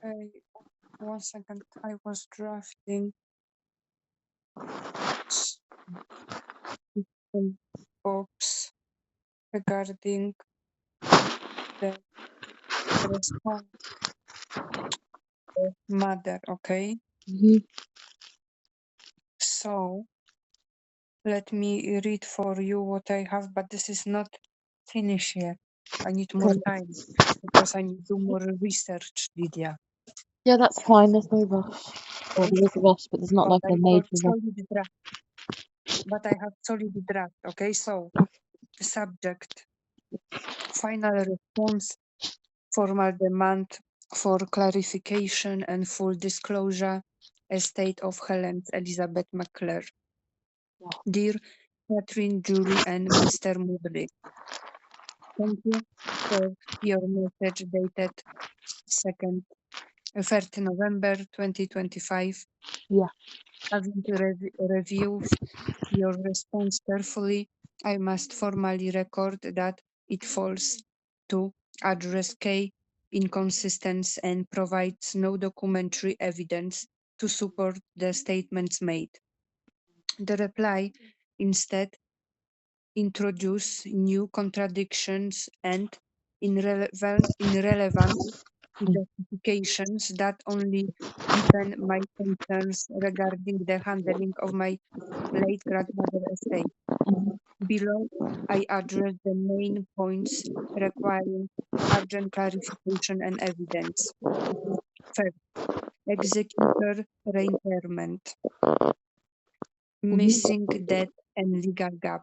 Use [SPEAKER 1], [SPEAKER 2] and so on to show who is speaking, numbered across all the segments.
[SPEAKER 1] Okay, 1 second. I was drafting some box regarding the response of mother. Okay, so let me read for you what I have, but this is not finished yet. I need more time because I need to do more research, Lydia.
[SPEAKER 2] Yeah, that's fine. There's no rush. Well,
[SPEAKER 1] Okay?
[SPEAKER 2] there is a rush, but there's not
[SPEAKER 1] But
[SPEAKER 2] like a
[SPEAKER 1] I got
[SPEAKER 2] major rush.
[SPEAKER 1] solid draft. But I have solid draft. Okay, so subject, final response, formal demand for clarification and full disclosure, estate of Helens Elizabeth McClure. Dear Catherine, Julie, and Mr. Moodley, thank you for your message dated 3rd November 2025.
[SPEAKER 2] Yeah.
[SPEAKER 1] Having reviewed your response carefully, I must formally record that it falls to address K inconsistency and provides no documentary evidence to support the statements made. The reply instead introduce new contradictions and irrelevant justifications that only deepen my concerns regarding the handling of my late grandmother's estate. Below, I address the main points requiring urgent clarification and evidence. First, executor reinterment, missing debt and legal gap.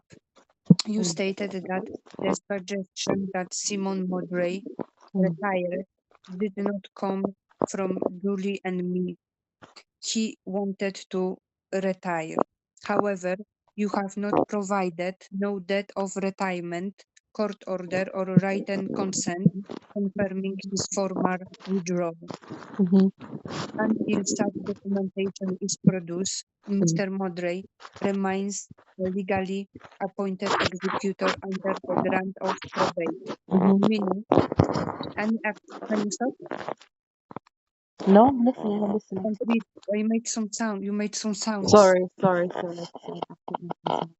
[SPEAKER 1] You stated that the suggestion that Simon Modray retired did not come from Julie and me. He wanted to retire. However, you have not provided no debt of retirement, court order, or written consent confirming his former withdrawal. Until such documentation is produced, Mr. Modray remains a legally appointed executor under the grant of probate. Meaning, can you stop?
[SPEAKER 2] No, I'm listening. I'm listening.
[SPEAKER 1] And read. I made some sound. You made some sounds.
[SPEAKER 2] Sorry.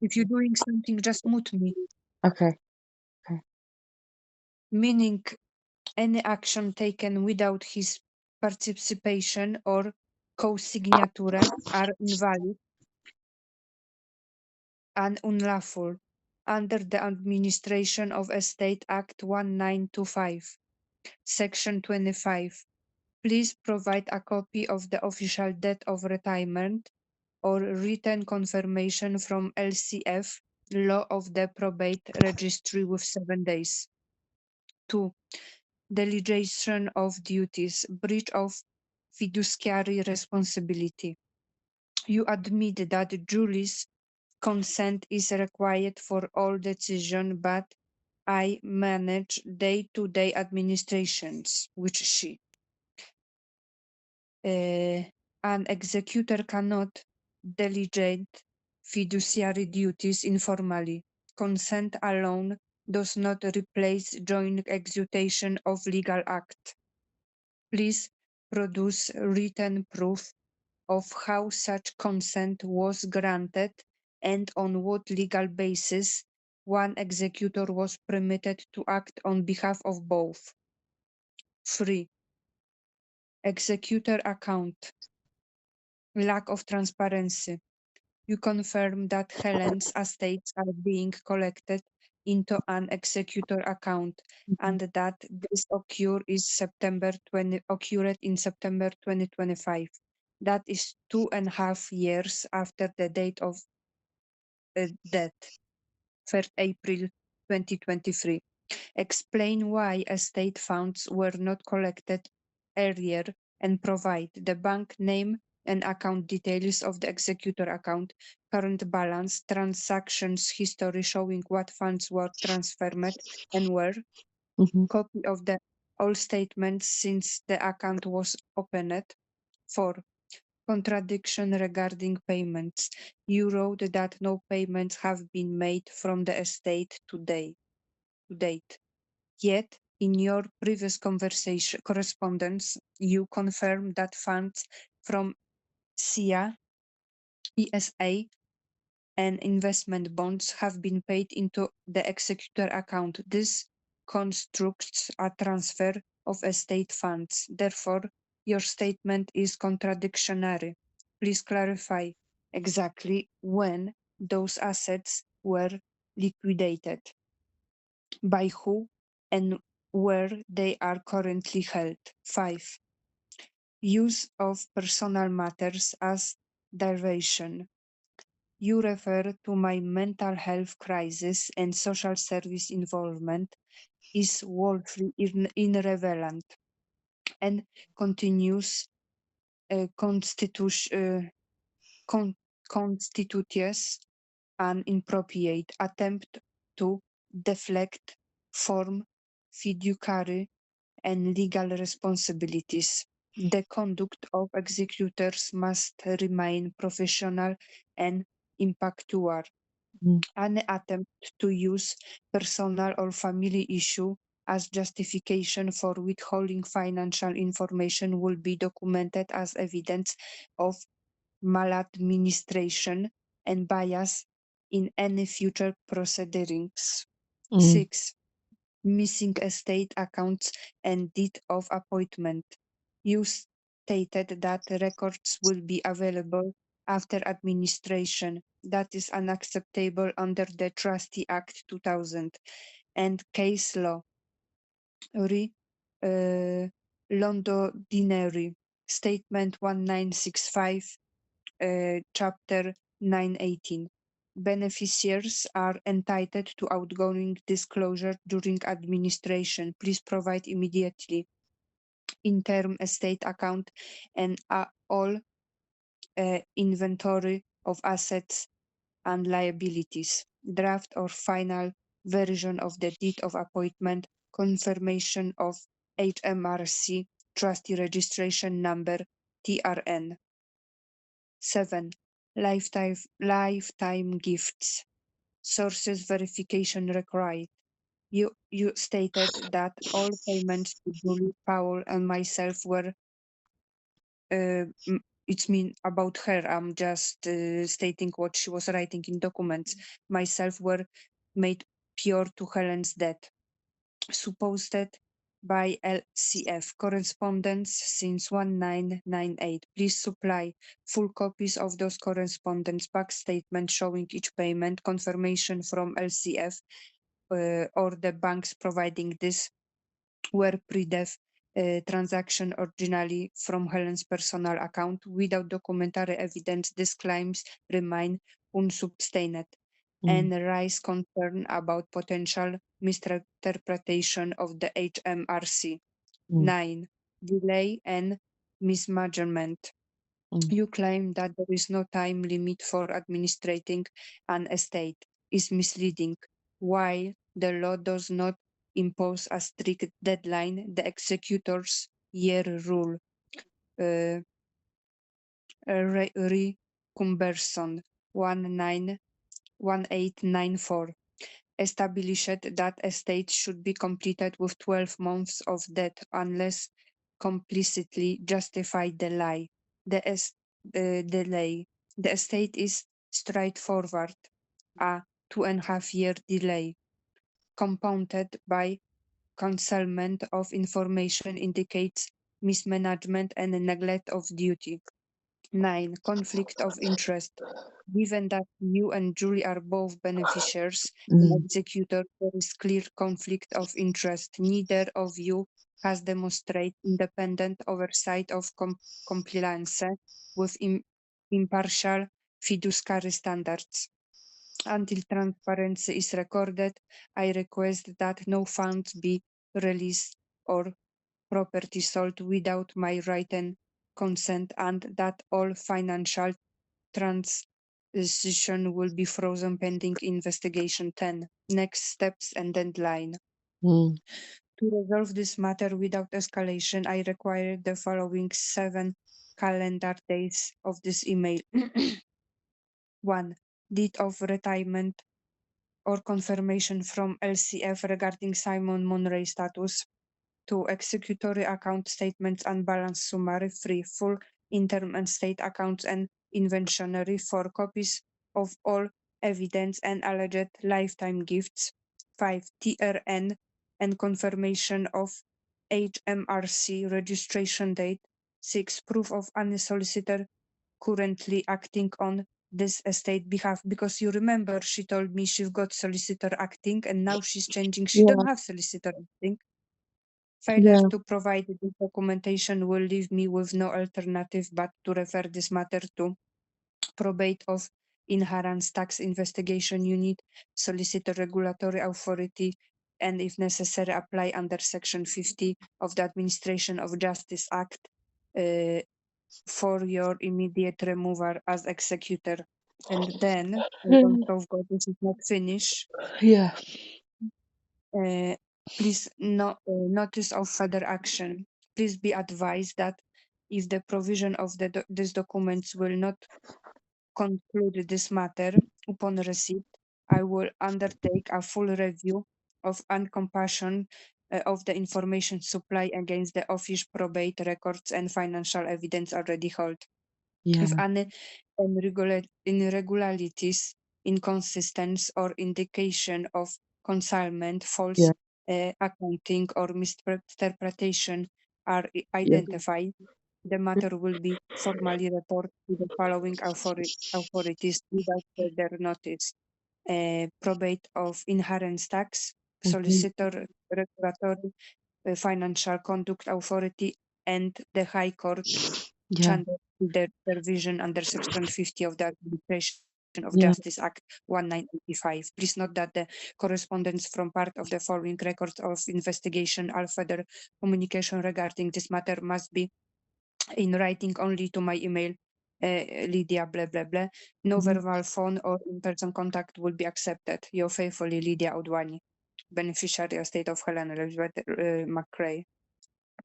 [SPEAKER 1] If you're doing something, just mute me.
[SPEAKER 2] Okay.
[SPEAKER 1] Meaning, any action taken without his participation or co-signature are invalid and unlawful under the Administration of Estate Act 1925, Section 25. Please provide a copy of the official debt of retirement or written confirmation from LCF, Law of the Probate Registry, with 7 days. 2. Delegation of duties, breach of fiduciary responsibility. You admit that Julie's consent is required for all decisions, but I manage day-to-day administrations, which she. An executor cannot delegate fiduciary duties informally. Consent alone does not replace joint execution of legal act. Please produce written proof of how such consent was granted and on what legal basis one executor was permitted to act on behalf of both. 3. Executor account. Lack of transparency. You confirm that Helen's estates are being collected into an executor account and that this occurred in September 2025. That is 2.5 years after the date of death, 3rd April 2023. Explain why estate funds were not collected earlier and provide the bank name and account details of the executor account, current balance, transactions history showing what funds were transferred and where, copy of the all statements since the account was opened. 4. Contradiction regarding payments. You wrote that no payments have been made from the estate to date. Yet, In your previous correspondence, you confirmed that funds from SIA, ESA, and investment bonds have been paid into the executor account. This constructs a transfer of estate funds. Therefore, your statement is contradictory. Please clarify exactly when those assets were liquidated, by who, and where they are currently held. 5. Use of personal matters as diversion. You refer to my mental health crisis and social service involvement is woefully irrelevant and continues con- constitutes an inappropriate attempt to deflect from fiduciary and legal responsibilities. The conduct of executors must remain professional and impartial.
[SPEAKER 2] Mm.
[SPEAKER 1] Any attempt to use personal or family issue as justification for withholding financial information will be documented as evidence of maladministration and bias in any future proceedings.
[SPEAKER 2] Mm.
[SPEAKER 1] 6. Missing estate accounts and deed of appointment. You stated that records will be available after administration. That is unacceptable under the Trustee Act 2000 and case law. Re Londonderry Statement 1965, Chapter 918. Beneficiaries are entitled to outgoing disclosure during administration. Please provide immediately interim estate account and all inventory of assets and liabilities. Draft or final version of the deed of appointment, confirmation of HMRC, trustee registration number, TRN. 7. Lifetime gifts. Sources verification required. You stated that all payments to Julie, Paul, and myself were, it's mean about her. I'm just stating what she was writing in documents. Myself were made pure to Helen's death. Supposed by LCF. Correspondence since 1998. Please supply full copies of those correspondence, back statement showing each payment, confirmation from LCF or the banks providing this were pre-death transaction originally from Helen's personal account. Without documentary evidence, these claims remain unsubstantiated
[SPEAKER 2] Mm.
[SPEAKER 1] and raise concern about potential misinterpretation of the HMRC.
[SPEAKER 2] Mm.
[SPEAKER 1] 9. Delay and mismanagement.
[SPEAKER 2] Mm.
[SPEAKER 1] You claim that there is no time limit for administrating an estate is misleading. While the law does not impose a strict deadline, the executor's year rule, uh, Cumberson 1894, established that estates should be completed with 12 months of debt unless complicitly justified delay. The delay. The estate is straightforward, a 2.5 year delay, compounded by concealment of information indicates mismanagement and neglect of duty. 9. Conflict of interest. Given that you and Julie are both beneficiaries and
[SPEAKER 2] Mm.
[SPEAKER 1] executors, there is clear conflict of interest. Neither of you has demonstrated independent oversight of compliance with impartial fiduciary standards. Until transparency is recorded, I request that no funds be released or property sold without my written consent and that all financial transition will be frozen pending investigation. 10. Next steps and deadline.
[SPEAKER 2] Mm.
[SPEAKER 1] To resolve this matter without escalation, I require the following 7 calendar days of this email. 1. Deed of retirement or confirmation from LCF regarding Simon Monroe status. 2. Executory account statements and balance summary. 3. Full interim and state accounts and inventory. 4. Copies of all evidence and alleged lifetime gifts. 5. TRN and confirmation of HMRC registration date. 6. Proof of any solicitor currently acting on this estate behalf, because you remember she told me she's got solicitor acting and now she's changing, she
[SPEAKER 2] Yeah.
[SPEAKER 1] don't have solicitor acting. Failure
[SPEAKER 2] Yeah.
[SPEAKER 1] to provide this documentation will leave me with no alternative but to refer this matter to probate of inherent tax investigation unit, solicitor regulatory authority, and if necessary, apply under Section 50 of the Administration of Justice Act for your immediate removal as executor. And then, I don't know, God, this is not finished.
[SPEAKER 2] Yeah.
[SPEAKER 1] Please notice of further action. Please be advised that if the provision of these documents will not conclude this matter upon receipt, I will undertake a full review of and compassion of the information supply against the office probate records and financial evidence already held. If
[SPEAKER 2] Yeah.
[SPEAKER 1] any irregularities, inconsistency, or indication of concealment, false
[SPEAKER 2] Yeah.
[SPEAKER 1] accounting, or misinterpretation are
[SPEAKER 2] Yeah.
[SPEAKER 1] identified, the matter will be formally reported to the following authorities without further notice: probate of inheritance tax,
[SPEAKER 2] Mhm.
[SPEAKER 1] solicitor regulatory, financial conduct authority, and the High Court
[SPEAKER 2] Yeah.
[SPEAKER 1] under the provision under Section 50 of the Administration of
[SPEAKER 2] Yeah.
[SPEAKER 1] Justice Act 1985. Please note that the correspondence from part of the following records of investigation, all further communication regarding this matter must be in writing only to my email, Lydia blah blah blah. No
[SPEAKER 2] Mhm.
[SPEAKER 1] verbal phone or in-person contact will be accepted. Your faithfully, Lydia Odwani, beneficiary estate of Helen Elizabeth McCrae.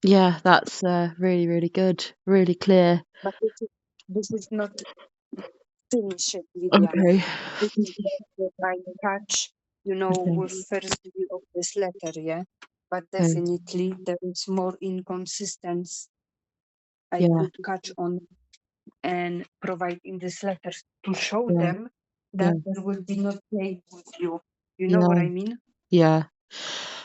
[SPEAKER 2] Yeah, that's really, really good. Really clear.
[SPEAKER 1] But this is not finished, Lydia.
[SPEAKER 2] Okay.
[SPEAKER 1] This is what I catch,
[SPEAKER 2] Okay.
[SPEAKER 1] with first view of this letter, yeah. But
[SPEAKER 2] Okay.
[SPEAKER 1] definitely there is more inconsistency I
[SPEAKER 2] Yeah.
[SPEAKER 1] could catch on and provide in this letter to show
[SPEAKER 2] Yeah.
[SPEAKER 1] them
[SPEAKER 2] Yeah.
[SPEAKER 1] that there will be no play with you. You know what
[SPEAKER 2] Yeah.
[SPEAKER 1] I mean?
[SPEAKER 2] Yeah.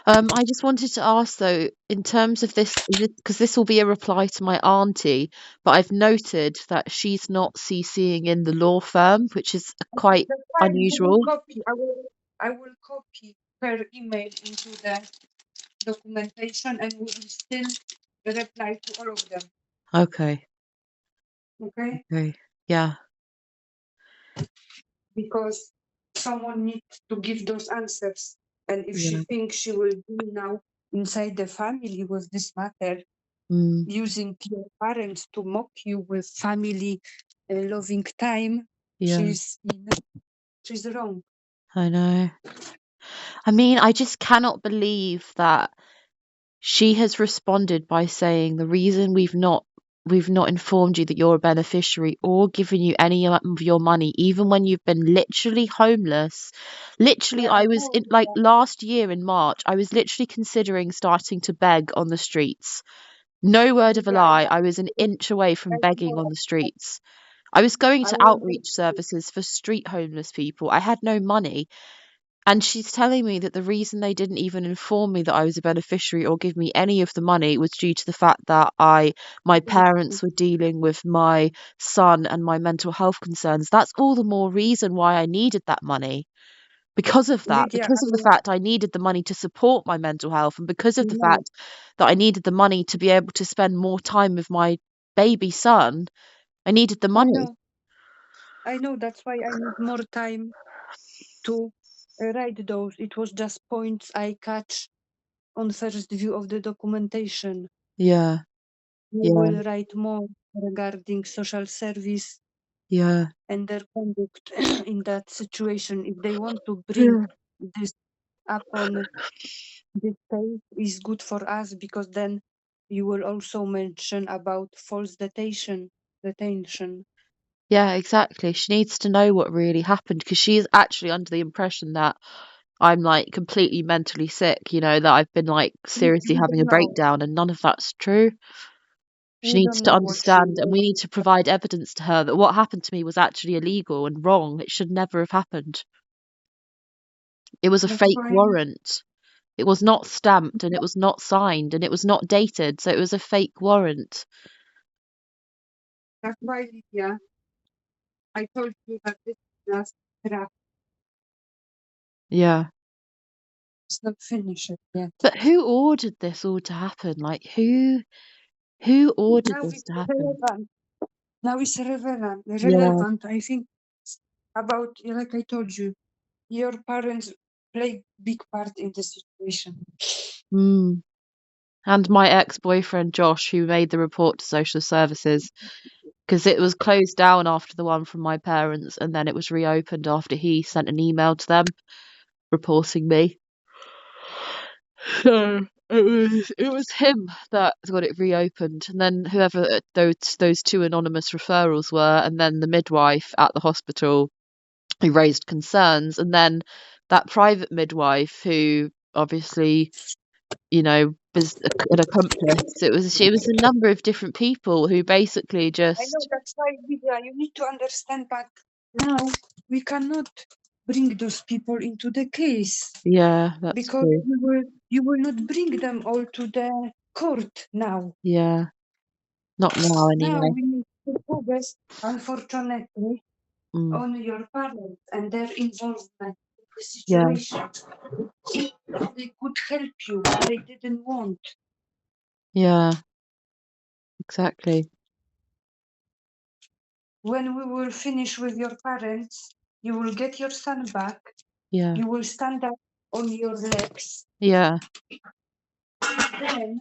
[SPEAKER 2] I just wanted to ask though, in terms of this, because this will be a reply to my auntie, but I've noted that she's not CCing in the law firm, which is quite
[SPEAKER 1] That's fine. I will
[SPEAKER 2] unusual.
[SPEAKER 1] copy. I will copy her email into the documentation and we will still reply to all of them.
[SPEAKER 2] Okay.
[SPEAKER 1] Okay?
[SPEAKER 2] Okay. Yeah.
[SPEAKER 1] Because someone needs to give those answers. And if she
[SPEAKER 2] Yeah.
[SPEAKER 1] thinks she will be now inside the family with this matter,
[SPEAKER 2] Mm,
[SPEAKER 1] using your parents to mock you with family loving time,
[SPEAKER 2] yeah.
[SPEAKER 1] she's she's wrong.
[SPEAKER 2] I know. I mean, I just cannot believe that she has responded by saying the reason we've not informed you that you're a beneficiary or given you any of your money, even when you've been literally homeless. Literally,
[SPEAKER 1] Yeah, I
[SPEAKER 2] I was
[SPEAKER 1] know.
[SPEAKER 2] in like last year in March, I was literally considering starting to beg on the streets. No word of a
[SPEAKER 1] Yeah, I
[SPEAKER 2] lie,
[SPEAKER 1] know.
[SPEAKER 2] I was an inch away from
[SPEAKER 1] I
[SPEAKER 2] begging
[SPEAKER 1] know.
[SPEAKER 2] on the streets. I was going
[SPEAKER 1] I
[SPEAKER 2] to
[SPEAKER 1] will.
[SPEAKER 2] outreach services for street homeless people. I had no money. And she's telling me that the reason they didn't even inform me that I was a beneficiary or give me any of the money was due to the fact that my parents were dealing with my son and my mental health concerns. That's all the more reason why I needed that money. Because of that,
[SPEAKER 1] Lydia,
[SPEAKER 2] because of the fact I needed the money to support my mental health, and because of the
[SPEAKER 1] no,
[SPEAKER 2] fact that I needed the money to be able to spend more time with my baby son, I needed the
[SPEAKER 1] I
[SPEAKER 2] money.
[SPEAKER 1] know, I know. That's why I need more time to write those. It was just points I catch on first view of the documentation.
[SPEAKER 2] Yeah,
[SPEAKER 1] We
[SPEAKER 2] yeah,
[SPEAKER 1] will write more regarding social service
[SPEAKER 2] yeah,
[SPEAKER 1] and their conduct in that situation. If they want to bring
[SPEAKER 2] yeah,
[SPEAKER 1] this up on this page, is good for us because then you will also mention about false detention.
[SPEAKER 2] Yeah, exactly. She needs to know what really happened because she is actually under the impression that I'm like completely mentally sick, that I've been like seriously
[SPEAKER 1] You
[SPEAKER 2] having
[SPEAKER 1] don't
[SPEAKER 2] a
[SPEAKER 1] know.
[SPEAKER 2] breakdown, and none of that's true. She
[SPEAKER 1] You
[SPEAKER 2] needs
[SPEAKER 1] don't
[SPEAKER 2] to
[SPEAKER 1] know what she
[SPEAKER 2] understand, and we
[SPEAKER 1] was.
[SPEAKER 2] need to provide evidence to her that what happened to me was actually illegal and wrong. It should never have happened. It was a
[SPEAKER 1] That's
[SPEAKER 2] fake
[SPEAKER 1] why.
[SPEAKER 2] warrant. It was not stamped and it was not signed and it was not dated, so it was a fake warrant.
[SPEAKER 1] That's why, Lydia, I told you that this is just draft.
[SPEAKER 2] Yeah.
[SPEAKER 1] It's not finished yet.
[SPEAKER 2] But who ordered this all to happen? Like who ordered
[SPEAKER 1] Now
[SPEAKER 2] this
[SPEAKER 1] it's
[SPEAKER 2] to happen?
[SPEAKER 1] relevant. Now it's relevant.
[SPEAKER 2] Yeah.
[SPEAKER 1] Relevant. I think about, like I told you, your parents play big part in the situation.
[SPEAKER 2] Mm. And my ex-boyfriend Josh, who made the report to social services, because it was closed down after the one from my parents, and then it was reopened after he sent an email to them reporting me. So it was him that got it reopened, and then whoever those two anonymous referrals were, and then the midwife at the hospital who raised concerns, and then that private midwife who obviously was an accomplice. It was a number of different people who basically
[SPEAKER 1] I know
[SPEAKER 2] just
[SPEAKER 1] that's why, Lydia, you need to understand, but now we cannot bring those people into the case
[SPEAKER 2] yeah, that's
[SPEAKER 1] because
[SPEAKER 2] true.
[SPEAKER 1] you will not bring them all to the court now.
[SPEAKER 2] Yeah, not now
[SPEAKER 1] Now
[SPEAKER 2] anyway.
[SPEAKER 1] we need to focus, unfortunately,
[SPEAKER 2] Mm,
[SPEAKER 1] on your parents and their involvement in the
[SPEAKER 2] yeah,
[SPEAKER 1] situation. They could help you, they didn't want.
[SPEAKER 2] yeah, exactly.
[SPEAKER 1] When we will finish with your parents, you will get your son back,
[SPEAKER 2] Yeah,
[SPEAKER 1] you will stand up on your legs,
[SPEAKER 2] yeah,
[SPEAKER 1] then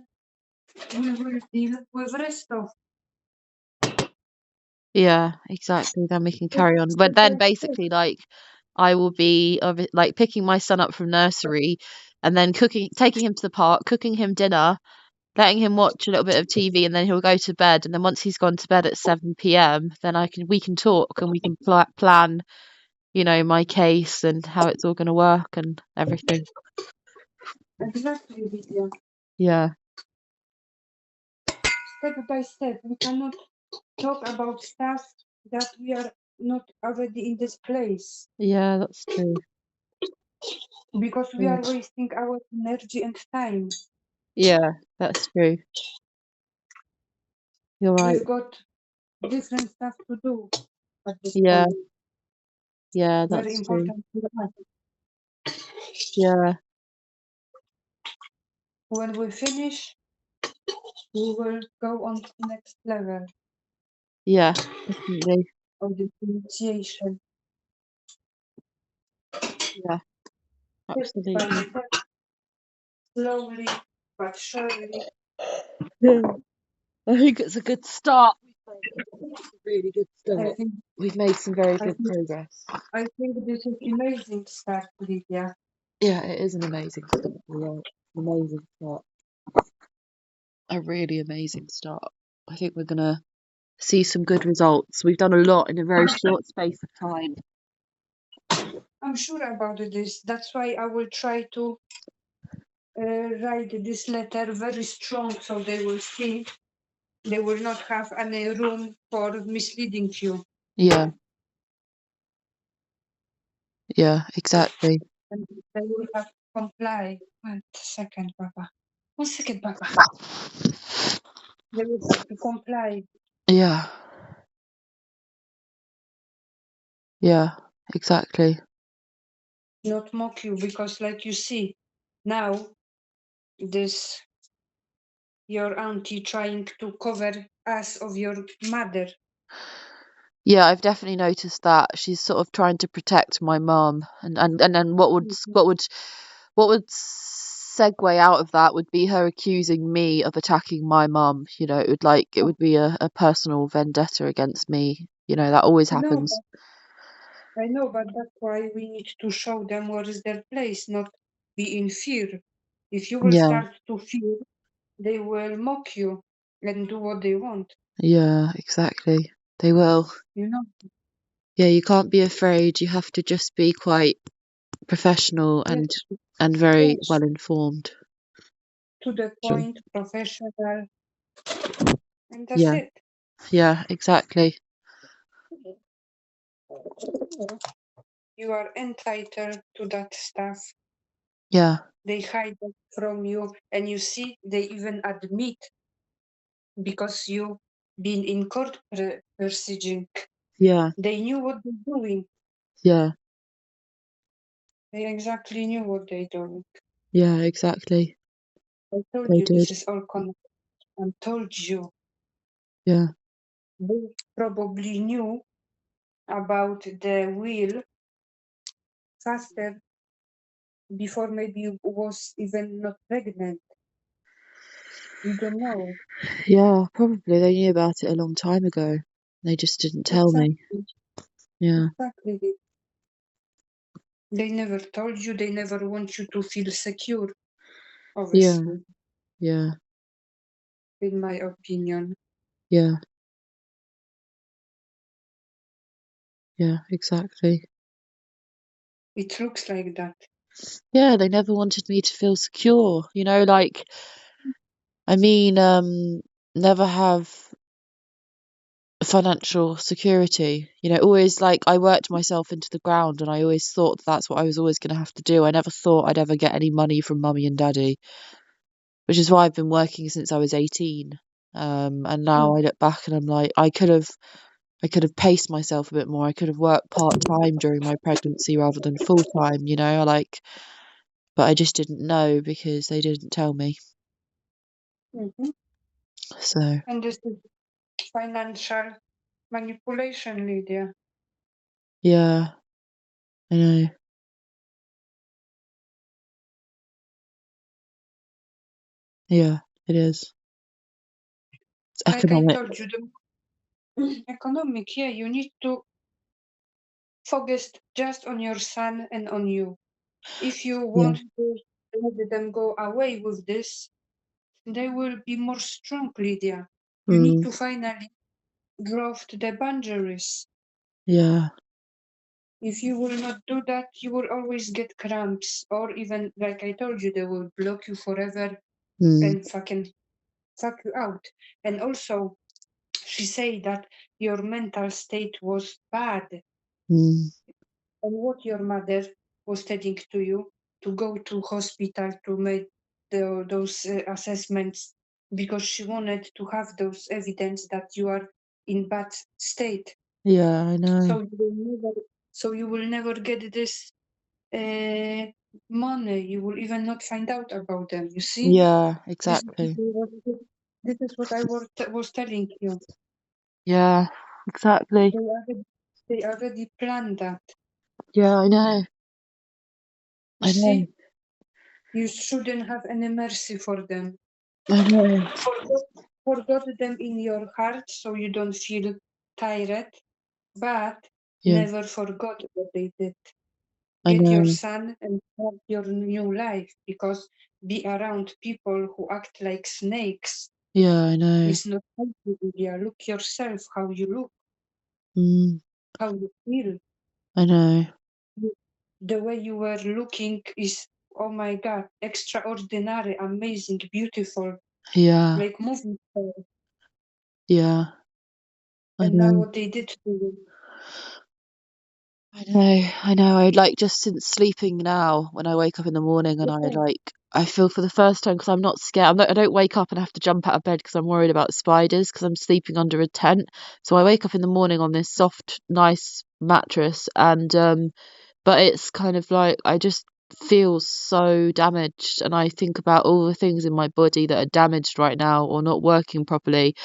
[SPEAKER 1] we will deal with rest of
[SPEAKER 2] yeah, exactly. Then we can
[SPEAKER 1] it.
[SPEAKER 2] carry on. But then basically, like, I will be like picking my son up from nursery and then taking him to the park, cooking him dinner, letting him watch a little bit of TV, and then he'll go to bed. And then once he's gone to bed at 7 p.m., then we can talk and we can plan, my case and how it's all going to work and everything.
[SPEAKER 1] Exactly, Lydia.
[SPEAKER 2] Yeah,
[SPEAKER 1] Step by step. We cannot talk about stuff that we are not already in this place
[SPEAKER 2] yeah, that's true.
[SPEAKER 1] because we
[SPEAKER 2] Yeah,
[SPEAKER 1] are wasting our energy and time.
[SPEAKER 2] yeah, that's true. You're right.
[SPEAKER 1] We've got different stuff to do at this
[SPEAKER 2] Yeah,
[SPEAKER 1] point.
[SPEAKER 2] yeah,
[SPEAKER 1] Very
[SPEAKER 2] that's true.
[SPEAKER 1] important for us.
[SPEAKER 2] Yeah,
[SPEAKER 1] When we finish, we will go on to the next level
[SPEAKER 2] yeah, definitely.
[SPEAKER 1] of the initiation.
[SPEAKER 2] Yeah,
[SPEAKER 1] Step by
[SPEAKER 2] absolutely.
[SPEAKER 1] step, slowly but surely.
[SPEAKER 2] Yeah. I think it's a good start. It's a really good
[SPEAKER 1] I
[SPEAKER 2] start.
[SPEAKER 1] think
[SPEAKER 2] We've made some very
[SPEAKER 1] I
[SPEAKER 2] good
[SPEAKER 1] think
[SPEAKER 2] progress.
[SPEAKER 1] I think this is amazing start, Lydia.
[SPEAKER 2] Yeah, it is an amazing start. Yeah, amazing start. A really amazing start. I think we're gonna see some good results. We've done a lot in a very short space of time.
[SPEAKER 1] I'm sure about this. That's why I will try to write this letter very strong so they will see they will not have any room for misleading you.
[SPEAKER 2] Yeah, yeah, exactly.
[SPEAKER 1] And they will have to comply. 1 second, Baba. 1 second, Baba. They will have to comply,
[SPEAKER 2] Yeah, yeah, exactly.
[SPEAKER 1] not mock you, because like you see, now this your auntie trying to cover us of your mother.
[SPEAKER 2] Yeah, I've definitely noticed that she's sort of trying to protect my mum, and then what would segue out of that would be her accusing me of attacking my mum. It would be a personal vendetta against me. That always
[SPEAKER 1] I know,
[SPEAKER 2] happens.
[SPEAKER 1] I know, but that's why we need to show them what is their place, not be in fear. If you will
[SPEAKER 2] Yeah,
[SPEAKER 1] start to fear, they will mock you and do what they want.
[SPEAKER 2] yeah, exactly. They will.
[SPEAKER 1] You know,
[SPEAKER 2] Yeah, you can't be afraid. You have to just be quite professional
[SPEAKER 1] yes,
[SPEAKER 2] and very
[SPEAKER 1] yes,
[SPEAKER 2] well informed.
[SPEAKER 1] to the
[SPEAKER 2] Sure.
[SPEAKER 1] point, professional, and that's
[SPEAKER 2] Yeah,
[SPEAKER 1] it.
[SPEAKER 2] yeah, exactly.
[SPEAKER 1] You are entitled to that stuff.
[SPEAKER 2] Yeah,
[SPEAKER 1] They hide it from you, and you see, they even admit because you been in court proceeding.
[SPEAKER 2] yeah,
[SPEAKER 1] They knew what they're doing.
[SPEAKER 2] yeah,
[SPEAKER 1] They exactly knew what they're doing.
[SPEAKER 2] yeah, exactly.
[SPEAKER 1] I told
[SPEAKER 2] They
[SPEAKER 1] you this
[SPEAKER 2] did.
[SPEAKER 1] is all connected. I told you
[SPEAKER 2] Yeah,
[SPEAKER 1] they probably knew about the will faster before maybe you was even not pregnant. You don't know.
[SPEAKER 2] yeah, probably they knew about it a long time ago. They just didn't tell me.
[SPEAKER 1] Exactly.
[SPEAKER 2] Yeah,
[SPEAKER 1] Exactly. They never told you, they never want you to feel secure,
[SPEAKER 2] yeah,
[SPEAKER 1] obviously,
[SPEAKER 2] yeah,
[SPEAKER 1] in my opinion.
[SPEAKER 2] yeah, yeah, exactly.
[SPEAKER 1] It looks like that.
[SPEAKER 2] Yeah, they never wanted me to feel secure, like, I mean, never have financial security, always like I worked myself into the ground and I always thought that's what I was always going to have to do. I never thought I'd ever get any money from mummy and daddy, which is why I've been working since I was 18. And now
[SPEAKER 1] Mm,
[SPEAKER 2] I look back and I'm like, I could have paced myself a bit more. I could have worked part-time during my pregnancy rather than full-time, but I just didn't know because they didn't tell me.
[SPEAKER 1] mhm.
[SPEAKER 2] So,
[SPEAKER 1] And this is financial manipulation, Lydia.
[SPEAKER 2] yeah, I know. Yeah, it is. It's
[SPEAKER 1] Like I
[SPEAKER 2] economic.
[SPEAKER 1] told you, the economic, yeah, you need to focus just on your son and on you. If you
[SPEAKER 2] Yeah.
[SPEAKER 1] want to let them go away with this, they will be more strong, Lydia. You need
[SPEAKER 2] Mm,
[SPEAKER 1] to finally grow to the boundaries.
[SPEAKER 2] yeah.
[SPEAKER 1] If you will not do that, you will always get cramps, or even, like I told you, they will block you forever
[SPEAKER 2] Mm,
[SPEAKER 1] and fucking fuck you out. And also, she said that your mental state was bad.
[SPEAKER 2] mm,
[SPEAKER 1] And what your mother was telling to you to go to hospital to make those assessments because she wanted to have those evidence that you are in bad state.
[SPEAKER 2] yeah, I know.
[SPEAKER 1] So you will never get this uh, money. You will even not find out about them. You see,
[SPEAKER 2] Yeah,
[SPEAKER 1] this
[SPEAKER 2] exactly.
[SPEAKER 1] this is what I was telling you.
[SPEAKER 2] Yeah, exactly.
[SPEAKER 1] They already planned that.
[SPEAKER 2] Yeah, I know.
[SPEAKER 1] You
[SPEAKER 2] I know.
[SPEAKER 1] see, you shouldn't have any mercy for them.
[SPEAKER 2] I know.
[SPEAKER 1] Forgot, forgot them in your heart so you don't feel tired, but
[SPEAKER 2] Yeah,
[SPEAKER 1] never forgot what they did.
[SPEAKER 2] I
[SPEAKER 1] Get your
[SPEAKER 2] know.
[SPEAKER 1] son and start your new life because be around people who act like snakes
[SPEAKER 2] Yeah, I know.
[SPEAKER 1] is not healthy, Julia. Look yourself, how you look,
[SPEAKER 2] Mm,
[SPEAKER 1] how you feel.
[SPEAKER 2] I know.
[SPEAKER 1] The way you were looking is, oh my God, extraordinary, amazing, beautiful,
[SPEAKER 2] Yeah,
[SPEAKER 1] like movie star.
[SPEAKER 2] yeah, I
[SPEAKER 1] And now
[SPEAKER 2] know.
[SPEAKER 1] what they did to you.
[SPEAKER 2] I know. I know. I like just since sleeping now, when I wake up in the morning and I feel for the first time because I'm not scared. I don't wake up and have to jump out of bed because I'm worried about spiders because I'm sleeping under a tent. So I wake up in the morning on this soft, nice mattress and but it's kind of like I just feel so damaged and I think about all the things in my body that are damaged right now or not working properly,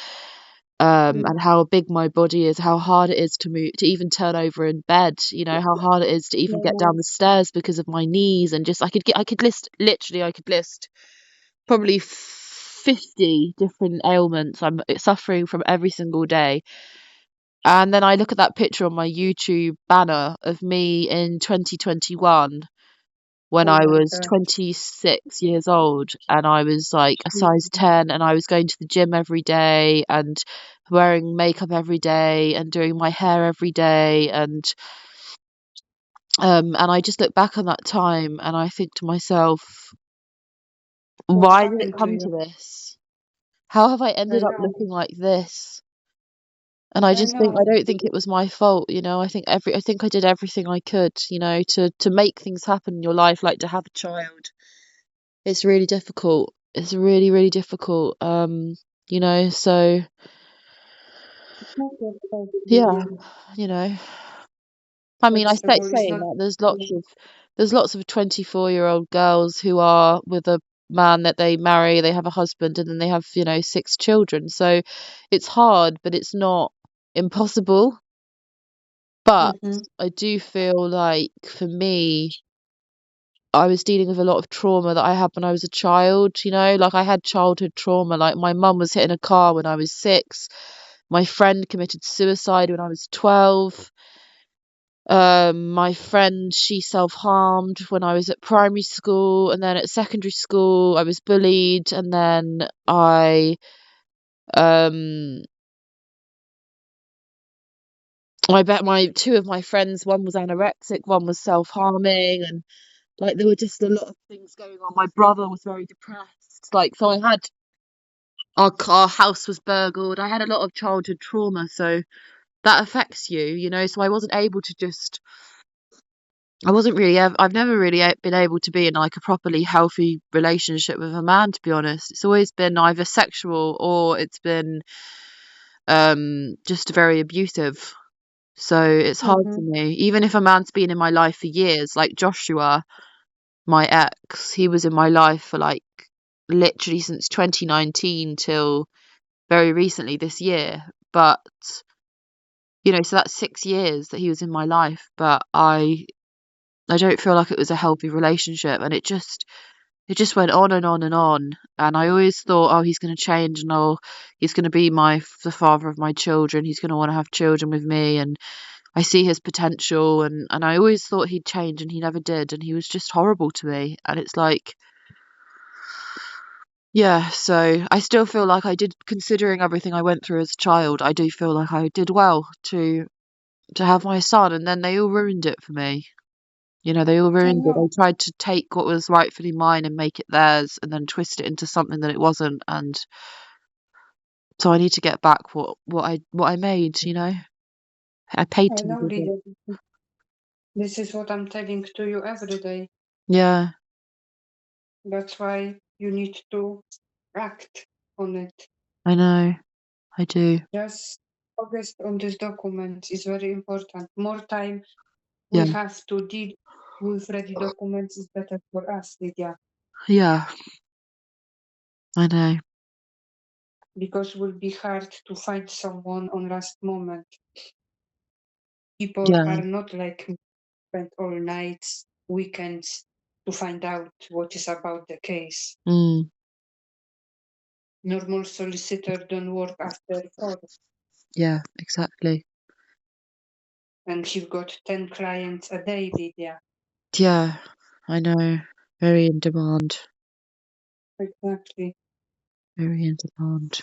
[SPEAKER 1] Mm,
[SPEAKER 2] and how big my body is, how hard it is to move, to even turn over in bed, how hard it is to even get
[SPEAKER 1] yeah,
[SPEAKER 2] down the stairs because of my knees and just I could list probably 50 different ailments I'm suffering from every single day. And then I look at that picture on my YouTube banner of me in 2021 when
[SPEAKER 1] Oh
[SPEAKER 2] I
[SPEAKER 1] my
[SPEAKER 2] was
[SPEAKER 1] God.
[SPEAKER 2] 26 years old, and I was like a size
[SPEAKER 1] Mhm.
[SPEAKER 2] 10, and I was going to the gym every day and wearing makeup every day and doing my hair every day, and I just look back on that time and I think to myself,
[SPEAKER 1] What
[SPEAKER 2] why did it
[SPEAKER 1] happened to
[SPEAKER 2] come
[SPEAKER 1] you?
[SPEAKER 2] to this? How have I
[SPEAKER 1] I
[SPEAKER 2] ended up
[SPEAKER 1] know.
[SPEAKER 2] looking like this? And I
[SPEAKER 1] I
[SPEAKER 2] just think, I
[SPEAKER 1] know.
[SPEAKER 2] don't think it was my fault, I think I did everything I could, to make things happen in your life, like to have a child. It's really difficult. It's really, really difficult. So
[SPEAKER 1] It's not your fault,
[SPEAKER 2] yeah,
[SPEAKER 1] Lydia.
[SPEAKER 2] you know. I mean, I
[SPEAKER 1] First of
[SPEAKER 2] say
[SPEAKER 1] all, it's
[SPEAKER 2] saying
[SPEAKER 1] not.
[SPEAKER 2] that there's lots of 24-year-old girls who are with a man that they marry, they have a husband, and then they have, 6 children. So it's hard, but it's not impossible. But
[SPEAKER 1] Mm-hmm.
[SPEAKER 2] I do feel like for me, I was dealing with a lot of trauma that I had when I was a child, like I had childhood trauma. Like my mum was hit in a car when I was 6. My friend committed suicide when I was 12. My friend, she self-harmed when I was at primary school, and then at secondary school I was bullied, and then um I bet my two of my friends, one was anorexic, one was self-harming, and like there were just a lot of things going on. My brother was very depressed. Like so I had our house was burgled. I had a lot of childhood trauma, so that affects you. So I wasn't able to just I wasn't really I've never really been able to be in like a properly healthy relationship with a man, to be honest. It's always been either sexual or it's been just very abusive. So it's hard
[SPEAKER 1] Mm-hmm.
[SPEAKER 2] for me. Even if a man's been in my life for years, like Joshua, my ex, he was in my life for like literally since 2019 till very recently this year. But so that's 6 years that he was in my life, but I don't feel like it was a healthy relationship, and it just went on and on and on. And I always thought, oh, he's going to change, and oh, he's going to be the father of my children. He's going to want to have children with me, and I see his potential. And I always thought he'd change, and he never did. And he was just horrible to me. And it's like, yeah. So I still feel like I did, considering everything I went through as a child. I do feel like I did well to have my son, and then they all ruined it for me. They all
[SPEAKER 1] I
[SPEAKER 2] ruined it.
[SPEAKER 1] know.
[SPEAKER 2] They tried to take what was rightfully mine and make it theirs and then twist it into something that it wasn't. And so I need to get back what I made. I paid
[SPEAKER 1] I
[SPEAKER 2] to
[SPEAKER 1] know,
[SPEAKER 2] with it.
[SPEAKER 1] Lydia. This is what I'm telling to you every day.
[SPEAKER 2] Yeah,
[SPEAKER 1] That's why you need to act on it.
[SPEAKER 2] I know. I do.
[SPEAKER 1] Just focus on this document is very important. More time
[SPEAKER 2] Yeah.
[SPEAKER 1] we have to deal with ready documents is better for us, Lydia,
[SPEAKER 2] Yeah, I know.
[SPEAKER 1] because it will be hard to find someone on last moment. People
[SPEAKER 2] Yeah.
[SPEAKER 1] are not like me, spend all nights, weekends to find out what is about the case.
[SPEAKER 2] Mm,
[SPEAKER 1] Normal solicitor don't work after 4,
[SPEAKER 2] yeah, exactly.
[SPEAKER 1] and he got 10 clients a day, Lydia.
[SPEAKER 2] Yeah, I know. Very in demand.
[SPEAKER 1] Exactly.
[SPEAKER 2] Very in demand.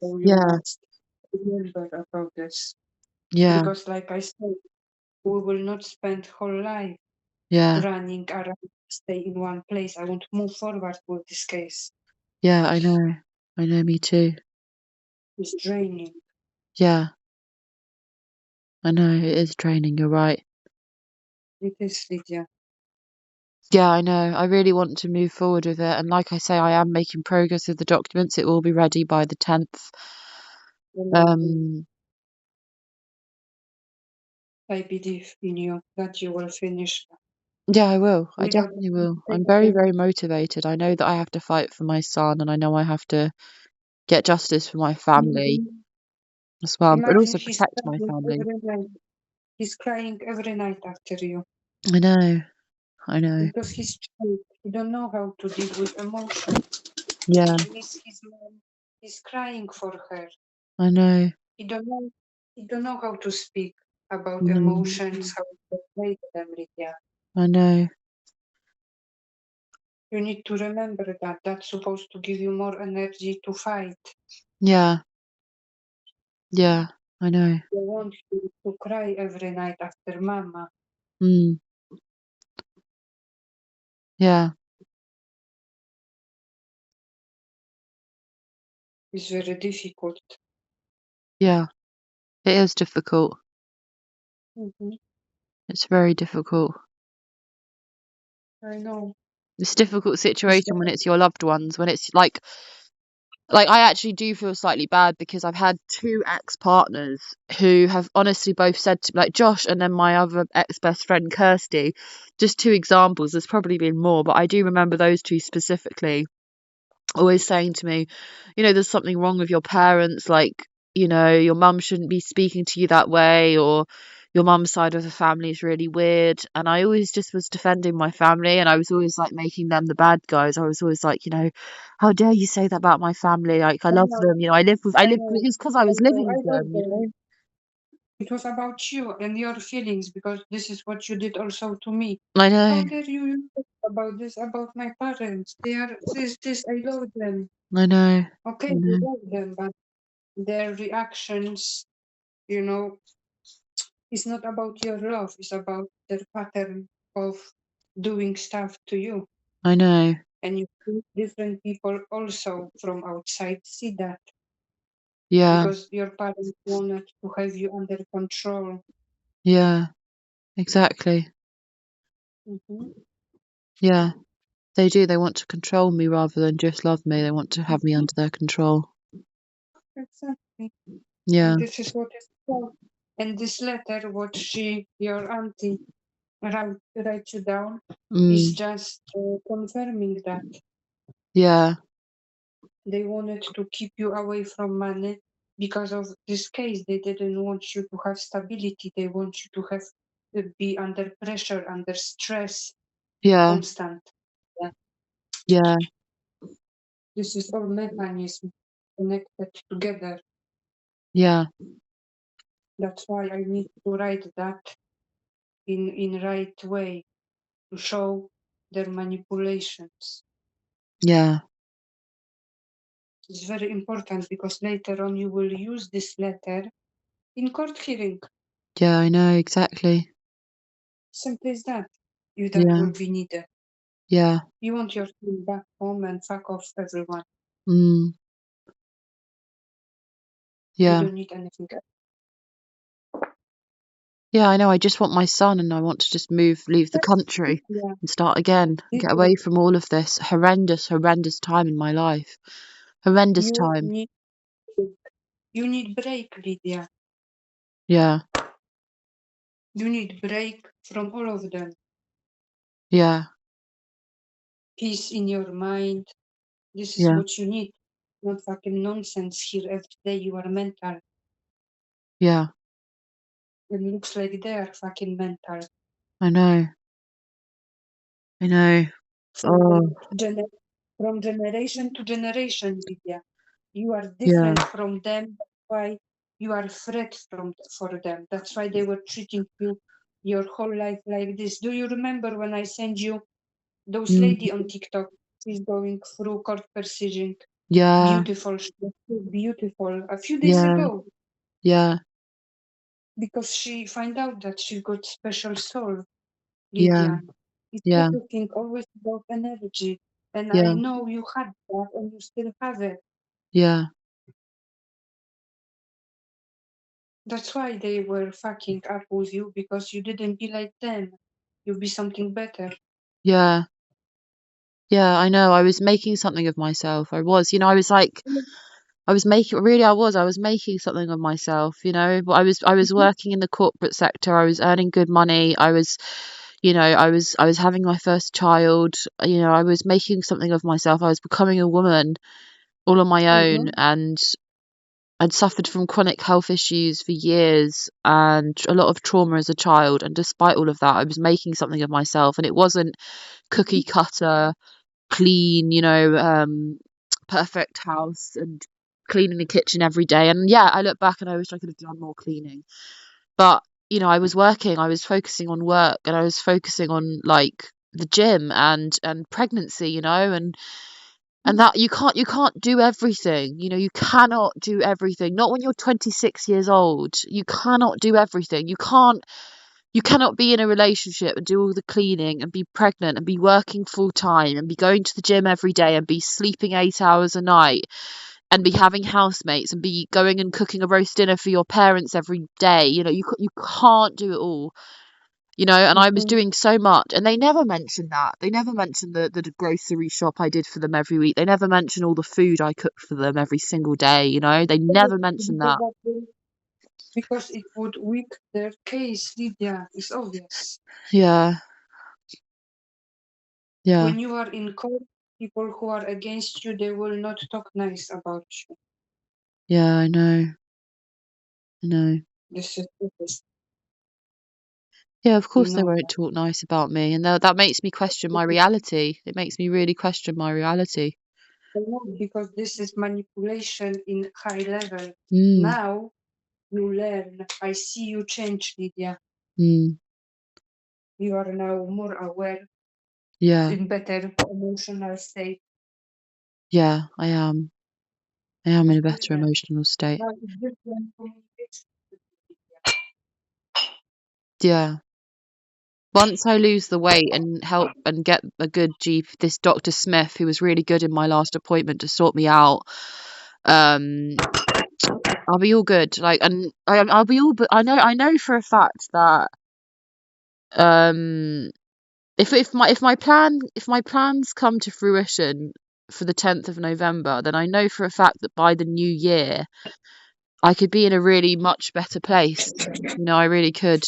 [SPEAKER 1] So you
[SPEAKER 2] Yeah,
[SPEAKER 1] must remember about this.
[SPEAKER 2] yeah,
[SPEAKER 1] Because like I said, we will not spend whole life
[SPEAKER 2] yeah,
[SPEAKER 1] running around, stay in one place. I want to move forward with this case.
[SPEAKER 2] yeah, I know. I know, me too.
[SPEAKER 1] It's draining.
[SPEAKER 2] Yeah, I know. It is draining, you're right.
[SPEAKER 1] It is, Lydia.
[SPEAKER 2] Yeah, I know. I really want to move forward with it. And like I say, I am making progress with the documents. It will be ready by the 10th.
[SPEAKER 1] Amazing.
[SPEAKER 2] Um,
[SPEAKER 1] I believe in you that you will finish
[SPEAKER 2] yeah, I will. I
[SPEAKER 1] without
[SPEAKER 2] definitely will. I'm very,
[SPEAKER 1] mistake.
[SPEAKER 2] very motivated. I know that I have to fight for my son, and I know I have to get justice for my family
[SPEAKER 1] Mhm.
[SPEAKER 2] as well, but
[SPEAKER 1] Imagine
[SPEAKER 2] also
[SPEAKER 1] he's
[SPEAKER 2] protect my
[SPEAKER 1] crying
[SPEAKER 2] family.
[SPEAKER 1] every night. He's crying every night after you
[SPEAKER 2] I know. I know.
[SPEAKER 1] because he's child. He don't know how to deal with emotion.
[SPEAKER 2] Yeah,
[SPEAKER 1] He miss his mom. He's crying for her.
[SPEAKER 2] I know.
[SPEAKER 1] He don't know. He don't know how to speak about
[SPEAKER 2] No,
[SPEAKER 1] emotions, how to break them, Lydia.
[SPEAKER 2] I know.
[SPEAKER 1] You need to remember that that's supposed to give you more energy to fight.
[SPEAKER 2] Yeah. Yeah. I know.
[SPEAKER 1] They want you to cry every night after mama.
[SPEAKER 2] Mm. Yeah.
[SPEAKER 1] It's very difficult.
[SPEAKER 2] Yeah. It is difficult.
[SPEAKER 1] Hmm.
[SPEAKER 2] It's very difficult.
[SPEAKER 1] I know.
[SPEAKER 2] It's a difficult
[SPEAKER 1] It's
[SPEAKER 2] situation when
[SPEAKER 1] very,
[SPEAKER 2] it's your loved ones, when it's like I actually do feel slightly bad because I've had two ex-partners who have honestly both said to me, like Josh and then my other ex-best friend Kirsty, just two examples. There's probably been more, but I do remember those two specifically always saying to me, there's something wrong with your parents, like, your mum shouldn't be speaking to you that way, or your mum's side of the family is really weird. And I always just was defending my family, and I was always like making them the bad guys. I was always like, how dare you say that about my family? Like, I
[SPEAKER 1] I
[SPEAKER 2] love
[SPEAKER 1] know,
[SPEAKER 2] them, I
[SPEAKER 1] I
[SPEAKER 2] live,
[SPEAKER 1] know,
[SPEAKER 2] it's because I
[SPEAKER 1] I
[SPEAKER 2] was
[SPEAKER 1] know,
[SPEAKER 2] living
[SPEAKER 1] I
[SPEAKER 2] with
[SPEAKER 1] love
[SPEAKER 2] them.
[SPEAKER 1] them. It was about you and your feelings because this is what you did also to me.
[SPEAKER 2] I
[SPEAKER 1] How
[SPEAKER 2] know,
[SPEAKER 1] dare you talk about this about my parents? They are this. I love them.
[SPEAKER 2] I know, I
[SPEAKER 1] Okay, you
[SPEAKER 2] know,
[SPEAKER 1] love them, but their reactions, you know, it's not about your love. It's about their pattern of doing stuff to you.
[SPEAKER 2] I know.
[SPEAKER 1] And you see different people also from outside see that
[SPEAKER 2] Yeah,
[SPEAKER 1] because your parents wanted to have you under control.
[SPEAKER 2] yeah, exactly.
[SPEAKER 1] Hmm.
[SPEAKER 2] Yeah. They do. They want to control me rather than just love me. They want to have me under their control.
[SPEAKER 1] Exactly.
[SPEAKER 2] Yeah.
[SPEAKER 1] And this is what is called. And this letter, what your auntie, write you down, is
[SPEAKER 2] Mm.
[SPEAKER 1] just confirming that
[SPEAKER 2] Yeah.
[SPEAKER 1] they wanted to keep you away from money because of this case. They didn't want you to have stability. They want you to have be under pressure, under stress,
[SPEAKER 2] Yeah.
[SPEAKER 1] constant. Yeah.
[SPEAKER 2] Yeah.
[SPEAKER 1] This is all mechanism connected together.
[SPEAKER 2] Yeah.
[SPEAKER 1] That's why I need to write that in right way to show their manipulations.
[SPEAKER 2] Yeah.
[SPEAKER 1] It's very important because later on you will use this letter in court hearing.
[SPEAKER 2] Yeah. I know exactly.
[SPEAKER 1] Simple as that, if that
[SPEAKER 2] Yeah.
[SPEAKER 1] will be needed.
[SPEAKER 2] Yeah.
[SPEAKER 1] You want your son back home and fuck off everyone.
[SPEAKER 2] Mm.
[SPEAKER 1] You
[SPEAKER 2] Yeah.
[SPEAKER 1] don't need anything else.
[SPEAKER 2] Yeah. I know. I just want my son, and I want to just leave the country
[SPEAKER 1] Yeah,
[SPEAKER 2] and start again, and
[SPEAKER 1] this
[SPEAKER 2] get
[SPEAKER 1] is
[SPEAKER 2] away from all of this horrendous, horrendous time in my life. Horrendous
[SPEAKER 1] you
[SPEAKER 2] time.
[SPEAKER 1] need you need break, Lydia.
[SPEAKER 2] Yeah.
[SPEAKER 1] You need break from all of them.
[SPEAKER 2] Yeah.
[SPEAKER 1] Peace in your mind. This is
[SPEAKER 2] Yeah.
[SPEAKER 1] what you need. Not fucking nonsense here every day. You are mental.
[SPEAKER 2] Yeah.
[SPEAKER 1] It looks like they are fucking mental.
[SPEAKER 2] I know. I know.
[SPEAKER 1] From
[SPEAKER 2] Oh.
[SPEAKER 1] from generation to generation, Lydia. You are
[SPEAKER 2] Yeah.
[SPEAKER 1] different from them. That's why you are afraid for them. That's why they were treating you your whole life like this. Do you remember when I sent you those lady
[SPEAKER 2] Mm.
[SPEAKER 1] on TikTok? She's going through court proceeding.
[SPEAKER 2] Yeah.
[SPEAKER 1] Beautiful, she was so beautiful a few days
[SPEAKER 2] Yeah.
[SPEAKER 1] ago
[SPEAKER 2] Yeah.
[SPEAKER 1] because she find out that she got special soul,
[SPEAKER 2] Yeah.
[SPEAKER 1] Lydia. It's
[SPEAKER 2] Yeah.
[SPEAKER 1] everything always about energy. And I
[SPEAKER 2] Yeah.
[SPEAKER 1] know you had that and you still have it.
[SPEAKER 2] Yeah.
[SPEAKER 1] That's why they were fucking up with you because you didn't be like them. You be something better.
[SPEAKER 2] Yeah. Yeah, I know. I was making something of myself. I was, I was like, I was making, really, I was making something of myself, but I was
[SPEAKER 1] Mhm.
[SPEAKER 2] working in the corporate sector. I was earning good money. I was having my first child. I was making something of myself. I was becoming a woman all on my own,
[SPEAKER 1] Mhm.
[SPEAKER 2] and I'd suffered from chronic health issues for years and a lot of trauma as a child. And despite all of that, I was making something of myself, and it wasn't cookie cutter clean, perfect house and cleaning the kitchen every day. And yeah, I look back and I wish I could have done more cleaning. But, I was working, I was focusing on work, and I was focusing on like the gym and pregnancy, and that you can't do everything. You cannot do everything. Not when you're 26 years old. You cannot do everything. You cannot be in a relationship and do all the cleaning and be pregnant and be working full time and be going to the gym every day and be sleeping 8 hours a night and be having housemates and be going and cooking a roast dinner for your parents every day. You can't do it all. And I was
[SPEAKER 1] Mhm.
[SPEAKER 2] doing so much, and they never mentioned that. They never mentioned the grocery shop I did for them every week. They never mentioned all the food I cooked for them every single day. They never mentioned
[SPEAKER 1] Because
[SPEAKER 2] that.
[SPEAKER 1] because it would weak their case, Lydia. It's obvious.
[SPEAKER 2] Yeah, yeah,
[SPEAKER 1] When you are in court, people who are against you, they will not talk nice about you.
[SPEAKER 2] yeah. I know.
[SPEAKER 1] This is obvious,
[SPEAKER 2] Yeah, of
[SPEAKER 1] you
[SPEAKER 2] course they
[SPEAKER 1] know
[SPEAKER 2] won't
[SPEAKER 1] that.
[SPEAKER 2] talk nice about me, and that makes me question my reality. It makes me really question my reality.
[SPEAKER 1] I know, because this is manipulation in high level.
[SPEAKER 2] Mm,
[SPEAKER 1] Now you learn. I see you change, Lydia.
[SPEAKER 2] mm,
[SPEAKER 1] You are now more aware,
[SPEAKER 2] yeah,
[SPEAKER 1] in better emotional state.
[SPEAKER 2] yeah. I am in
[SPEAKER 1] It's
[SPEAKER 2] a better
[SPEAKER 1] different.
[SPEAKER 2] emotional state.
[SPEAKER 1] Now it's different communication.
[SPEAKER 2] Yeah. Once I lose the weight and help and get a good this Dr. Smith, who was really good in my last appointment to sort me out, um, I'll be all good. Like, and I'll be all, but I know for a fact that, um, if my plans come to fruition for the 10th of November, then I know for a fact that by the new year, I could be in a really much better place. I really could.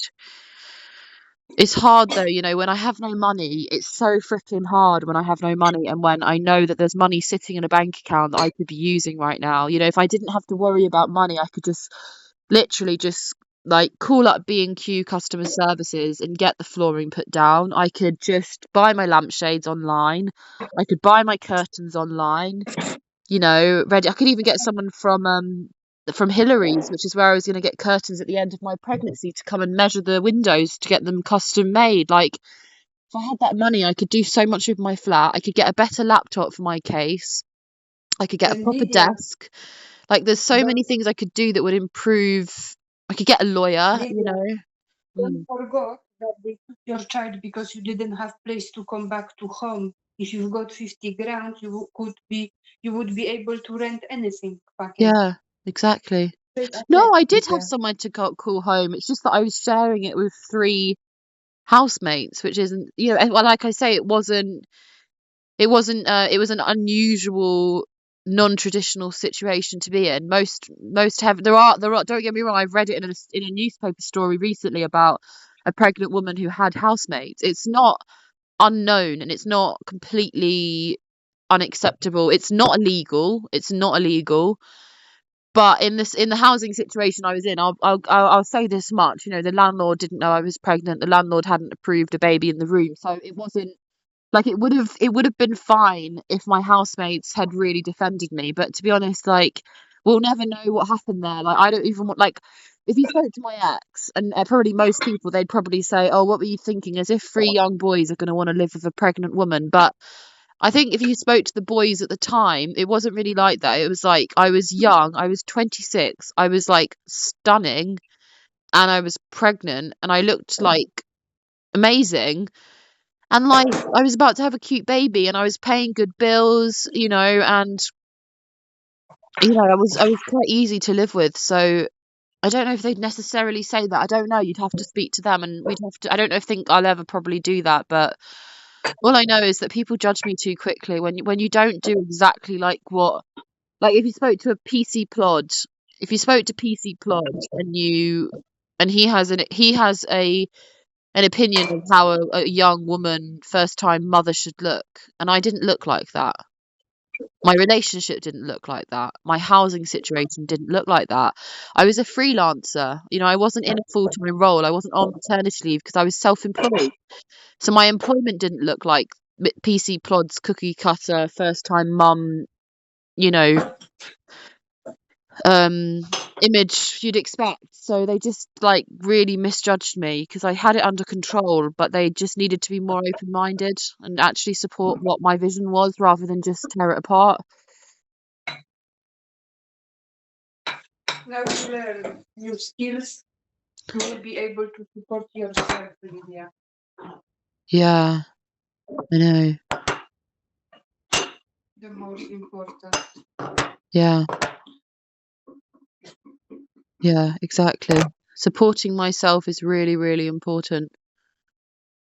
[SPEAKER 2] It's hard though, when I have no money, it's so freaking hard when I have no money and when I know that there's money sitting in a bank account that I could be using right now. If I didn't have to worry about money, I could just literally just like call up B&Q customer services and get the flooring put down. I could just buy my lampshades online. I could buy my curtains online, ready. I could even get someone from Hillary's, which is where I was going to get curtains at the end of my pregnancy, to come and measure the windows to get them custom made. Like, if I had that money, I could do so much with my flat. I could get a better laptop for my case. I could get a
[SPEAKER 1] And
[SPEAKER 2] proper
[SPEAKER 1] Lydia,
[SPEAKER 2] desk. Like, there's so many
[SPEAKER 1] don't,
[SPEAKER 2] things I could do that would improve. I could get a lawyer,
[SPEAKER 1] Lydia, don't
[SPEAKER 2] Mm.
[SPEAKER 1] forget that they took your child because you didn't have place to come back to home. If you've got 50 grand, you would be able to rent anything fucking.
[SPEAKER 2] Yeah, exactly.
[SPEAKER 1] Straight
[SPEAKER 2] No,
[SPEAKER 1] ahead,
[SPEAKER 2] I did have
[SPEAKER 1] Lydia.
[SPEAKER 2] somewhere to call home. It's just that I was sharing it with three housemates, which isn't, well, like I say, it was an unusual, non-traditional situation to be in. Most have there are, don't get me wrong, I've read it in a newspaper story recently about a pregnant woman who had housemates. It's not unknown and it's not completely unacceptable. It's not illegal. But in the housing situation I was in, I'll say this much. The landlord didn't know I was pregnant. The landlord hadn't approved a baby in the room, so it wasn't like it would have been fine if my housemates had really defended me. But to be honest, like, we'll never know what happened there. Like, I don't even want, like, if you spoke to my ex, and probably most people, they'd probably say, "Oh, what were you thinking?" As if three young boys are going to want to live with a pregnant woman. But I think if you spoke to the boys at the time, it wasn't really like that. It was like, I was young, I was 26, I was like stunning, and I was pregnant, and I looked like amazing. And like, I was about to have a cute baby, and I was paying good bills, and I was quite easy to live with. So I don't know if they'd necessarily say that. I don't know. You'd have to speak to them, and we'd have to. I don't know if think I'll ever probably do that, but all I know is that people judge me too quickly when you don't do exactly like what. Like, if you spoke to a PC Plod, if you spoke to PC Plod and he has an opinion of how a young woman first time mother should look, and I didn't look like that. My relationship didn't look like that. My housing situation didn't look like that. I was a freelancer. I wasn't in a full-time role. I wasn't on maternity leave because I was self-employed. So my employment didn't look like PC Plod's cookie cutter first time mum, you know, um image you'd expect. So they just like really misjudged me because I had it under control, but they just needed to be more open-minded and actually support what my vision was rather than just tear it apart.
[SPEAKER 1] Now you learn new skills. You will be able to support yourself, Lydia.
[SPEAKER 2] Yeah, I know.
[SPEAKER 1] The most important.
[SPEAKER 2] Yeah, yeah, exactly. Supporting myself is really, really important.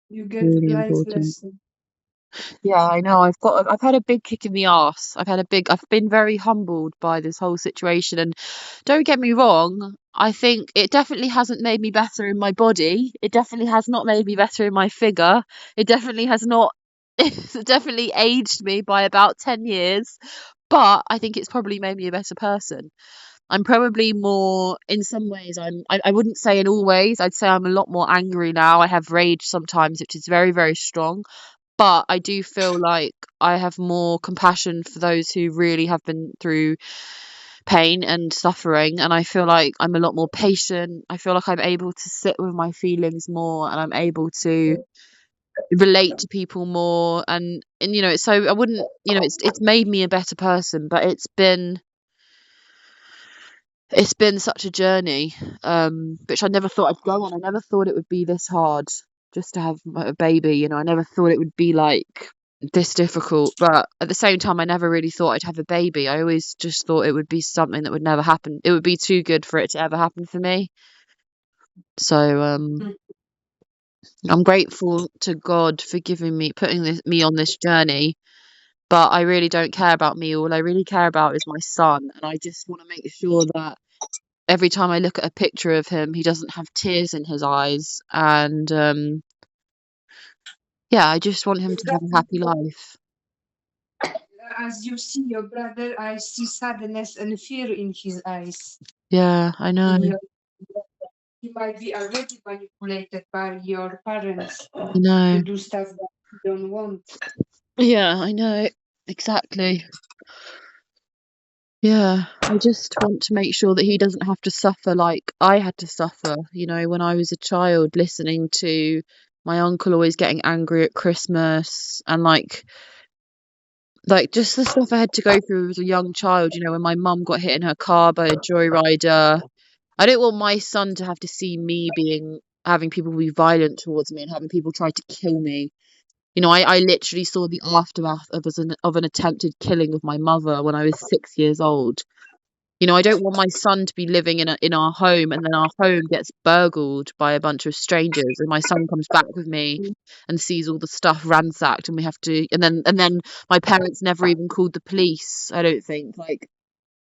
[SPEAKER 1] You get
[SPEAKER 2] Really
[SPEAKER 1] life
[SPEAKER 2] important.
[SPEAKER 1] lesson.
[SPEAKER 2] Yeah, I know. I've had a big kick in the arse. I've been very humbled by this whole situation. And don't get me wrong, I think it definitely hasn't made me better in my body. It definitely has not made me better in my figure. It definitely has not, it's definitely aged me by about 10 years. But I think it's probably made me a better person. I'm probably more, in some ways, I wouldn't say in all ways, I'd say I'm a lot more angry now. I have rage sometimes, which is very, very strong. But I do feel like I have more compassion for those who really have been through pain and suffering. And I feel like I'm a lot more patient. I feel like I'm able to sit with my feelings more and I'm able to relate to people more. And so I wouldn't, it's made me a better person, but it's been such a journey, which I never thought I'd go on. I never thought it would be this hard just to have a baby. I never thought it would be like this difficult. But at the same time, I never really thought I'd have a baby. I always just thought it would be something that would never happen. It would be too good for it to ever happen for me. So I'm grateful to God for putting me on this journey. But I really don't care about me. All I really care about is my son, and I just want to make sure that every time I look at a picture of him, he doesn't have tears in his eyes. And yeah, I just want him to have a happy life.
[SPEAKER 1] As you see your brother, I see sadness and fear in his eyes.
[SPEAKER 2] Yeah, I know.
[SPEAKER 1] In your, he might be already manipulated by your parents
[SPEAKER 2] I know.
[SPEAKER 1] to do stuff that you don't want.
[SPEAKER 2] Yeah, I know. Exactly. Yeah, I just want to make sure that he doesn't have to suffer like I had to suffer, when I was a child, listening to my uncle always getting angry at Christmas and like just the stuff I had to go through as a young child, when my mum got hit in her car by a joyrider. I don't want my son to have to see me having people be violent towards me and having people try to kill me. I literally saw the aftermath of an attempted killing of my mother when I was 6 years old. I don't want my son to be living in our home and then our home gets burgled by a bunch of strangers and my son comes back with me and sees all the stuff ransacked and we have to and then my parents never even called the police. I don't think, like,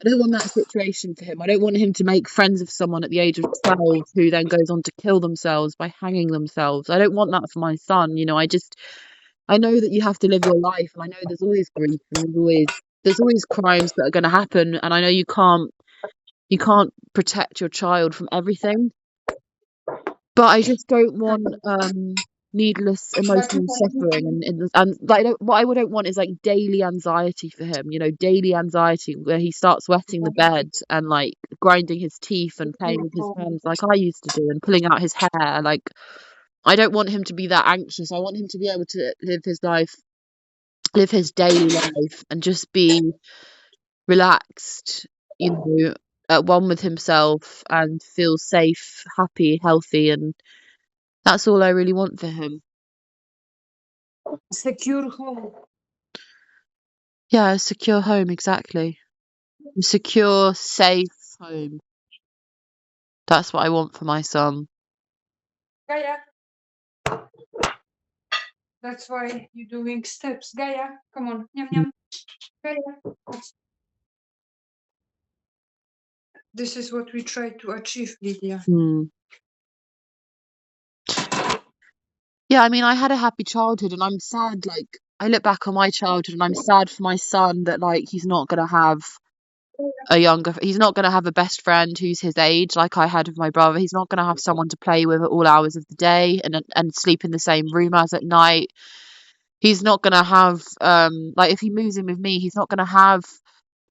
[SPEAKER 2] I don't want that situation for him. I don't want him to make friends of someone at the age of 12 who then goes on to kill themselves by hanging themselves. I don't want that for my son. I know that you have to live your life, and I know there's always grief and there's always crimes that are going to happen, and I know you can't protect your child from everything, but I just don't want needless
[SPEAKER 1] But
[SPEAKER 2] emotional suffering and like what I don't want is like daily anxiety for him, daily anxiety where he starts wetting the bed and like grinding his teeth and playing with his hands like I used to do and pulling out his hair. Like, I don't want him to be that anxious. I want him to be able to live his daily life and just be relaxed, at one with himself and feel safe, happy, healthy, and that's all I really want for him.
[SPEAKER 1] secure home.
[SPEAKER 2] Yeah, a secure home, exactly. A secure, safe home. That's what I want for my son.
[SPEAKER 1] Gaia, that's why you're doing steps. Gaia, come on. Yum,
[SPEAKER 2] Mm.
[SPEAKER 1] yum. Gaia. This is what we try to achieve, Lydia.
[SPEAKER 2] Mm. Yeah, I mean, I had a happy childhood and I'm sad, like, I look back on my childhood and I'm sad for my son that, like, he's not going to have a best friend who's his age like I had with my brother. He's not going to have someone to play with at all hours of the day and sleep in the same room as at night. He's not going to have like if he moves in with me, he's not going to have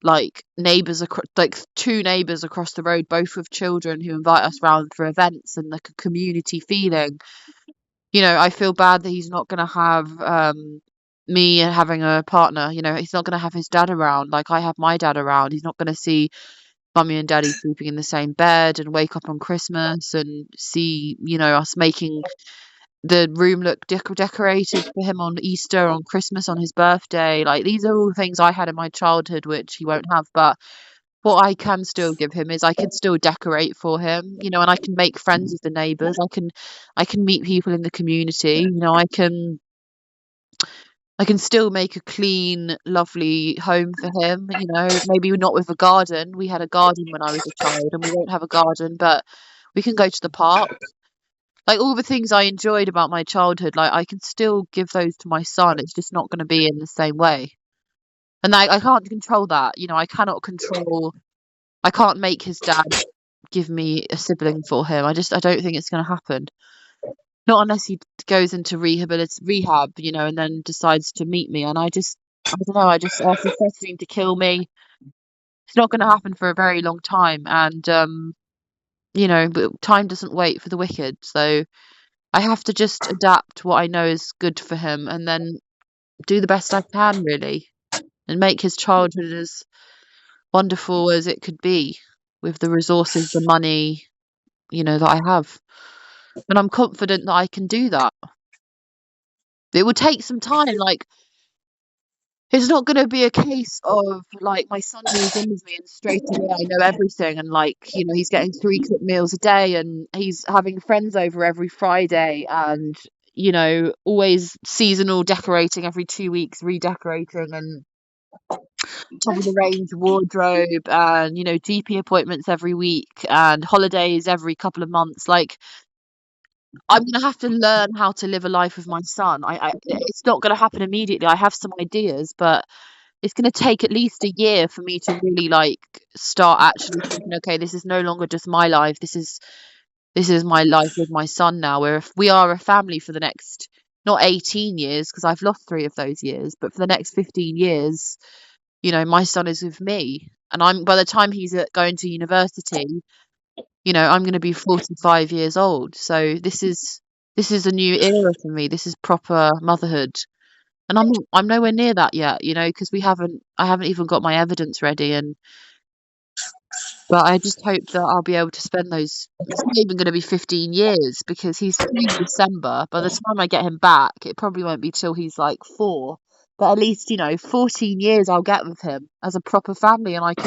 [SPEAKER 2] like neighbours, like two neighbours across the road, both with children, who invite us round for events and like a community feeling. I feel bad that he's not going to have me having a partner. He's not going to have his dad around like I have my dad around. He's not going to see mummy and daddy sleeping in the same bed and wake up on Christmas and see, us making the room look decorated for him on Easter, on Christmas, on his birthday. Like, these are all things I had in my childhood, which he won't have. But what I can still give him is I can still decorate for him, and I can make friends with the neighbours. I can meet people in the community. I can still make a clean, lovely home for him. Maybe not with a garden. We had a garden when I was a child, and we won't have a garden, but we can go to the park. Like, all the things I enjoyed about my childhood, like, I can still give those to my son. It's just not going to be in the same way. And I can't control that. I can't make his dad give me a sibling for him. I don't think it's going to happen. Not unless he goes into rehab, and then decides to meet me. And I don't know, after threatening to kill me, it's not going to happen for a very long time. And, but time doesn't wait for the wicked. So I have to just adapt what I know is good for him and then do the best I can, really, and make his childhood as wonderful as it could be with the resources, the money, that I have. And I'm confident that I can do that. It will take some time. Like, it's not going to be a case of like my son moves in with me and straight away I know everything, and like, he's getting 3 cooked meals a day and he's having friends over every Friday, and always seasonal decorating every 2 weeks, redecorating, and top of the range wardrobe, and GP appointments every week and holidays every couple of months. Like, I'm gonna have to learn how to live a life with my son. It's not gonna happen immediately. I have some ideas, but it's gonna take at least a year for me to really like start actually thinking, okay, this is no longer just my life. This is my life with my son now. We are a family for the next, not 18 years, because I've lost 3 of those years, but for the next 15 years, my son is with me. And by the time he's going to university, I'm going to be 45 years old. So this is a new era for me. This is proper motherhood. And I'm nowhere near that yet, because I haven't even got my evidence ready. But I just hope that I'll be able to spend those. It's not even going to be 15 years because he's 3 in December. By the time I get him back, it probably won't be till he's like 4. But at least, 14 years I'll get with him as a proper family. And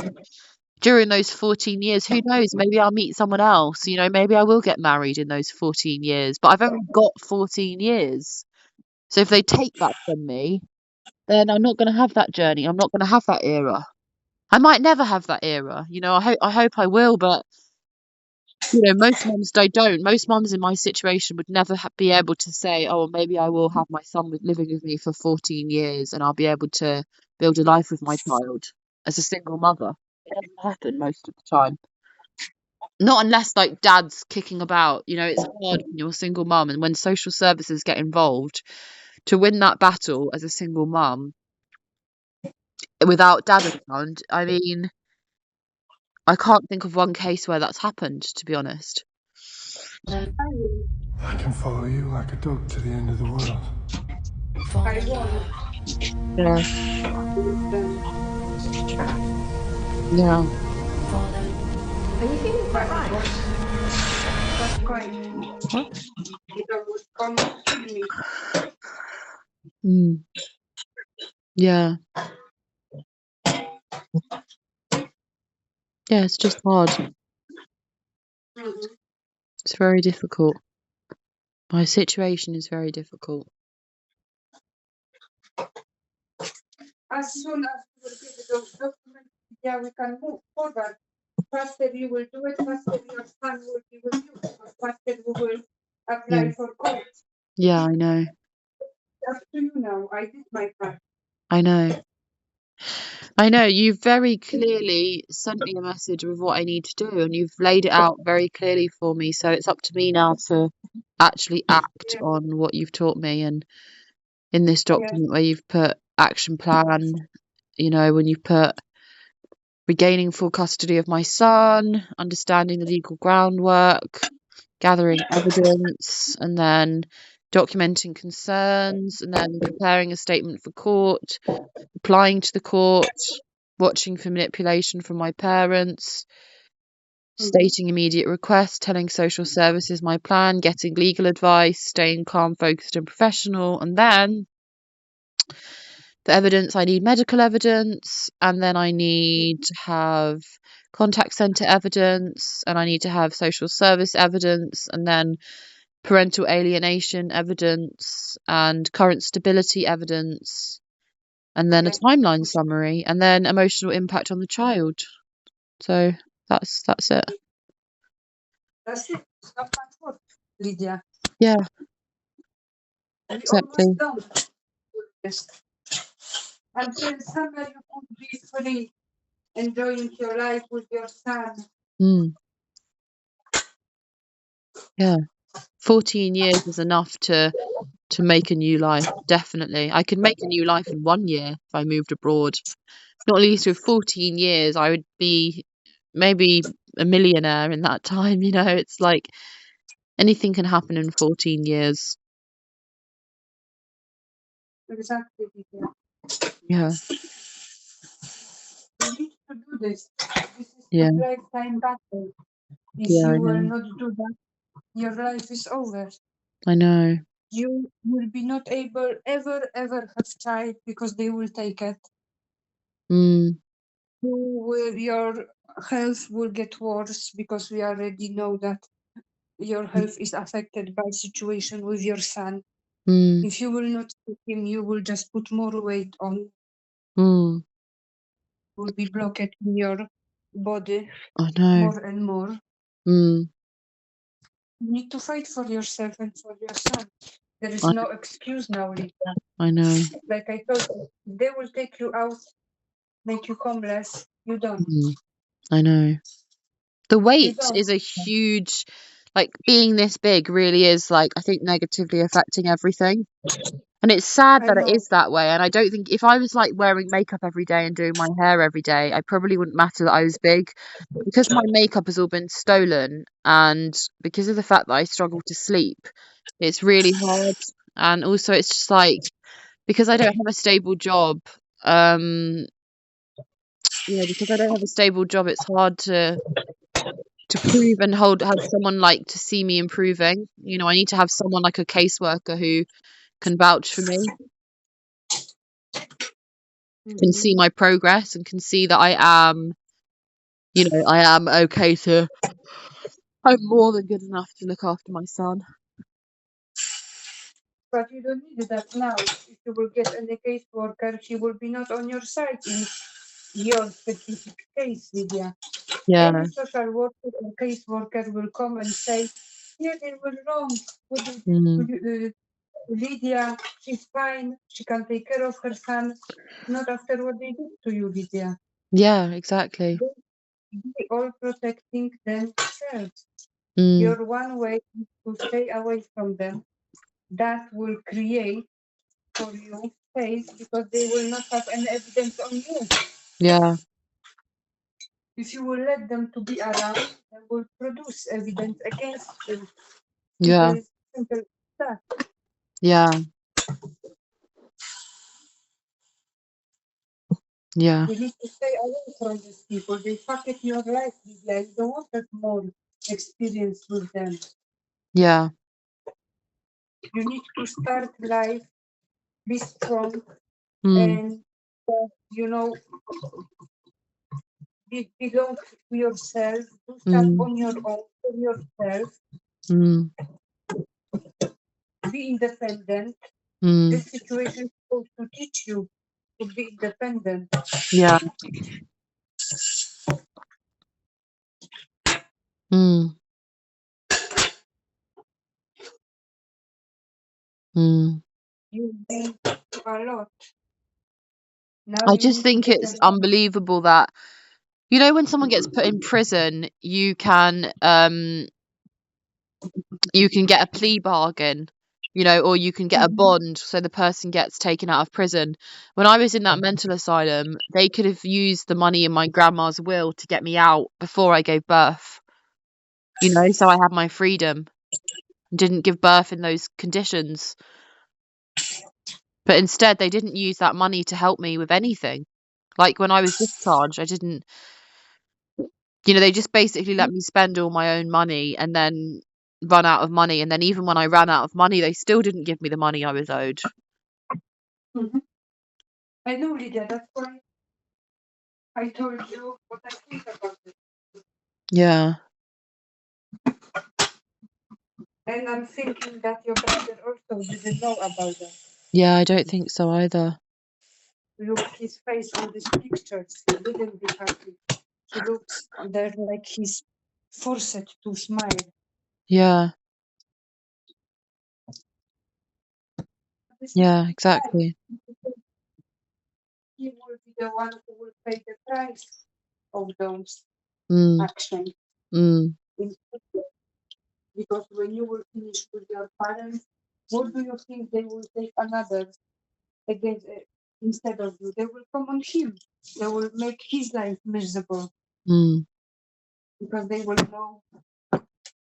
[SPEAKER 2] during those 14 years, who knows? Maybe I'll meet someone else. Maybe I will get married in those 14 years. But I've only got 14 years. So if they take that from me, then I'm not going to have that journey. I'm not going to have that era. I might never have that era. I hope I will, but most mums don't. Most mums in my situation would never be able to say, "Oh, maybe I will have my son living with me for 14 years, and I'll be able to build a life with my child as a single mother." It doesn't happen most of the time. Not unless like dad's kicking about. It's hard when you're a single mum, and when social services get involved, to win that battle as a single mum without dad around. I mean, I can't think of one case where that's happened, to be honest.
[SPEAKER 3] I can follow you like a dog to the end of the world.
[SPEAKER 1] I won't.
[SPEAKER 2] Yeah,
[SPEAKER 1] Listen,
[SPEAKER 2] yeah.
[SPEAKER 4] Are you feeling quite right?
[SPEAKER 1] that's quite.
[SPEAKER 2] What?
[SPEAKER 1] It would come to me.
[SPEAKER 2] Mm, yeah, yeah. It's just hard.
[SPEAKER 1] Mhm.
[SPEAKER 2] It's very difficult. My situation is very difficult.
[SPEAKER 1] As soon as we will get those documents, yeah, we can move forward. Faster you will do it, faster your son will be with you, faster we will
[SPEAKER 2] Yeah,
[SPEAKER 1] apply for court.
[SPEAKER 2] yeah. I know.
[SPEAKER 1] Up to you now. I did my part.
[SPEAKER 2] I know. I know. You've very clearly sent me a message with what I need to do, and you've laid it out very clearly for me. So it's up to me now to actually act
[SPEAKER 1] Yeah,
[SPEAKER 2] on what you've taught me. And in this
[SPEAKER 1] yes,
[SPEAKER 2] document where you've put action plan, when you've put regaining full custody of my son, understanding the legal groundwork, gathering evidence, and then documenting concerns, and then preparing a statement for court, applying to the court, watching for manipulation from my parents, stating immediate requests, telling social services my plan, getting legal advice, staying calm, focused, and professional, and then the evidence, I need medical evidence, and then I need to have contact centre evidence, and I need to have social service evidence, and then parental alienation evidence, and current stability evidence, and then a timeline summary, and then emotional impact on the child. So that's it.
[SPEAKER 1] That's it. It's not much work, Lydia.
[SPEAKER 2] Yeah,
[SPEAKER 1] We
[SPEAKER 2] exactly.
[SPEAKER 1] almost done. Yes. Until summer, you could be free, enjoying your life with your son.
[SPEAKER 2] Yeah. 14 years is enough to make a new life, definitely. I could make a new life in 1 year if I moved abroad. Not least with 14 years, I would be maybe a millionaire in that time, you know? It's like anything can happen in 14 years.
[SPEAKER 1] Exactly, Lydia.
[SPEAKER 2] Yeah,
[SPEAKER 1] You need to do this. This is
[SPEAKER 2] yeah,
[SPEAKER 1] a lifetime battle. If
[SPEAKER 2] yeah,
[SPEAKER 1] you
[SPEAKER 2] I
[SPEAKER 1] will
[SPEAKER 2] know.
[SPEAKER 1] not do that, your life is over.
[SPEAKER 2] I know.
[SPEAKER 1] You will be not able ever have child because they will take it.
[SPEAKER 2] Mm,
[SPEAKER 1] Your health will get worse because we already know that your health is affected by situation with your son.
[SPEAKER 2] mm,
[SPEAKER 1] If you will not see him, you will just put more weight on,
[SPEAKER 2] mm.
[SPEAKER 1] will be blocked in your body
[SPEAKER 2] I know.
[SPEAKER 1] more and more.
[SPEAKER 2] Mm,
[SPEAKER 1] You need to fight for yourself and for your son. There is
[SPEAKER 2] I,
[SPEAKER 1] no excuse now, Lisa.
[SPEAKER 2] I know.
[SPEAKER 1] Like I told you, they will take you out, make you homeless. You don't.
[SPEAKER 2] Mm, I know. The
[SPEAKER 1] You
[SPEAKER 2] weight
[SPEAKER 1] don't.
[SPEAKER 2] is a huge, like being this big really is like, I think negatively affecting everything. And it's sad
[SPEAKER 1] I
[SPEAKER 2] that it
[SPEAKER 1] know.
[SPEAKER 2] is that way. And I don't think if I was like wearing makeup every day and doing my hair every day, I probably wouldn't matter that I was big. Because my makeup has all been stolen and because of the fact that I struggle to sleep, it's really hard. And also it's just like because I don't have a stable job, um, because I don't have a stable job, it's hard to prove and have someone like to see me improving. I need to have someone like a caseworker who can vouch for me, can see my progress and can see that I am okay to I'm more than good enough to look after my son.
[SPEAKER 1] But you don't need that now. If you will get any caseworker, he will be not on your side in your specific case, Lydia.
[SPEAKER 2] Yeah.
[SPEAKER 1] Any social worker or caseworker will come and say, yeah, they were wrong.
[SPEAKER 2] Mm.
[SPEAKER 1] Lydia, she's fine. She can take care of her son. Not after what they did to you, Lydia.
[SPEAKER 2] Yeah, exactly.
[SPEAKER 1] They all protecting themselves.
[SPEAKER 2] Mm.
[SPEAKER 1] Your one way is to stay away from them. That will create for you space because they will not have any evidence on you.
[SPEAKER 2] Yeah.
[SPEAKER 1] If you will let them to be around, they will produce evidence against you.
[SPEAKER 2] Yeah.
[SPEAKER 1] Simple as that.
[SPEAKER 2] Yeah. Yeah.
[SPEAKER 1] You need to stay away from these people. They fuck up your life, Lydia. You don't want to have more experience with them.
[SPEAKER 2] Yeah.
[SPEAKER 1] You need to start life, be strong,
[SPEAKER 2] Mm.
[SPEAKER 1] and belong to yourself. Do stuff
[SPEAKER 2] Mm.
[SPEAKER 1] on your own for yourself.
[SPEAKER 2] Mm.
[SPEAKER 1] Be independent.
[SPEAKER 2] Mm.
[SPEAKER 1] This situation is supposed to teach you to be independent.
[SPEAKER 2] Yeah. Mm. Mm.
[SPEAKER 1] You've been through a lot. Now
[SPEAKER 2] I
[SPEAKER 1] you
[SPEAKER 2] just
[SPEAKER 1] need to
[SPEAKER 2] think
[SPEAKER 1] get
[SPEAKER 2] it's
[SPEAKER 1] a
[SPEAKER 2] unbelievable that when someone gets put in prison, you can get a plea bargain you know, or you can get a bond so the person gets taken out of prison. When I was in that mental asylum, they could have used the money in my grandma's will to get me out before I gave birth, you know, so I had my freedom and didn't give birth in those conditions. But instead, they didn't use that money to help me with anything. Like when I was discharged, I didn't, you know, they just basically let me spend all my own money and then run out of money. And then even when I ran out of money, they still didn't give me the money I was owed.
[SPEAKER 1] Mhm. I know, Lydia, that's why I told you what I think about it.
[SPEAKER 2] Yeah.
[SPEAKER 1] And I'm thinking that your brother also didn't know about that.
[SPEAKER 2] Yeah, I don't think so either.
[SPEAKER 1] Look his face on these pictures. He wouldn't be happy. He looks there like he's forced to smile.
[SPEAKER 2] Yeah.
[SPEAKER 1] This is
[SPEAKER 2] Yeah,
[SPEAKER 1] life.
[SPEAKER 2] exactly.
[SPEAKER 1] He will be the one who will pay the price of those
[SPEAKER 2] Mm,
[SPEAKER 1] actions.
[SPEAKER 2] mm,
[SPEAKER 1] Because when you will finish with your parents, what do you think they will take another against instead of you? They will come on him. They will make his life miserable
[SPEAKER 2] mm,
[SPEAKER 1] because they will know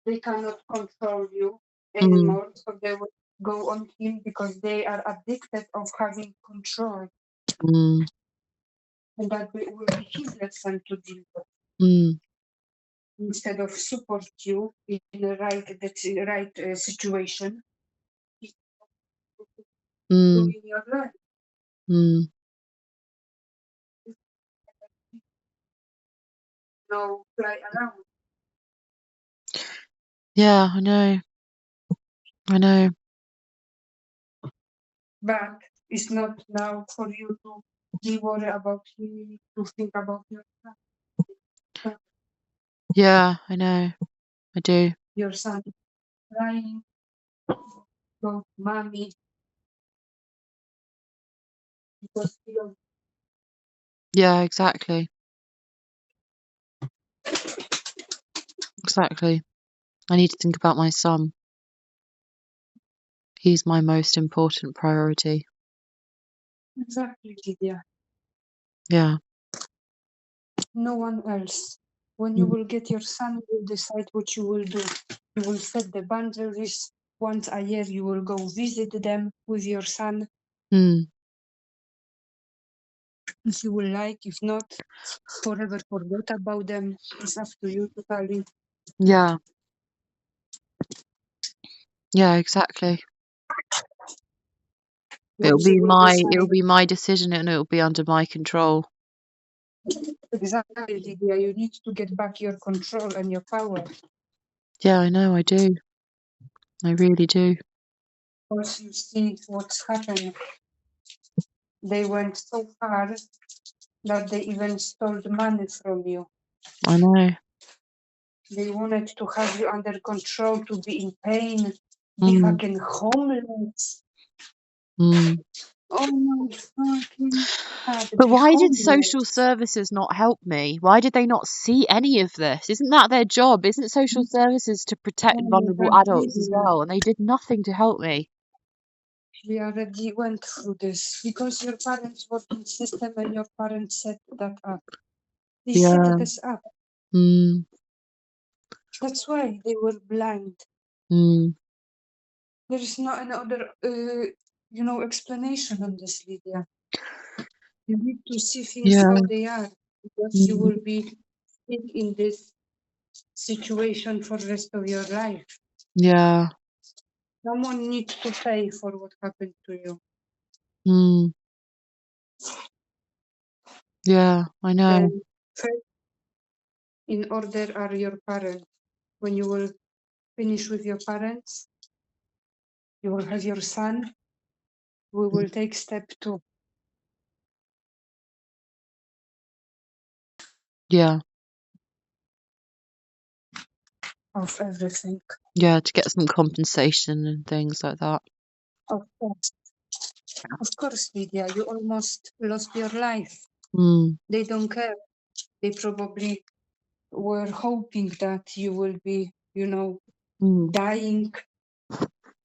[SPEAKER 1] they cannot control you
[SPEAKER 2] mm,
[SPEAKER 1] anymore. So they will go on him because they are addicted of having control,
[SPEAKER 2] mm,
[SPEAKER 1] and that will be his lesson to deal with.
[SPEAKER 2] mm,
[SPEAKER 1] Instead of support you in the right situation,
[SPEAKER 2] mm,
[SPEAKER 1] doing your life.
[SPEAKER 2] mm.
[SPEAKER 1] No fly around.
[SPEAKER 2] Yeah, I know. I know.
[SPEAKER 1] But it's not now for you to be worried about him, to think about
[SPEAKER 2] Yeah, I know. I do.
[SPEAKER 1] your son crying, go mommy, because he don't.
[SPEAKER 2] Yeah, exactly. Exactly. I need to think about my son. He's my most important priority.
[SPEAKER 1] Exactly, Lydia.
[SPEAKER 2] Yeah.
[SPEAKER 1] No one else. When you
[SPEAKER 2] Mm,
[SPEAKER 1] will get your son, you will decide what you will do. You will set the boundaries. Once a year, you will go visit them with your son
[SPEAKER 2] mm,
[SPEAKER 1] if you will like. If not, forever forget about them. It's up to you totally.
[SPEAKER 2] yeah. Yeah, exactly.
[SPEAKER 1] What you will
[SPEAKER 2] It'll
[SPEAKER 1] decide.
[SPEAKER 2] be my decision and it'll be under my control.
[SPEAKER 1] Exactly, Lydia. You need to get back your control and your power.
[SPEAKER 2] Yeah, I know, I do. I really do.
[SPEAKER 1] Because you see what's happened. They went so far that they even stole the money from you.
[SPEAKER 2] I know.
[SPEAKER 1] They wanted to have you under control, to be in pain, be
[SPEAKER 2] Mm,
[SPEAKER 1] fucking homeless.
[SPEAKER 2] mm.
[SPEAKER 1] Oh my fucking God,
[SPEAKER 2] But
[SPEAKER 1] be
[SPEAKER 2] why did social
[SPEAKER 1] homeless.
[SPEAKER 2] services not help me? Why did they not see any of this? Isn't that their job? Isn't social services to protect
[SPEAKER 1] Oh my
[SPEAKER 2] vulnerable
[SPEAKER 1] God,
[SPEAKER 2] adults as
[SPEAKER 1] Lydia.
[SPEAKER 2] well? And they did nothing to help me.
[SPEAKER 1] We already went through this because your parents work in system and your parents set that up. They set
[SPEAKER 2] Yeah.
[SPEAKER 1] this up.
[SPEAKER 2] Mm,
[SPEAKER 1] That's why they were blind.
[SPEAKER 2] mm.
[SPEAKER 1] There is no another, explanation on this, Lydia. You need to see things
[SPEAKER 2] Yeah.
[SPEAKER 1] how they are because you
[SPEAKER 2] Mm,
[SPEAKER 1] will be stuck in this situation for the rest of your life.
[SPEAKER 2] yeah.
[SPEAKER 1] Someone needs to pay for what happened to you.
[SPEAKER 2] Mm, yeah, I know.
[SPEAKER 1] And first in order are your parents. When you will finish with your parents, you will have your son. We will take step 2
[SPEAKER 2] Yeah.
[SPEAKER 1] of everything.
[SPEAKER 2] Yeah, to get some compensation and things like that.
[SPEAKER 1] Of course, Lydia, you almost lost your life.
[SPEAKER 2] Mm,
[SPEAKER 1] They don't care. They probably were hoping that you will be,
[SPEAKER 2] mm,
[SPEAKER 1] dying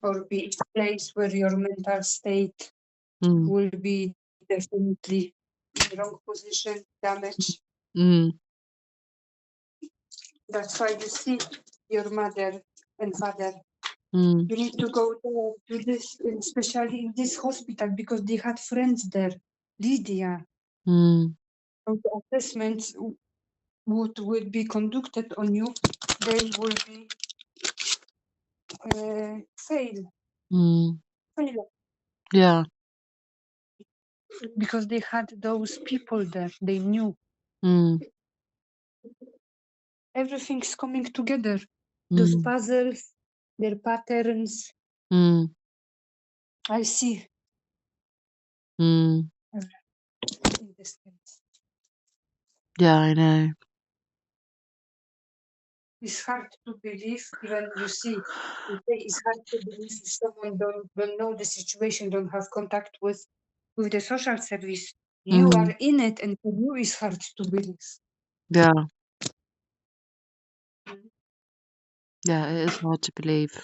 [SPEAKER 1] or be a place where your mental state
[SPEAKER 2] Mm.
[SPEAKER 1] will be definitely in wrong position, damage.
[SPEAKER 2] Mm.
[SPEAKER 1] That's why you see your mother and father.
[SPEAKER 2] Mm.
[SPEAKER 1] You need to go there to this, especially in this hospital, because they had friends there. Lydia.
[SPEAKER 2] Mm.
[SPEAKER 1] So the assessments what will be conducted on you, they will be fail.
[SPEAKER 2] Mm. Yeah.
[SPEAKER 1] Because they had those people there. They knew
[SPEAKER 2] Mm.
[SPEAKER 1] everything's coming together. Those
[SPEAKER 2] Mm.
[SPEAKER 1] puzzles, their patterns.
[SPEAKER 2] Mm.
[SPEAKER 1] I see
[SPEAKER 2] Mm.
[SPEAKER 1] everything these things.
[SPEAKER 2] Yeah, I know.
[SPEAKER 1] It's hard to believe, even you see, it's hard to believe if someone don't know the situation, don't have contact with the social service. You
[SPEAKER 2] Mm.
[SPEAKER 1] are in it, and for you it's hard to believe.
[SPEAKER 2] Yeah. Yeah, it is hard to believe.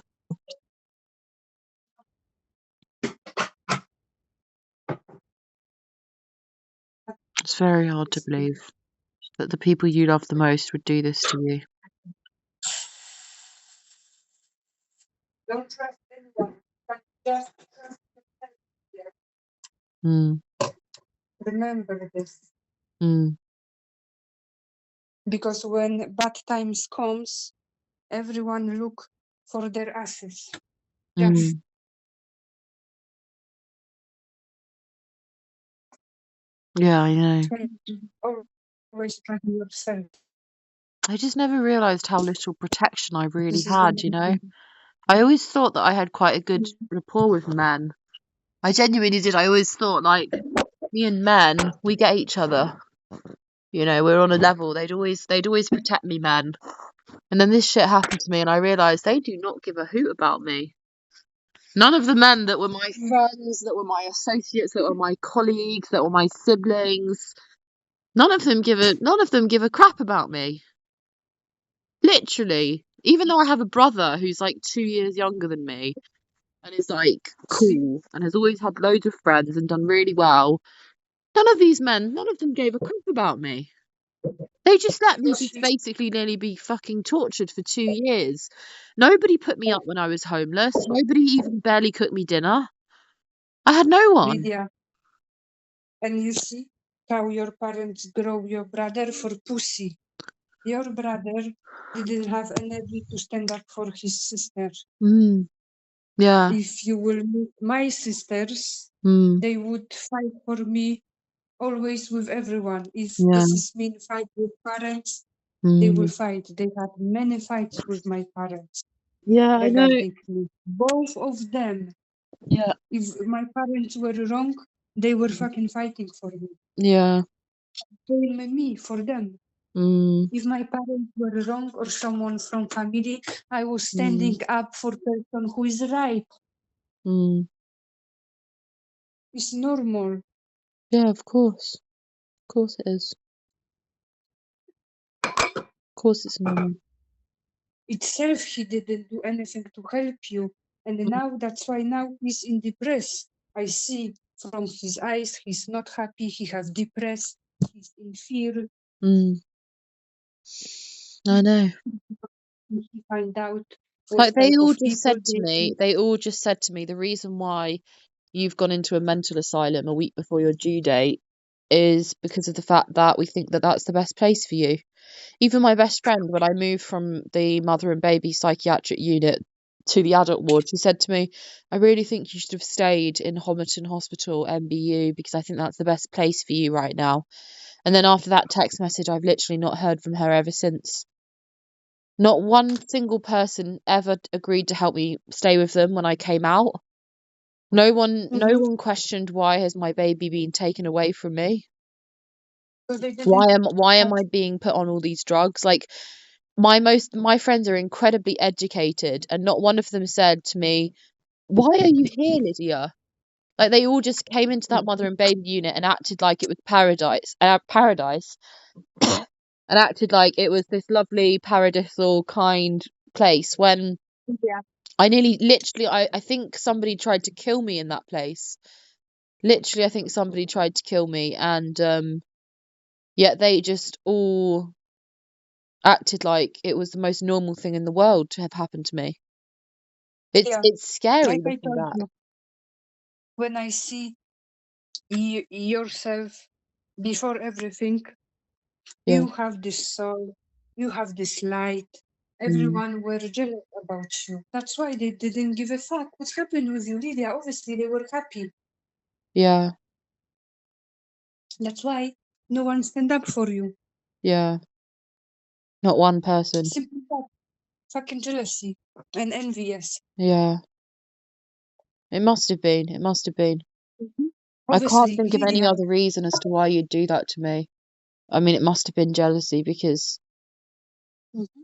[SPEAKER 2] It's very hard to believe that the people you love the most would do this to you.
[SPEAKER 1] Don't trust anyone, but just trust yourself.
[SPEAKER 2] Mm.
[SPEAKER 1] Remember this,
[SPEAKER 2] Mm.
[SPEAKER 1] because when bad times comes, everyone look for their asses. Just
[SPEAKER 2] Mm. Yeah, I know.
[SPEAKER 1] try to always trust yourself.
[SPEAKER 2] I just never realised how little protection I really
[SPEAKER 1] This is the
[SPEAKER 2] had, you
[SPEAKER 1] main
[SPEAKER 2] know?
[SPEAKER 1] thing.
[SPEAKER 2] I always thought that I had quite a good rapport with men. I genuinely did. I always thought, like, me and men, we get each other. You know, we're on a level. They'd always protect me, men. And then this shit happened to me, and I realised they do not give a hoot about me. None of the men that were my friends, that were my associates, that were my colleagues, that were my siblings, none of them give a crap about me. Literally. Even though I have a brother who's like 2 years younger than me and is like
[SPEAKER 1] See,
[SPEAKER 2] cool and has always had loads of friends and done really well, none of them gave a crap about me. They just let me
[SPEAKER 1] because
[SPEAKER 2] just basically nearly be fucking tortured for 2 years. Nobody put me up when I was homeless. Nobody even barely cooked me dinner. I had no one.
[SPEAKER 1] Lydia, and you see how your parents grow your brother for pussy. Your brother didn't have energy to stand up for his sister.
[SPEAKER 2] Mm, yeah.
[SPEAKER 1] If you will meet my sisters,
[SPEAKER 2] Mm,
[SPEAKER 1] they would fight for me always with everyone. If
[SPEAKER 2] yeah.
[SPEAKER 1] this is mean fight with parents, they will
[SPEAKER 2] Mm,
[SPEAKER 1] fight. They had many fights with my parents
[SPEAKER 2] yeah, I know.
[SPEAKER 1] regarding me. Both of them.
[SPEAKER 2] Yeah.
[SPEAKER 1] If my parents were wrong, they were fucking fighting for me.
[SPEAKER 2] Yeah.
[SPEAKER 1] Blame me for them.
[SPEAKER 2] Mm,
[SPEAKER 1] If my parents were wrong or someone from family, I was
[SPEAKER 2] mm,
[SPEAKER 1] standing up for person who is right.
[SPEAKER 2] mm.
[SPEAKER 1] It's normal.
[SPEAKER 2] Yeah, of course. Of course it is. Of course it's normal.
[SPEAKER 1] Itself, he didn't do anything to help you. And now that's why now he's in depressed. I see from his eyes, he's not happy, he has depressed, he's in fear.
[SPEAKER 2] Mm, I know.
[SPEAKER 1] He find out what
[SPEAKER 2] Like
[SPEAKER 1] type of people they see.
[SPEAKER 2] they all just said to me, the reason why you've gone into a mental asylum a week before your due date is because of the fact that we think that that's the best place for you. Even my best friend, when I moved from the mother and baby psychiatric unit to the adult ward, she said to me, I really think you should have stayed in Homerton Hospital, MBU, because I think that's the best place for you right now. And then after that text message, I've literally not heard from her ever since. Not one single person ever agreed to help me stay with them when I came out. No
[SPEAKER 1] Mhm.
[SPEAKER 2] one questioned why has my baby been taken away from me?
[SPEAKER 1] So they didn't
[SPEAKER 2] Why am
[SPEAKER 1] have
[SPEAKER 2] I being put on all these drugs? Like my friends are incredibly educated and not one of them said to me, "Why are you here, Lydia?" Like they all just came into that mother and baby unit and acted like it was paradise, and acted like it was this lovely paradisal kind place when
[SPEAKER 1] yeah.
[SPEAKER 2] I think somebody tried to kill me in that place. Literally, I think somebody tried to kill me, and yet they just all acted like it was the most normal thing in the world to have happened to me.
[SPEAKER 1] Yeah,
[SPEAKER 2] It's scary
[SPEAKER 1] like I
[SPEAKER 2] looking
[SPEAKER 1] told
[SPEAKER 2] back.
[SPEAKER 1] you, when I see yourself before everything,
[SPEAKER 2] Yeah.
[SPEAKER 1] you have this soul, you have this light.
[SPEAKER 2] Mm,
[SPEAKER 1] Everyone were jealous about you. That's why they didn't give a fuck what happened with you, Lydia. Obviously, they were happy.
[SPEAKER 2] yeah.
[SPEAKER 1] That's why no one stand up for you.
[SPEAKER 2] Yeah. Not one person.
[SPEAKER 1] Simple fact. Fucking jealousy and envious.
[SPEAKER 2] Yeah. It must have been. It must have been.
[SPEAKER 1] Mhm.
[SPEAKER 2] I can't
[SPEAKER 1] Obviously,
[SPEAKER 2] think of any
[SPEAKER 1] Lydia.
[SPEAKER 2] other reason as to why you'd do that to me. I mean, it must have been jealousy because,
[SPEAKER 1] Mhm.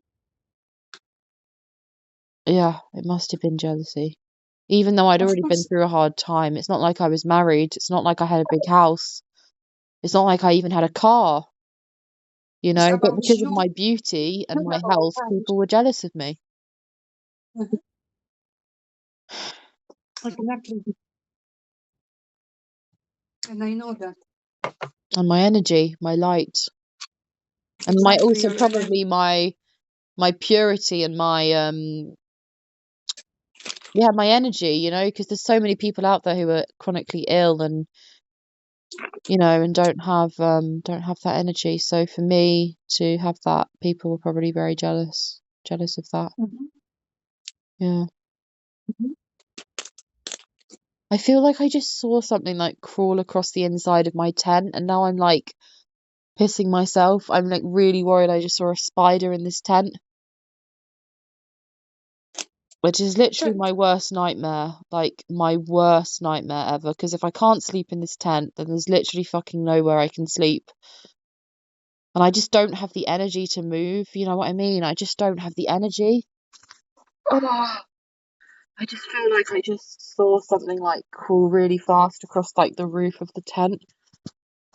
[SPEAKER 2] yeah, it must have been jealousy. Even though I'd
[SPEAKER 1] Of
[SPEAKER 2] already been
[SPEAKER 1] course,
[SPEAKER 2] through a hard time. It's not like I was married. It's not like I had a big house. It's not like I even had a car,
[SPEAKER 1] it's
[SPEAKER 2] but
[SPEAKER 1] about
[SPEAKER 2] because of
[SPEAKER 1] you,
[SPEAKER 2] my beauty and
[SPEAKER 1] not
[SPEAKER 2] my
[SPEAKER 1] about
[SPEAKER 2] health,
[SPEAKER 1] us.
[SPEAKER 2] people were jealous of me.
[SPEAKER 1] Mhm. Exactly. And I know that.
[SPEAKER 2] And my energy, my light, and
[SPEAKER 1] Exactly,
[SPEAKER 2] also
[SPEAKER 1] your energy.
[SPEAKER 2] probably my purity and my yeah, my energy, because there's so many people out there who are chronically ill and and don't have that energy. So for me to have that, people were probably very jealous of that.
[SPEAKER 1] Mhm.
[SPEAKER 2] Yeah.
[SPEAKER 1] Mhm.
[SPEAKER 2] I feel like I just saw something like crawl across the inside of my tent, and now I'm like pissing myself. I'm like really worried I just saw a spider in this tent, which is literally
[SPEAKER 1] Check.
[SPEAKER 2] my worst nightmare, like my worst nightmare ever. Because if I can't sleep in this tent, then there's literally fucking nowhere I can sleep. And I just don't have the energy to move. You know what I mean? I just don't have the energy. Oh, I just feel like I just saw something like crawl really fast across like the roof of the tent.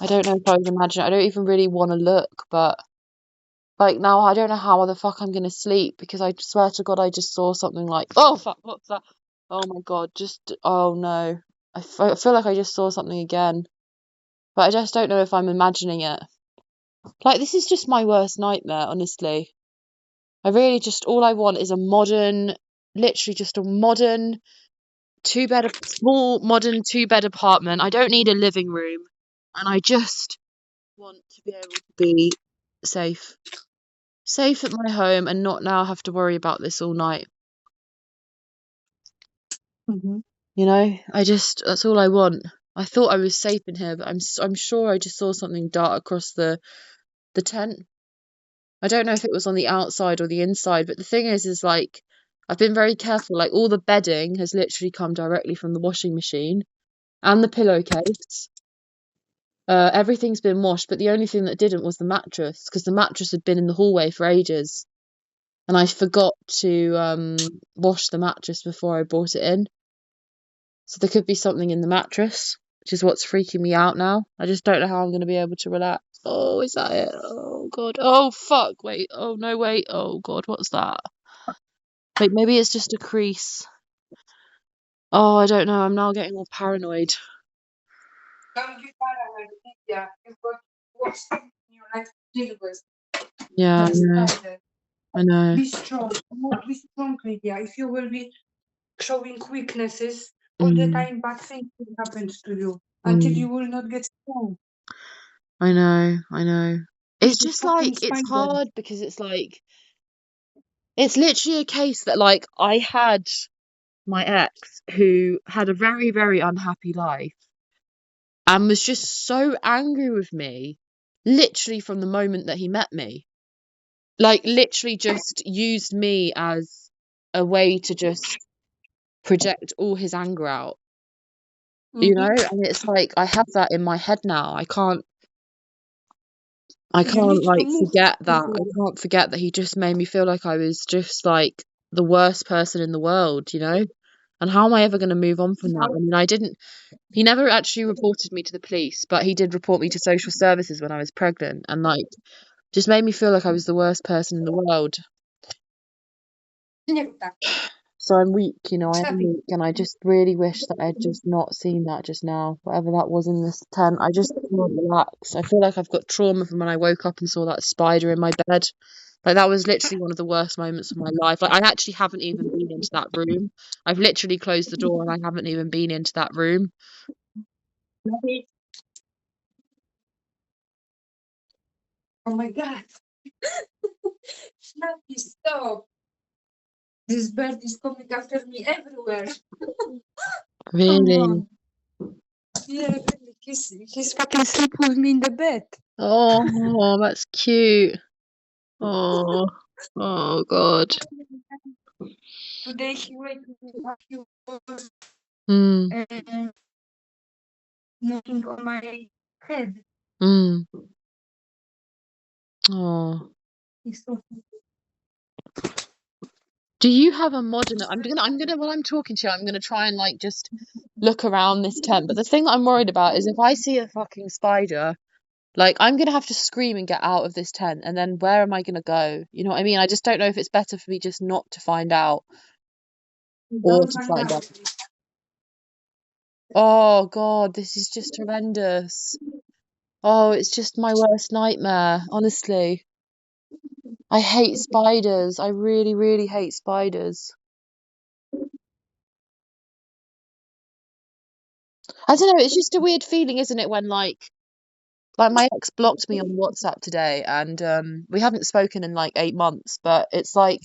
[SPEAKER 2] I don't know if I was imagining. I don't even really want to look, but like now I don't know how the fuck I'm gonna sleep because I swear to God I just saw something like, oh fuck, what's that? Oh my God, oh no. I feel like I just saw something again, but I just don't know if I'm imagining it. Like this is just my worst nightmare, honestly. I really just all I want is literally just a modern small modern 2-bed apartment. I don't need a living room, and I just want to be able to be safe. Safe at my home and not now have to worry about this all night.
[SPEAKER 1] Mhm.
[SPEAKER 2] That's all I want. I thought I was safe in here, but I'm sure I just saw something dart across the tent. I don't know if it was on the outside or the inside, but the thing is like I've been very careful. Like all the bedding has literally come directly from the washing machine and the pillowcase. Everything's been washed, but the only thing that didn't was the mattress because the mattress had been in the hallway for ages, and I forgot to wash the mattress before I brought it in. So there could be something in the mattress, which is what's freaking me out now. I just don't know how I'm going to be able to relax. Oh, is that it? Oh, God. Oh, fuck. Wait. Oh, no, wait. Oh, God. What's that? Wait, maybe it's just a crease. Oh, I don't know. I'm now getting all paranoid.
[SPEAKER 1] Don't be paranoid, Lydia. You've got worse things in your life to deal with
[SPEAKER 2] Yeah, I
[SPEAKER 1] than
[SPEAKER 2] know.
[SPEAKER 1] spider.
[SPEAKER 2] I know.
[SPEAKER 1] Be strong. Be strong, Lydia. If you will be showing weaknesses all the
[SPEAKER 2] Mm,
[SPEAKER 1] time, bad things will happen to you until
[SPEAKER 2] mm,
[SPEAKER 1] you will not get strong.
[SPEAKER 2] I know. I know.
[SPEAKER 1] It's
[SPEAKER 2] It's
[SPEAKER 1] a
[SPEAKER 2] just
[SPEAKER 1] fucking
[SPEAKER 2] like, it's
[SPEAKER 1] spider.
[SPEAKER 2] hard because it's like, it's literally a case that, like, I had my ex who had a very, very unhappy life and was just so angry with me literally from the moment that he met me. Like, literally just used me as a way to just project all his anger out,
[SPEAKER 1] Mm-hmm.
[SPEAKER 2] And it's like I have that in my head now. I
[SPEAKER 1] You need
[SPEAKER 2] can't
[SPEAKER 1] to
[SPEAKER 2] like
[SPEAKER 1] move.
[SPEAKER 2] forget that. I can't forget that he just made me feel like I was just like the worst person in the world, And how am I ever going to move on from that? I mean, he never actually reported me to the police, but he did report me to social services when I was pregnant and like just made me feel like I was the worst person in the world.
[SPEAKER 1] Nie rób tak.
[SPEAKER 2] So I'm weak, you know, I am
[SPEAKER 1] Sorry.
[SPEAKER 2] weak, and I just really wish that I'd just not seen that just now, whatever that was in this tent. I just can't relax. I feel like I've got trauma from when I woke up and saw that spider in my bed. Like that was literally one of the worst moments of my life. Like I actually haven't even been into that room. I've literally closed the door and I haven't even been into that room.
[SPEAKER 1] Oh my God. Snappy, stop. This bird is coming after me everywhere. Come
[SPEAKER 2] Really?
[SPEAKER 1] on. Yeah, really. He's fucking sleep with me in the bed.
[SPEAKER 2] Oh, that's cute. Oh, oh God.
[SPEAKER 1] Today he wake me up. He was
[SPEAKER 2] Mm,
[SPEAKER 1] knocking on my head.
[SPEAKER 2] mm. Oh.
[SPEAKER 1] He's so
[SPEAKER 2] Do you have a modern? I'm gonna while I'm talking to you, I'm gonna try and like just look around this tent. But the thing that I'm worried about is if I see a fucking spider, like I'm gonna have to scream and get out of this tent, and then where am I gonna go? You know what I mean? I just don't know if it's better for me just not to find out or
[SPEAKER 1] don't
[SPEAKER 2] to
[SPEAKER 1] find
[SPEAKER 2] find out.
[SPEAKER 1] out.
[SPEAKER 2] Oh God, this is just horrendous. Oh, it's just my worst nightmare, honestly. I hate spiders. I really, really hate spiders. I don't know, it's just a weird feeling, isn't it, when like my ex blocked me on WhatsApp today, and we haven't spoken in like 8 months, but it's like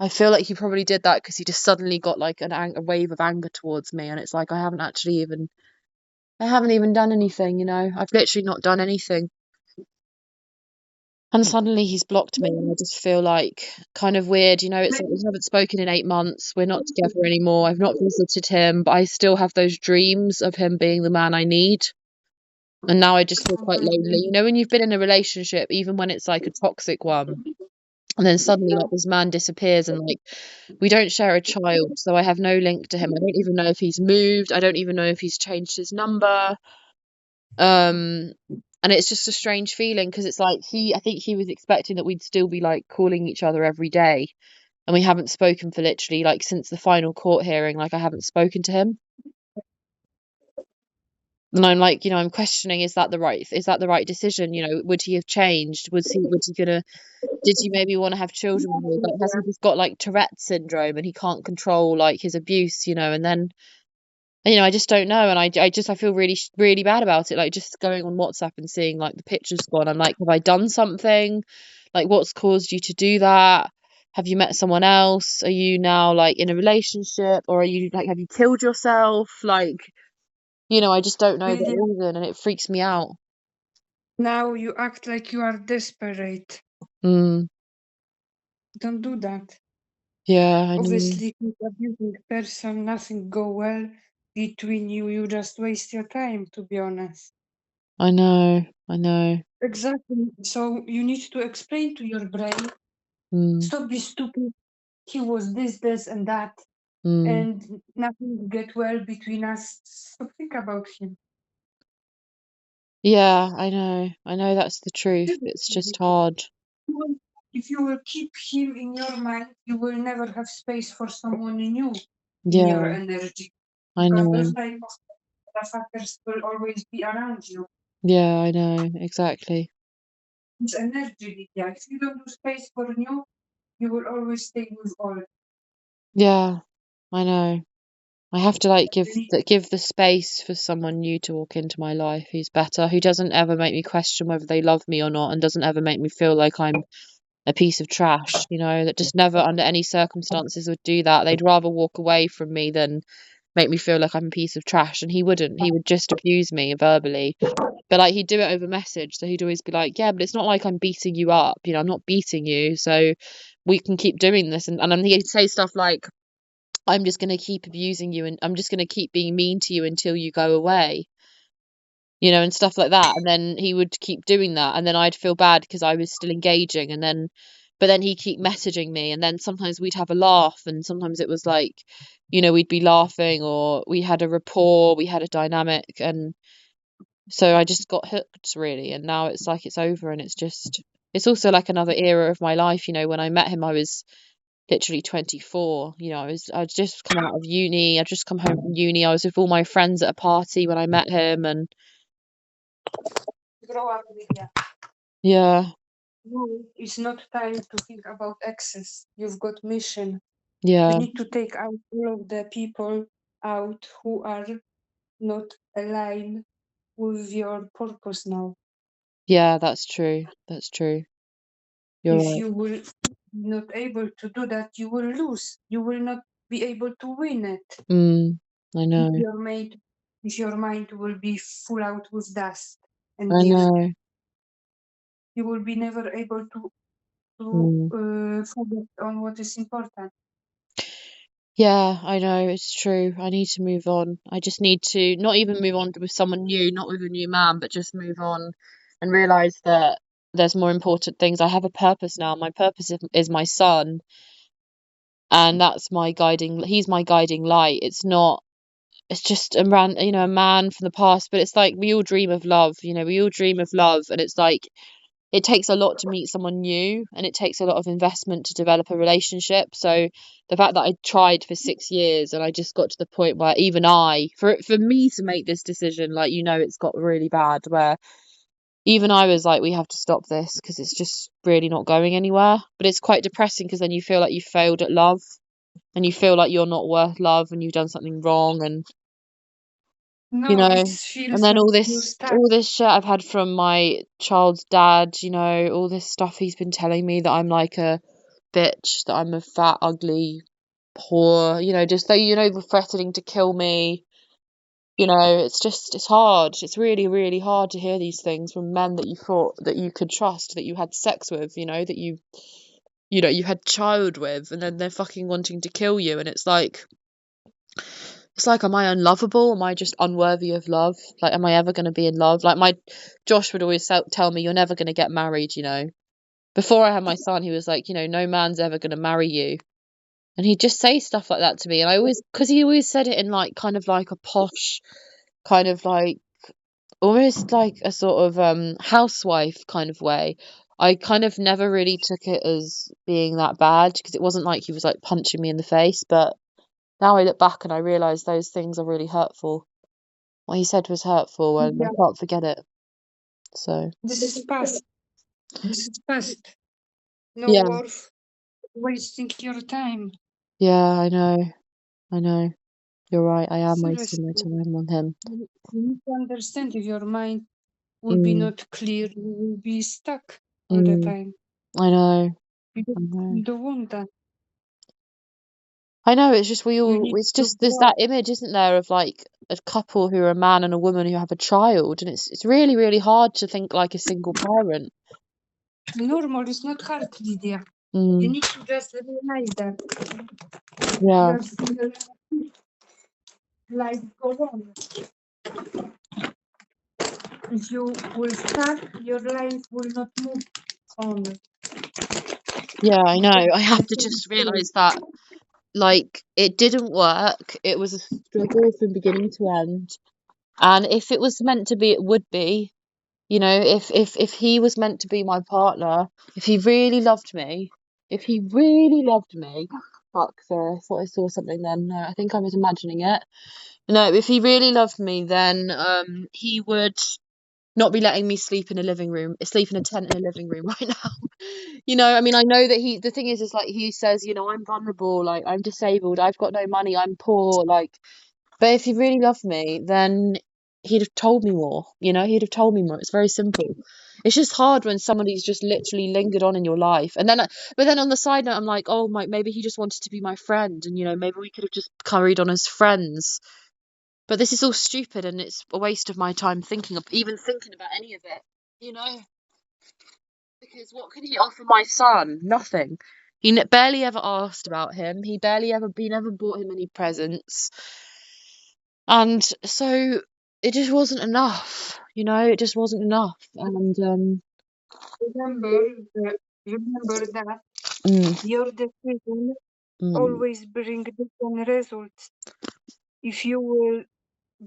[SPEAKER 2] I feel like he probably did that because he just suddenly got like a wave of anger towards me, and it's like I haven't even done anything, you know. I've literally not done anything. And suddenly he's blocked me, and I just feel like kind of weird, you know. It's like we haven't spoken in 8 months, we're not together anymore, I've not visited him, but I still have those dreams of him being the man I need. And now I just feel quite lonely. You know, when you've been in a relationship, even when it's like a toxic one, and then suddenly like this man disappears and like we don't share a child, so I have no link to him. I don't even know if he's moved. I don't even know if he's changed his number. Um, and it's just a strange feeling because it's like I think he was expecting that we'd still be like calling each other every day, and we haven't spoken for literally like since the final court hearing. Like I haven't spoken to him. And I'm like, you know, I'm questioning, is that the right decision? You know, would he have changed? Did he maybe want to have children with me? Like, has he just got like Tourette's syndrome and he can't control like his abuse, you know? And then, you know, I just don't know. And I feel really, really bad about it. Like, just going on WhatsApp and seeing like the pictures gone. I'm like, have I done something? Like, what's caused you to do that? Have you met someone else? Are you now like in a relationship, or are you like, have you killed yourself? Like, you know, I just don't know the
[SPEAKER 1] Really?
[SPEAKER 2] reason, and it freaks me out.
[SPEAKER 1] Now you act like you are desperate.
[SPEAKER 2] Mm,
[SPEAKER 1] Don't do that.
[SPEAKER 2] yeah, I know.
[SPEAKER 1] Obviously, he's abusing person, nothing go well between you. You just waste your time, to be honest.
[SPEAKER 2] I know. I know.
[SPEAKER 1] Exactly. So you need to explain to your brain,
[SPEAKER 2] Mm,
[SPEAKER 1] stop be stupid. He was this, and that,
[SPEAKER 2] mm.
[SPEAKER 1] and nothing get well between us. Stop think about him.
[SPEAKER 2] Yeah, I know. I know that's the truth. It's just hard.
[SPEAKER 1] If you will keep him in your mind, you will never have space for someone new in your
[SPEAKER 2] Yeah,
[SPEAKER 1] energy.
[SPEAKER 2] I
[SPEAKER 1] Because those
[SPEAKER 2] know.
[SPEAKER 1] type of motherfuckers will always be around you.
[SPEAKER 2] Yeah, I know. Exactly.
[SPEAKER 1] It's energy, Lydia. If you don't do space for new, you will always stay with old.
[SPEAKER 2] Yeah, I know. I have to like
[SPEAKER 1] You need
[SPEAKER 2] give the space for someone new to walk into my life who's better, who doesn't ever make me question whether they love me or not, and doesn't ever make me feel like I'm a piece of trash, you know, that just never under any circumstances would do that. They'd rather walk away from me than make me feel like I'm a piece of trash. And he wouldn't. He would just abuse me verbally. But like he'd do it over message. So he'd always be like, yeah, but it's not like I'm beating you up. You know, I'm not beating you. So we can keep doing this. And then he'd say stuff like, I'm just going to keep abusing you and I'm just going to keep being mean to you until you go away, you know, and stuff like that. And then he would keep doing that. And then I'd feel bad because I was still engaging. But then he'd keep messaging me. And then sometimes we'd have a laugh. And sometimes it was like, you know, we'd be laughing or we had a rapport, we had a dynamic. And so I just got hooked really. And now it's like it's over and it's also like another era of my life. You know, when I met him, I was literally 24. You know, I'd just come out of uni. I'd just come home from uni. I was with all my friends at a party when I met him, and
[SPEAKER 1] Grow up, Lydia.
[SPEAKER 2] yeah,
[SPEAKER 1] No, it's not time to think about exes. You've got mission.
[SPEAKER 2] yeah,
[SPEAKER 1] You need to take out all of the people out who are not aligned with your purpose now.
[SPEAKER 2] yeah, that's true. That's true. You're
[SPEAKER 1] If
[SPEAKER 2] right.
[SPEAKER 1] you will not able to do that, you will lose. You will not be able to win it.
[SPEAKER 2] I know.
[SPEAKER 1] If your mind will be full out with dust and
[SPEAKER 2] I
[SPEAKER 1] dirt,
[SPEAKER 2] know.
[SPEAKER 1] you will be never able to
[SPEAKER 2] Mm.
[SPEAKER 1] focus on what is important.
[SPEAKER 2] Yeah, I know, it's true. I need to move on. I just need to not even move on with someone new, not with a new man, but just move on and realize that there's more important things. I have a purpose now. My purpose is my son, and he's my guiding light. It's just a man from the past, but it's like we all dream of love, we all dream of love, and it's like it takes a lot to meet someone new, and it takes a lot of investment to develop a relationship. So the fact that I tried for 6 years and I just got to the point where even for me to make this decision, like, it's got really bad, where even I was like, we have to stop this because it's just really not going anywhere. But it's quite depressing because then you feel like you failed at love, and you feel like you're not worth love and you've done something wrong, and you
[SPEAKER 1] No,
[SPEAKER 2] know,
[SPEAKER 1] it
[SPEAKER 2] and
[SPEAKER 1] feels
[SPEAKER 2] then
[SPEAKER 1] like
[SPEAKER 2] all
[SPEAKER 1] you
[SPEAKER 2] this
[SPEAKER 1] stuck.
[SPEAKER 2] all this shit I've had from my child's dad, all this stuff he's been telling me, that I'm like a bitch, that I'm a fat, ugly, poor, just like, threatening to kill me. It's hard. It's really, really hard to hear these things from men that you thought that you could trust, that you had sex with, that you had child with, and then they're fucking wanting to kill you, and it's like, am I unlovable? Am I just unworthy of love? Like, am I ever going to be in love? Like, Josh would always tell me, you're never going to get married. Before I had my son, he was like, no man's ever going to marry you. And he'd just say stuff like that to me. And because he always said it in like, kind of like a posh, kind of like, almost like a sort of housewife kind of way. I kind of never really took it as being that bad, because it wasn't like he was like punching me in the face. But now I look back and I realise those things are really hurtful. What he said was hurtful, and I
[SPEAKER 1] Yeah,
[SPEAKER 2] can't forget it. So,
[SPEAKER 1] this is past. This is past. No
[SPEAKER 2] yeah,
[SPEAKER 1] worth wasting your time.
[SPEAKER 2] yeah, I know. You're right. I am wasting my
[SPEAKER 1] Seriously,
[SPEAKER 2] time on him.
[SPEAKER 1] you need to understand, if your mind will be
[SPEAKER 2] Mm,
[SPEAKER 1] not clear, you will be stuck all the
[SPEAKER 2] mm,
[SPEAKER 1] time.
[SPEAKER 2] I know. I
[SPEAKER 1] You
[SPEAKER 2] know.
[SPEAKER 1] don't want that.
[SPEAKER 2] I know. It's just
[SPEAKER 1] You need
[SPEAKER 2] it's
[SPEAKER 1] to
[SPEAKER 2] just there's
[SPEAKER 1] grow.
[SPEAKER 2] that image, isn't there, of like a couple who are a man and a woman who have a child, and it's really, really hard to think like a single parent.
[SPEAKER 1] Normal is not hard, Lydia. You
[SPEAKER 2] Mm,
[SPEAKER 1] need to just realize that.
[SPEAKER 2] yeah,
[SPEAKER 1] Just life go on. If you will start, your life will not move on.
[SPEAKER 2] yeah. I know.
[SPEAKER 1] That's
[SPEAKER 2] I have
[SPEAKER 1] the
[SPEAKER 2] to
[SPEAKER 1] same
[SPEAKER 2] just
[SPEAKER 1] thing.
[SPEAKER 2] realize that, like, it didn't work. It was a struggle from beginning to end. And if it was meant to be, it would be. If he was meant to be my partner, if he really loved me, fuck, sorry, I thought I saw something then. No, I think I was imagining it. No, if he really loved me, then he would not be letting me sleep in a tent in a living room right now. I mean, I know that the thing is like, he says, I'm vulnerable, like, I'm disabled, I've got no money, I'm poor, like, but if he really loved me, then he'd have told me more, he'd have told me more. It's very simple. It's just hard when somebody's just literally lingered on in your life. And then, but then on the side note, I'm like, oh, maybe he just wanted to be my friend, and, maybe we could have just carried on as friends. But this is all stupid, and it's a waste of my time even thinking about any of it, you know? Because what could he offer my son? Nothing. He barely ever asked about him. He never bought him any presents. And so it just wasn't enough, it just wasn't enough. And
[SPEAKER 1] Remember, remember that
[SPEAKER 2] mm,
[SPEAKER 1] your decision
[SPEAKER 2] mm,
[SPEAKER 1] always bring different results. If you will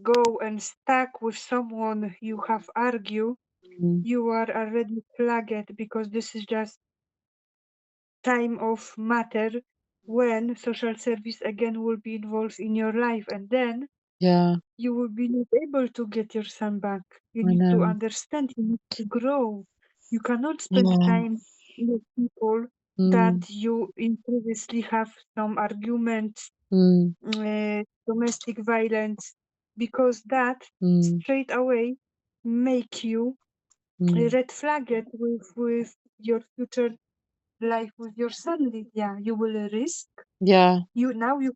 [SPEAKER 1] go and stuck with someone you have argued,
[SPEAKER 2] mm,
[SPEAKER 1] you are already flagged, because this is just time of matter. when social service again will be involved in your life, and then
[SPEAKER 2] Yeah,
[SPEAKER 1] you will be not able to get your son back. You
[SPEAKER 2] I
[SPEAKER 1] need to
[SPEAKER 2] know.
[SPEAKER 1] understand, you need to grow. You cannot spend
[SPEAKER 2] Yeah.
[SPEAKER 1] time with people that
[SPEAKER 2] Mm,
[SPEAKER 1] you in previously have some arguments,
[SPEAKER 2] mm,
[SPEAKER 1] domestic violence, because that
[SPEAKER 2] mm,
[SPEAKER 1] straight away make you
[SPEAKER 2] mm.
[SPEAKER 1] red flag it with your future life with your son, Lydia. You will risk.
[SPEAKER 2] Yeah.
[SPEAKER 1] You're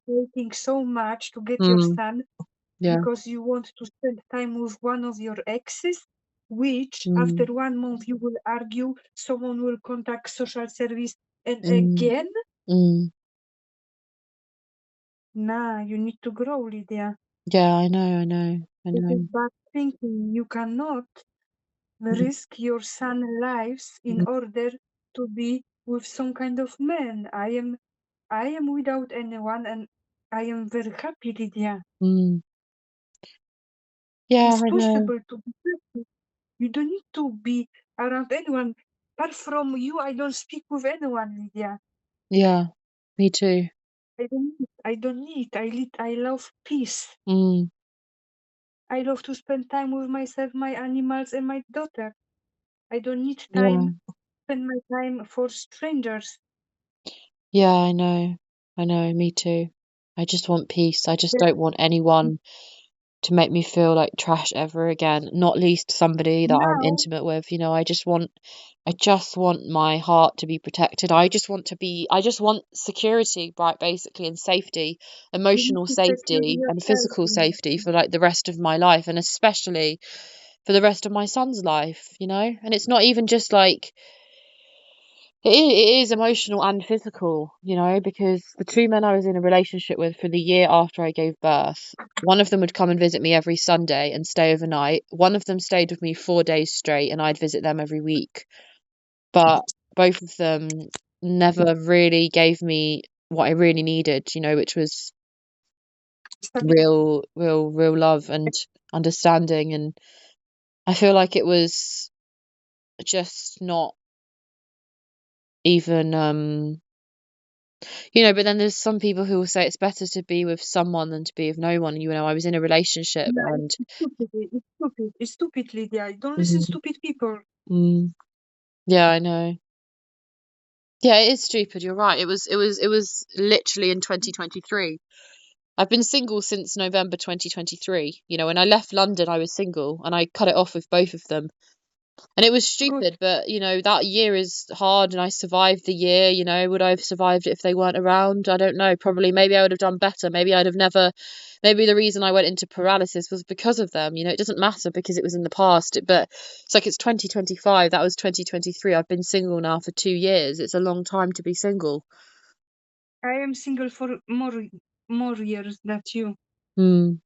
[SPEAKER 1] waiting so much to get your
[SPEAKER 2] Mm,
[SPEAKER 1] son
[SPEAKER 2] yeah.
[SPEAKER 1] because you want to spend time with one of your exes, which after
[SPEAKER 2] Mm,
[SPEAKER 1] 1 month you will argue, someone will contact social service, and
[SPEAKER 2] mm,
[SPEAKER 1] again,
[SPEAKER 2] mm.
[SPEAKER 1] nah, you need to grow, Lydia.
[SPEAKER 2] Yeah, I know, I know, I
[SPEAKER 1] This is
[SPEAKER 2] know.
[SPEAKER 1] bad thinking. You cannot
[SPEAKER 2] Mm,
[SPEAKER 1] risk your son's lives in
[SPEAKER 2] mm,
[SPEAKER 1] order to be with some kind of man. I am without anyone and I am very happy, Lydia.
[SPEAKER 2] mm. Yeah,
[SPEAKER 1] It's
[SPEAKER 2] I know.
[SPEAKER 1] possible to be happy. You don't need to be around anyone. Apart from you, I don't speak with anyone, Lydia.
[SPEAKER 2] Yeah, me too.
[SPEAKER 1] I don't need. I don't need. I love peace.
[SPEAKER 2] Mm,
[SPEAKER 1] I love to spend time with myself, my animals, and my daughter. I don't need
[SPEAKER 2] yeah,
[SPEAKER 1] spend my time for strangers.
[SPEAKER 2] yeah, I know. I know, me too. I just want peace. I just
[SPEAKER 1] That
[SPEAKER 2] don't want anyone to make me feel like trash ever again, not least somebody that I'm
[SPEAKER 1] now
[SPEAKER 2] intimate with. I just want my heart to be protected. I just want security, right, basically, and safety,
[SPEAKER 1] you need
[SPEAKER 2] emotional
[SPEAKER 1] to secure
[SPEAKER 2] safety and
[SPEAKER 1] yourself.
[SPEAKER 2] physical safety for like the rest of my life, and especially for the rest of my son's life. And it's not even just like it is emotional and physical, because the two men I was in a relationship with for the year after I gave birth, one of them would come and visit me every Sunday and stay overnight. One of them stayed with me 4 days straight, and I'd visit them every week. But both of them never really gave me what I really needed, which was
[SPEAKER 1] Stability.
[SPEAKER 2] real, real, real love and understanding. And I feel like it was just not even but then there's some people who will say it's better to be with someone than to be with no one. I was in a relationship
[SPEAKER 1] Yeah,
[SPEAKER 2] and
[SPEAKER 1] it's stupid. It's stupid. It's stupid, Lydia. Don't listen
[SPEAKER 2] mm,
[SPEAKER 1] stupid people.
[SPEAKER 2] mm, yeah, I know. Yeah, it is stupid. You're right. It was literally in 2023. I've been single since November 2023. When I left London, I was single and I cut it off with both of them. And it was
[SPEAKER 1] Good.
[SPEAKER 2] stupid, but that year is hard and I survived the year. Would I have survived it if they weren't around? I don't know. Probably, maybe I would have done better. Maybe the reason I went into paralysis was because of them. It doesn't matter because it was in the past, but it's like it's 2025. That was 2023. I've been single now for 2 years. It's a long time to be single.
[SPEAKER 1] I am single for more years than you,
[SPEAKER 2] Hmm.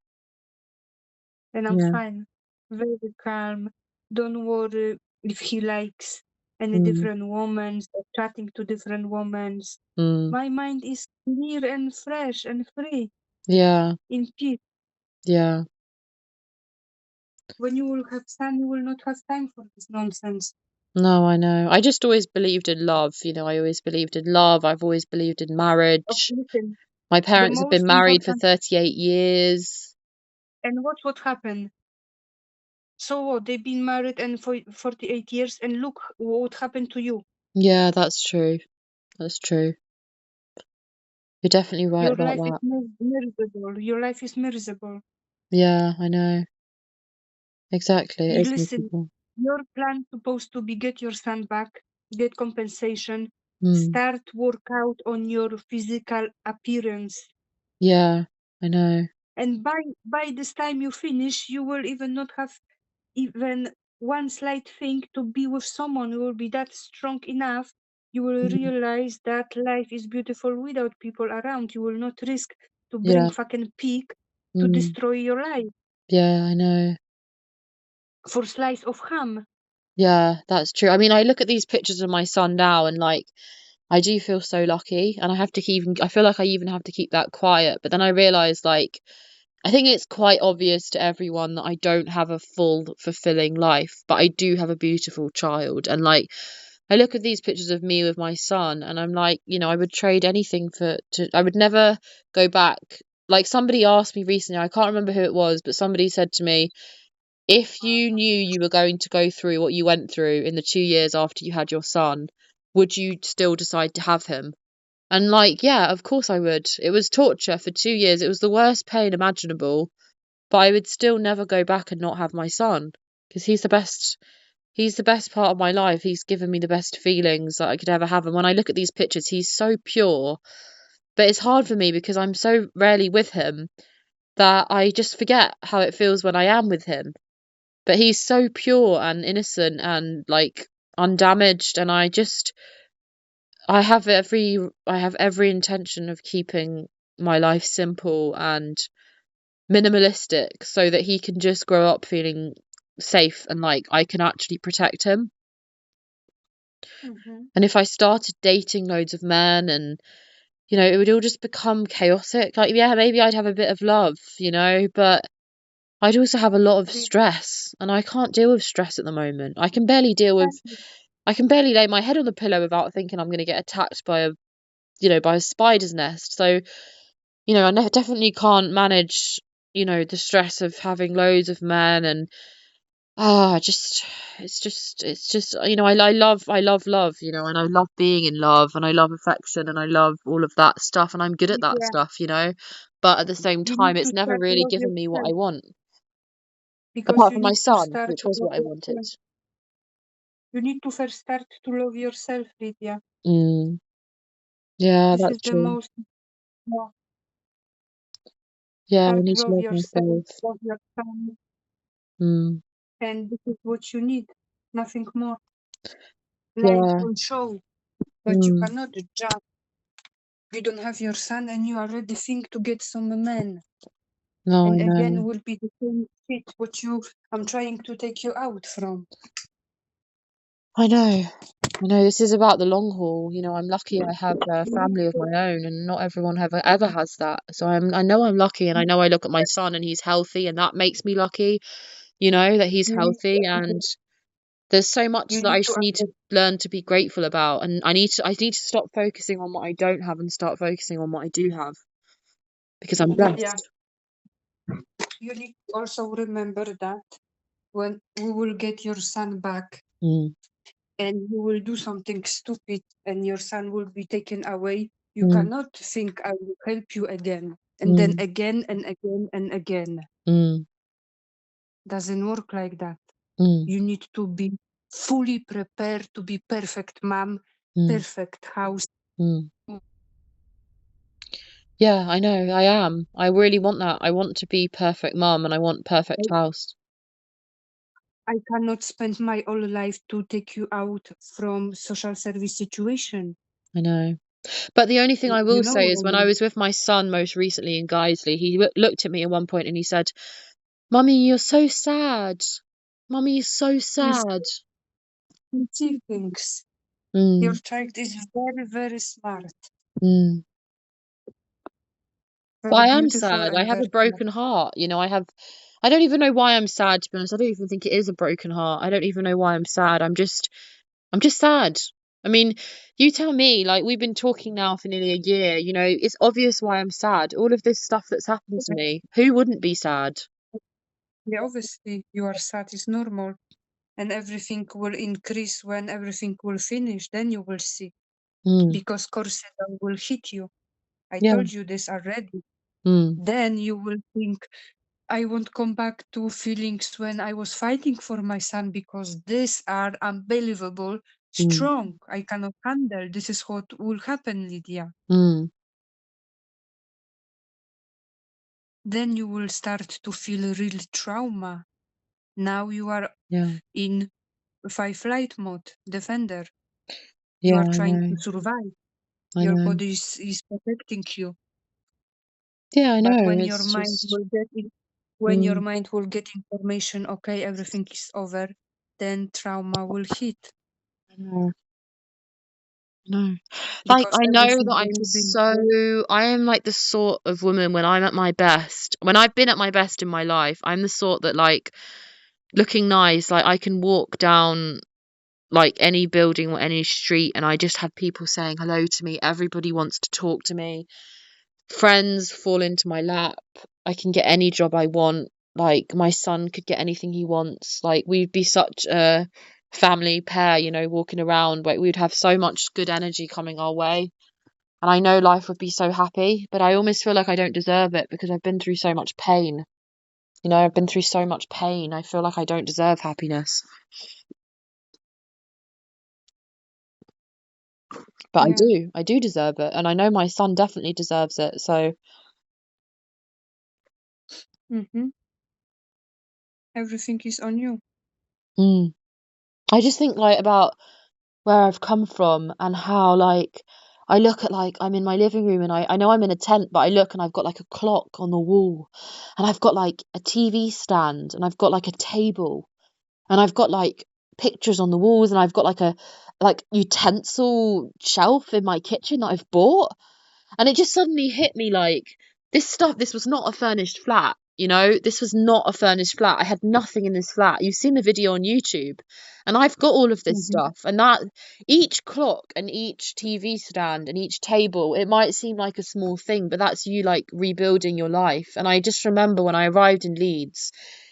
[SPEAKER 1] and I'm
[SPEAKER 2] Yeah.
[SPEAKER 1] fine. Very calm. Don't worry if he likes any
[SPEAKER 2] Hmm.
[SPEAKER 1] different women or chatting to different women.
[SPEAKER 2] Hmm.
[SPEAKER 1] My mind is clear and fresh and free
[SPEAKER 2] Yeah.
[SPEAKER 1] in peace.
[SPEAKER 2] Yeah.
[SPEAKER 1] When you will have son, you will not have time for this nonsense.
[SPEAKER 2] No, I know. I just always believed in love. I always believed in love. I've always believed in
[SPEAKER 1] Oh,
[SPEAKER 2] marriage.
[SPEAKER 1] listen,
[SPEAKER 2] My
[SPEAKER 1] the
[SPEAKER 2] parents have been
[SPEAKER 1] most
[SPEAKER 2] married for
[SPEAKER 1] important,
[SPEAKER 2] 38 years.
[SPEAKER 1] and what happened? So what? They've been married and for 48 years, and look what happened to you.
[SPEAKER 2] Yeah, that's true. That's true. You're definitely right
[SPEAKER 1] Your
[SPEAKER 2] about
[SPEAKER 1] life is
[SPEAKER 2] that.
[SPEAKER 1] miserable. Your life is miserable.
[SPEAKER 2] Yeah, I know. Exactly. It
[SPEAKER 1] You
[SPEAKER 2] is
[SPEAKER 1] listen,
[SPEAKER 2] miserable.
[SPEAKER 1] your plan supposed to be get your son back, get compensation,
[SPEAKER 2] Mm.
[SPEAKER 1] start work out on your physical appearance.
[SPEAKER 2] Yeah, I know.
[SPEAKER 1] And by this time you finish, you will even not have even one slight thing to be with someone who will be that strong enough. You will
[SPEAKER 2] Mm.
[SPEAKER 1] realize that life is beautiful without people around. You will not risk to bring
[SPEAKER 2] Yeah.
[SPEAKER 1] fucking pig to
[SPEAKER 2] Mm.
[SPEAKER 1] destroy your life
[SPEAKER 2] Yeah, I know.
[SPEAKER 1] for slice of ham.
[SPEAKER 2] Yeah, that's true. I mean, I look at these pictures of my son now and like I do feel so lucky and I feel like I even have to keep that quiet. But then I realize like I think it's quite obvious to everyone that I don't have a full fulfilling life, but I do have a beautiful child and like I look at these pictures of me with my son and I'm like, I would trade anything I would never go back. Like somebody asked me recently, I can't remember who it was, but somebody said to me, if you knew you were going to go through what you went through in the 2 years after you had your son, would you still decide to have him? And like, yeah, of course I would. It was torture for 2 years. It was the worst pain imaginable, but I would still never go back and not have my son because he's the best. He's the best part of my life. He's given me the best feelings that I could ever have. And when I look at these pictures, he's so pure. But it's hard for me because I'm so rarely with him that I just forget how it feels when I am with him. But he's so pure and innocent and like undamaged, and I have every intention of keeping my life simple and minimalistic so that he can just grow up feeling safe and like I can actually protect him.
[SPEAKER 1] Mm-hmm.
[SPEAKER 2] And if I started dating loads of men and it would all just become chaotic. Like, yeah, maybe I'd have a bit of love, but I'd also have a lot of stress, and I can't deal with stress at the moment. I can barely lay my head on the pillow without thinking I'm going to get attacked by a spider's nest. So, I definitely can't manage, the stress of having loads of men and just it's just I love love, and I love being in love and I love affection and I love all of that stuff and I'm good at that
[SPEAKER 1] Yeah,
[SPEAKER 2] stuff, but at the same
[SPEAKER 1] you
[SPEAKER 2] time
[SPEAKER 1] need
[SPEAKER 2] it's
[SPEAKER 1] to
[SPEAKER 2] never
[SPEAKER 1] start
[SPEAKER 2] really
[SPEAKER 1] love
[SPEAKER 2] given me what I
[SPEAKER 1] yourself
[SPEAKER 2] want
[SPEAKER 1] because
[SPEAKER 2] apart
[SPEAKER 1] you
[SPEAKER 2] from my
[SPEAKER 1] need to
[SPEAKER 2] son,
[SPEAKER 1] start
[SPEAKER 2] which
[SPEAKER 1] to
[SPEAKER 2] was
[SPEAKER 1] love
[SPEAKER 2] what I wanted.
[SPEAKER 1] yourself. You need to first start to love yourself, Lydia.
[SPEAKER 2] Mm, yeah,
[SPEAKER 1] This
[SPEAKER 2] that's
[SPEAKER 1] is the
[SPEAKER 2] true.
[SPEAKER 1] most. Yeah,
[SPEAKER 2] Yeah, I
[SPEAKER 1] start
[SPEAKER 2] need to
[SPEAKER 1] love
[SPEAKER 2] love
[SPEAKER 1] yourself,
[SPEAKER 2] myself.
[SPEAKER 1] love your family,
[SPEAKER 2] Mm,
[SPEAKER 1] and this is what you need. Nothing more. Life
[SPEAKER 2] yeah.
[SPEAKER 1] will show, but you
[SPEAKER 2] Mm,
[SPEAKER 1] cannot judge. You don't have your son, and you already think to get some man,
[SPEAKER 2] no, I
[SPEAKER 1] and
[SPEAKER 2] know.
[SPEAKER 1] again will be the same shit. What you? I'm trying to take you out from.
[SPEAKER 2] I know. I know this is about the long haul. I'm lucky I have a family of my own, and not everyone ever has that. So I know I'm lucky, and I know I look at my son and he's healthy, and that makes me lucky. That he's
[SPEAKER 1] You need
[SPEAKER 2] healthy, and there's so much
[SPEAKER 1] you
[SPEAKER 2] that I
[SPEAKER 1] need to
[SPEAKER 2] just need to learn to be grateful about, and I need to stop focusing on what I don't have and start focusing on what I do have because I'm
[SPEAKER 1] Lydia,
[SPEAKER 2] blessed.
[SPEAKER 1] you need to also remember that when we will get your son back
[SPEAKER 2] Mm,
[SPEAKER 1] and you will do something stupid and your son will be taken away, you
[SPEAKER 2] mm,
[SPEAKER 1] cannot think I will help you again and then
[SPEAKER 2] mm,
[SPEAKER 1] again and again and again.
[SPEAKER 2] mm,
[SPEAKER 1] Doesn't work like that.
[SPEAKER 2] mm,
[SPEAKER 1] You need to be fully prepared to be perfect mom,
[SPEAKER 2] mm,
[SPEAKER 1] perfect house.
[SPEAKER 2] mm. Yeah, I know. I am. I really want that. I want to be perfect mum, and I want perfect house.
[SPEAKER 1] I cannot spend my whole life to take you out from social service situation.
[SPEAKER 2] I know. But the only thing I
[SPEAKER 1] You
[SPEAKER 2] will
[SPEAKER 1] know
[SPEAKER 2] say
[SPEAKER 1] what I
[SPEAKER 2] is when I
[SPEAKER 1] mean?
[SPEAKER 2] was with my son most recently in Guiseley, he looked at me at one point and he said, "Mummy, you're so sad. Mummy, you're so
[SPEAKER 1] Please
[SPEAKER 2] sad."
[SPEAKER 1] see things. Your
[SPEAKER 2] Mm,
[SPEAKER 1] child is very, very smart,
[SPEAKER 2] mm. But
[SPEAKER 1] very
[SPEAKER 2] I am
[SPEAKER 1] beautiful
[SPEAKER 2] sad. I
[SPEAKER 1] and
[SPEAKER 2] have a
[SPEAKER 1] very smart.
[SPEAKER 2] broken heart. I don't even know why I'm sad, to be honest. I don't even think it is a broken heart. I don't even know why I'm sad. I'm just sad. I mean, you tell me, like, we've been talking now for nearly a year, it's obvious why I'm sad. All of this stuff that's happened to me, who wouldn't be sad?
[SPEAKER 1] Yeah, obviously, you are sad is normal, and everything will increase when everything will finish. Then you will see,
[SPEAKER 2] Mm,
[SPEAKER 1] because Corsetta will hit you. I
[SPEAKER 2] yeah.
[SPEAKER 1] told you this already.
[SPEAKER 2] Mm,
[SPEAKER 1] Then you will think, I won't come back to feelings when I was fighting for my son because these are unbelievable
[SPEAKER 2] mm,
[SPEAKER 1] strong. I cannot handle. This is what will happen, Lydia.
[SPEAKER 2] mm,
[SPEAKER 1] Then you will start to feel real trauma. Now you are
[SPEAKER 2] yeah.
[SPEAKER 1] in fight flight mode, defender. You
[SPEAKER 2] Yeah,
[SPEAKER 1] are
[SPEAKER 2] I
[SPEAKER 1] trying
[SPEAKER 2] know.
[SPEAKER 1] to survive.
[SPEAKER 2] I
[SPEAKER 1] Your
[SPEAKER 2] know.
[SPEAKER 1] body is protecting you.
[SPEAKER 2] Yeah, I
[SPEAKER 1] But
[SPEAKER 2] know.
[SPEAKER 1] when your
[SPEAKER 2] It's
[SPEAKER 1] mind
[SPEAKER 2] just,
[SPEAKER 1] will get in, when your
[SPEAKER 2] mm,
[SPEAKER 1] mind will get information, okay, everything is over, then trauma will hit
[SPEAKER 2] I know. No. Like,
[SPEAKER 1] because
[SPEAKER 2] I know
[SPEAKER 1] everything
[SPEAKER 2] that
[SPEAKER 1] that you've been
[SPEAKER 2] I am like the sort of woman when I'm at my best, when I've been at my best in my life, I'm the sort that, like, looking nice, like, I can walk down like any building or any street, and I just have people saying hello to me. Everybody wants to talk to me. Friends fall into my lap. I can get any job I want. Like my son could get anything he wants. Like we'd be such a family pair, you know, walking around. Like we'd have so much good energy coming our way. And I know life would be so happy, but I almost feel like I don't deserve it because I've been through so much pain. You know, I've been through so much pain. I feel like I don't deserve happiness. But
[SPEAKER 1] Yeah.
[SPEAKER 2] I do deserve it. And I know my son definitely deserves it. So,
[SPEAKER 1] Mm-hmm. Everything is on you.
[SPEAKER 2] mm. I just think like about where I've come from and how like I look at like I'm in my living room and I know I'm in a tent, but I look and I've got like a clock on the wall and I've got like a TV stand and I've got like a table and I've got like pictures on the walls and I've got like a like utensil shelf in my kitchen that I've bought. And it just suddenly hit me like this was not a furnished flat, you know? This was not a furnished flat. I had nothing in this flat. You've seen the video on YouTube. And I've got all of this
[SPEAKER 1] Mm-hmm.
[SPEAKER 2] stuff. And that each clock and each TV stand and each table, it might seem like a small thing, but that's you like rebuilding your life. And I just remember when I arrived in Leeds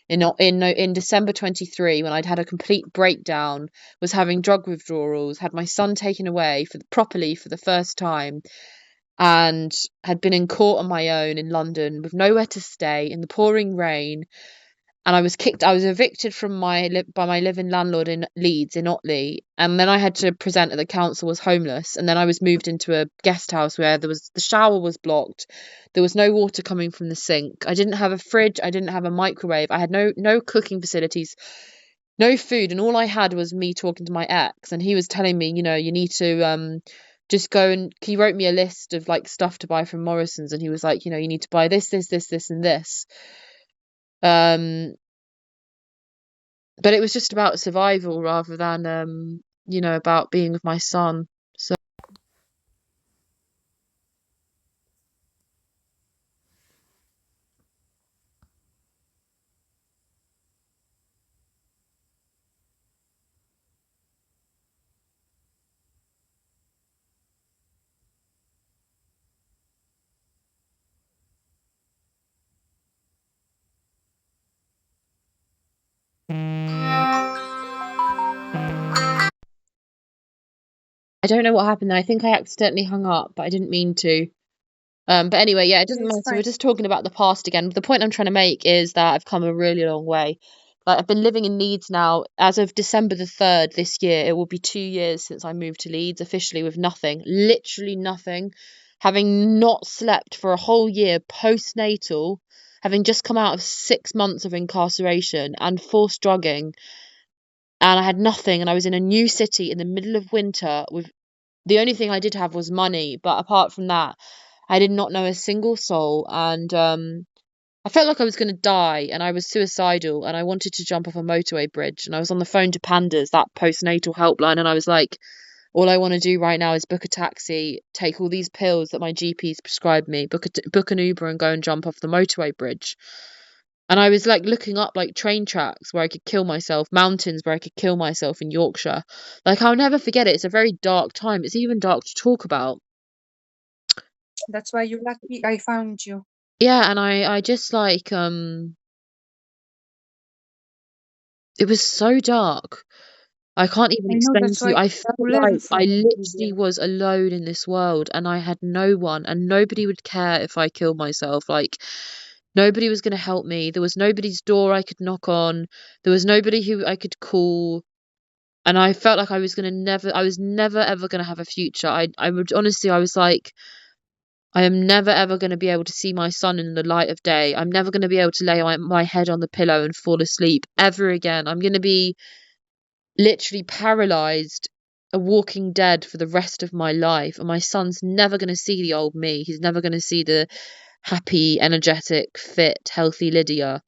[SPEAKER 2] in December 23, when I'd had a complete breakdown, was having drug withdrawals, had my son taken away properly for the first time, and had been in court on my own in London with nowhere to stay in the pouring rain. And I was evicted from by my living landlord in Leeds, in Otley. And then I had to present at the council as homeless. And then I was moved into a guest house where the shower was blocked. There was no water coming from the sink. I didn't have a fridge. I didn't have a microwave. I had no cooking facilities, no food, and all I had was me talking to my ex, and he was telling me, you know, you need to just go, and he wrote me a list of like stuff to buy from Morrison's, and he was like, you know, you need to buy this, and this. Um, but it was just about survival rather than you know, about being with my son. So I don't know what happened there. I think I accidentally hung up, but I didn't mean to. But anyway, yeah, it
[SPEAKER 1] Yeah,
[SPEAKER 2] doesn't
[SPEAKER 1] it's
[SPEAKER 2] matter. We're
[SPEAKER 1] fine.
[SPEAKER 2] just talking about the past again. The point I'm trying to make is that I've come a really long way. Like I've been living in Leeds now. As of December the 3rd this year, it will be 2 years since I moved to Leeds officially with nothing, literally nothing, having not slept for a whole year postnatal, having just come out of 6 months of incarceration and forced drugging, and I had nothing, and I was in a new city in the middle of winter with the only thing I did have was money, but apart from that, I did not know a single soul, and I felt like I was going to die, and I was suicidal, and I wanted to jump off a motorway bridge, and I was on the phone to Pandas, that postnatal helpline, and I was like, all I want to do right now is book a taxi, take all these pills that my GP's prescribed me, book an Uber, and go and jump off the motorway bridge. And I was like looking up like train tracks where I could kill myself, mountains where I could kill myself in Yorkshire. Like I'll never forget it. It's a very dark time. It's even dark to talk about.
[SPEAKER 1] That's why you're lucky I found you.
[SPEAKER 2] Yeah, and I just like it was so dark. I can't even
[SPEAKER 1] I know
[SPEAKER 2] explain
[SPEAKER 1] that's
[SPEAKER 2] to you.
[SPEAKER 1] why
[SPEAKER 2] I
[SPEAKER 1] it's
[SPEAKER 2] felt
[SPEAKER 1] too
[SPEAKER 2] like
[SPEAKER 1] level
[SPEAKER 2] I
[SPEAKER 1] for me to be
[SPEAKER 2] literally
[SPEAKER 1] there.
[SPEAKER 2] was alone in this world and I had no one and nobody would care if I killed myself. Like nobody was going to help me. There was nobody's door I could knock on. There was nobody who I could call. And I felt like I was never ever going to have a future. I would honestly, I was like, I am never ever going to be able to see my son in the light of day. I'm never going to be able to lay my head on the pillow and fall asleep ever again. I'm going to be literally paralyzed, a walking dead for the rest of my life. And my son's never going to see the old me. He's never going to see the happy, energetic, fit, healthy Lydia.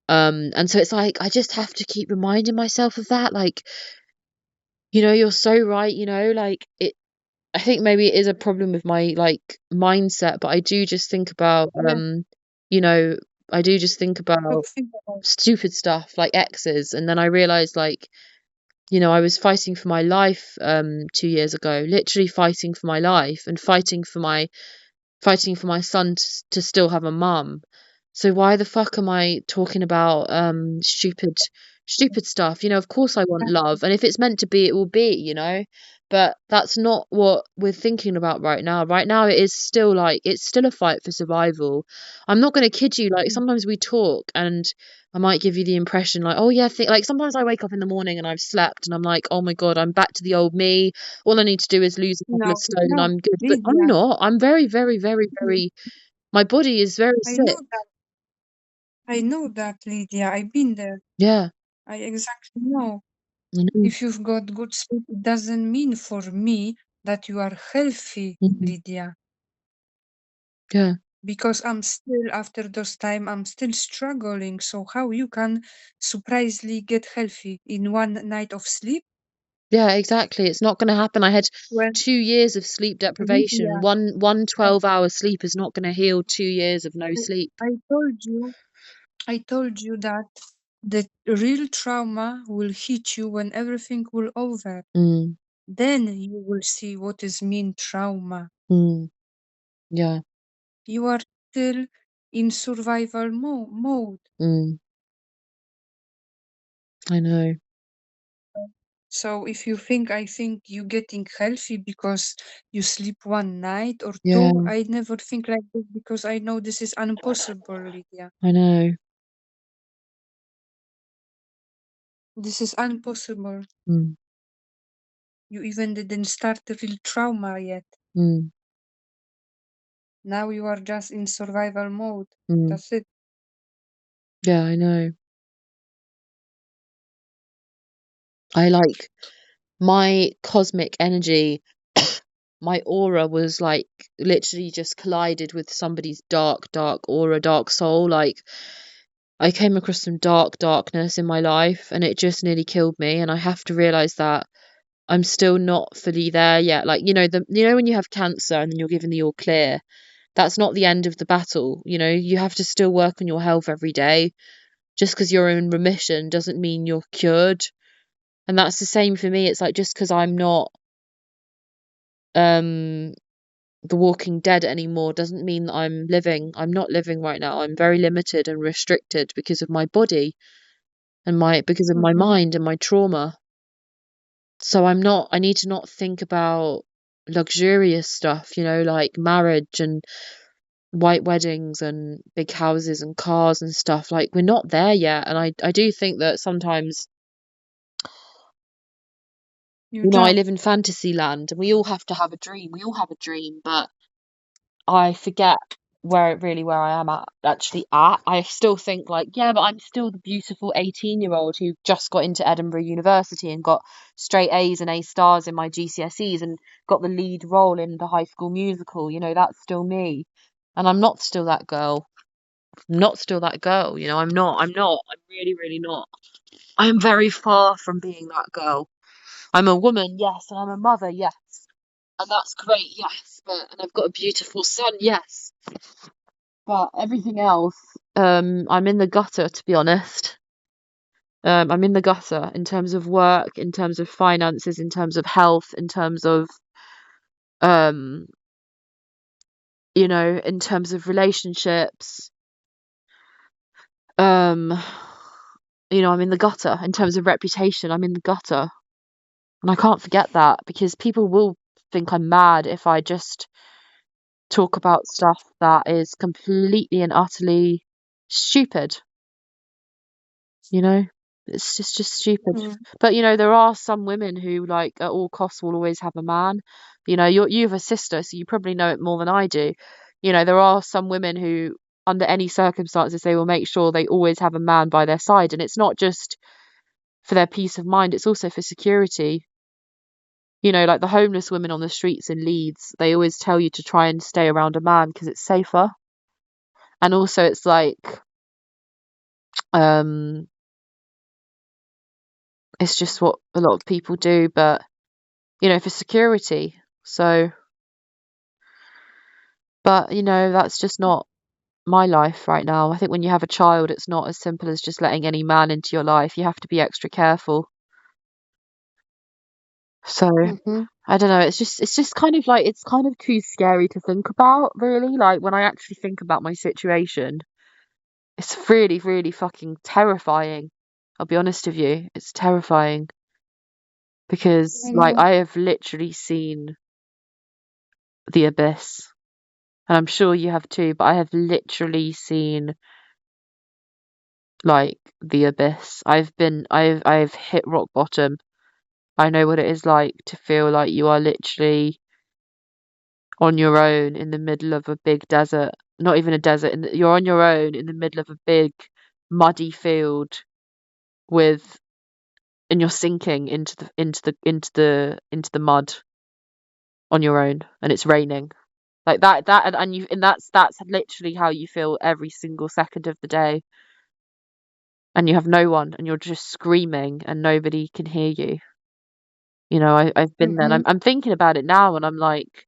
[SPEAKER 2] And so it's like I just have to keep reminding myself of that. Like, you know, you're so right, you know, like it I think maybe it is a problem with my like mindset, but I do just think about
[SPEAKER 1] Yeah,
[SPEAKER 2] you know, I do just think
[SPEAKER 1] but
[SPEAKER 2] about
[SPEAKER 1] think about
[SPEAKER 2] stupid stuff like exes, and then I realize like You know, I was fighting for my life 2 years ago, literally fighting for my life and fighting for my son to still have a mum. So why the fuck am I talking about stupid stuff? You know, of course I want love, and if it's meant to be, it will be, you know. But that's not what we're thinking about right now. Right now it is still like it's still a fight for survival. I'm not going to kid you, like sometimes we talk and I might give you the impression like, oh yeah, like sometimes I wake up in the morning and I've slept and I'm like, oh my God, I'm back to the old me. All I need to do is lose a couple of
[SPEAKER 1] No,
[SPEAKER 2] stone and
[SPEAKER 1] no,
[SPEAKER 2] I'm good. But I'm
[SPEAKER 1] Lydia.
[SPEAKER 2] not. I'm very, very, very, very, my body is very
[SPEAKER 1] I know
[SPEAKER 2] sick.
[SPEAKER 1] that. I know that, Lydia. I've been there.
[SPEAKER 2] Yeah.
[SPEAKER 1] I exactly know.
[SPEAKER 2] I know.
[SPEAKER 1] If you've got good sleep, it doesn't mean for me that you are healthy,
[SPEAKER 2] Mhm.
[SPEAKER 1] Lydia.
[SPEAKER 2] Yeah.
[SPEAKER 1] Because I'm still, after those time, I'm still struggling. So how you can surprisingly get healthy in one night of sleep?
[SPEAKER 2] Yeah, exactly. It's not going to happen. I had
[SPEAKER 1] When
[SPEAKER 2] 2 years of sleep deprivation.
[SPEAKER 1] Lydia,
[SPEAKER 2] One
[SPEAKER 1] I,
[SPEAKER 2] 12-hour sleep is not going to heal 2 years of no
[SPEAKER 1] I,
[SPEAKER 2] sleep.
[SPEAKER 1] I told you that the real trauma will hit you when everything will over.
[SPEAKER 2] Mm,
[SPEAKER 1] Then you will see what is mean trauma.
[SPEAKER 2] mm, yeah.
[SPEAKER 1] You are still in survival mode.
[SPEAKER 2] Mm, I know.
[SPEAKER 1] So if you think I think you getting healthy because you sleep one night or
[SPEAKER 2] Yeah,
[SPEAKER 1] two, I never think like this because I know this is impossible, Lydia.
[SPEAKER 2] I know.
[SPEAKER 1] This is impossible.
[SPEAKER 2] Mm,
[SPEAKER 1] You even didn't start the real trauma yet.
[SPEAKER 2] mm,
[SPEAKER 1] Now you are just in survival mode.
[SPEAKER 2] mm.
[SPEAKER 1] That's it.
[SPEAKER 2] Yeah, I know. I like my cosmic energy, my aura was like literally just collided with somebody's dark, dark aura, dark soul. Like I came across some darkness in my life and it just nearly killed me. And I have to realize that I'm still not fully there yet. Like, when you have cancer and then you're given the all clear, that's not the end of the battle. You know, you have to still work on your health every day. Just because you're in remission doesn't mean you're cured. And that's the same for me. It's like just because I'm not um the Walking Dead anymore doesn't mean that I'm living. I'm not living right now. I'm very limited and restricted because of my body and because of my
[SPEAKER 1] Mhm.
[SPEAKER 2] mind and my trauma. So I need to not think about luxurious stuff, like marriage and white weddings and big houses and cars and stuff. Like we're not there yet. And I do think that sometimes,
[SPEAKER 1] You
[SPEAKER 2] I
[SPEAKER 1] just
[SPEAKER 2] live in fantasy land and we all have to have a dream. We all have a dream, but I forget where I am actually at. I still think like, yeah, but I'm still the beautiful 18-year-old who just got into Edinburgh University and got straight A's and A stars in my GCSEs and got the lead role in the High School Musical. That's still me. And I'm not still that girl. I'm not still that girl, I'm really, really not. I am very far from being that girl. I'm a woman, yes, and I'm a mother, yes. And that's great, yes. And I've got a beautiful son, yes. But everything else, I'm in the gutter, to be honest. I'm in the gutter in terms of work, in terms of finances, in terms of health, in terms of, um, in terms of relationships. Um, I'm in the gutter in terms of reputation. I'm in the gutter, and I can't forget that because people will think I'm mad if I just talk about stuff that is completely and utterly stupid. You know, it's just stupid.
[SPEAKER 1] mm,
[SPEAKER 2] But there are some women who like at all costs will always have a man. You have a sister, so you probably know it more than I do. There are some women who, under any circumstances, they will make sure they always have a man by their side, and it's not just for their peace of mind; it's also for security. Like the homeless women on the streets in Leeds, they always tell you to try and stay around a man because it's safer, and also it's like um it's just what a lot of people do, but for security. So, but that's just not my life right now. I think when you have a child, it's not as simple as just letting any man into your life. You have to be extra careful. So
[SPEAKER 1] Mm-hmm.
[SPEAKER 2] I don't know, it's just kind of like it's kind of too scary to think about, really. Like when I actually think about my situation, it's really, really fucking terrifying. I'll be honest with you, it's terrifying because
[SPEAKER 1] I
[SPEAKER 2] like
[SPEAKER 1] know.
[SPEAKER 2] I have literally seen the abyss. And I'm sure you have too, but I have literally seen like the abyss. I've hit rock bottom. I know what it is like to feel like you are literally on your own in the middle of a big desert. Not even a desert, you're on your own in the middle of a big muddy field with and you're sinking into the mud on your own and it's raining. Like that and you and that's literally how you feel every single second of the day. And you have no one and you're just screaming and nobody can hear you. You know, I've been there and
[SPEAKER 1] Mm-hmm.
[SPEAKER 2] I'm thinking about it now and I'm like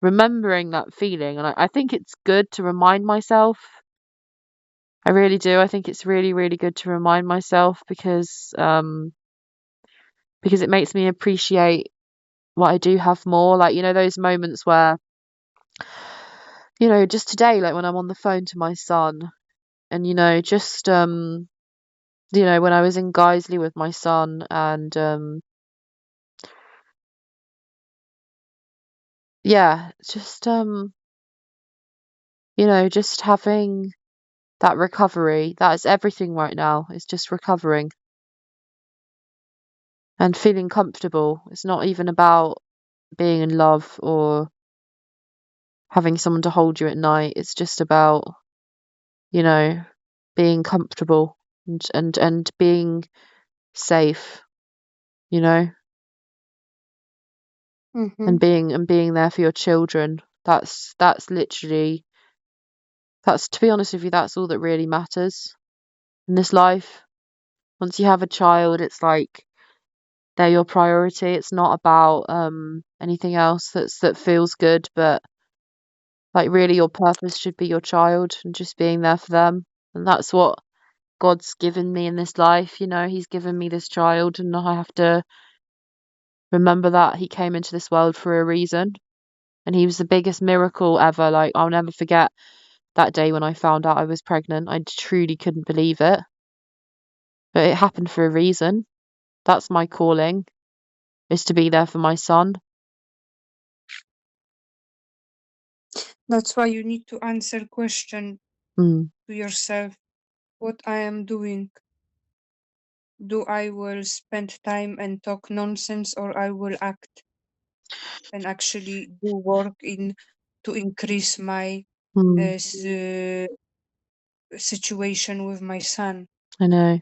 [SPEAKER 2] remembering that feeling and I think it's good to remind myself. I really do. I think it's really, really good to remind myself because it makes me appreciate what I do have more. Like, you know, those moments where, you know, just today, like when I'm on the phone to my son and, you know, just you know, when I was in Guiseley with my son and yeah, just you know, just having that recovery, that is everything right now. It's just recovering and feeling comfortable. It's not even about being in love or having someone to hold you at night. It's just about, you know, being comfortable and being safe, you know,
[SPEAKER 1] Mm-hmm.
[SPEAKER 2] and being there for your children. That's literally that's to be honest with you, that's all that really matters in this life. Once you have a child, it's like they're your priority. It's not about anything else that feels good, but like really your purpose should be your child and just being there for them. And that's what God's given me in this life, you know, he's given me this child and I have to remember that he came into this world for a reason. And he was the biggest miracle ever. Like I'll never forget that day when I found out I was pregnant. I truly couldn't believe it. But it happened for a reason. That's my calling, is to be there for my son.
[SPEAKER 1] That's why you need to answer question
[SPEAKER 2] Mm,
[SPEAKER 1] to yourself. What I am doing? Do I will spend time and talk nonsense, or I will act and actually do work in to increase my
[SPEAKER 2] mm,
[SPEAKER 1] uh, s- uh, situation with my son?
[SPEAKER 2] I know.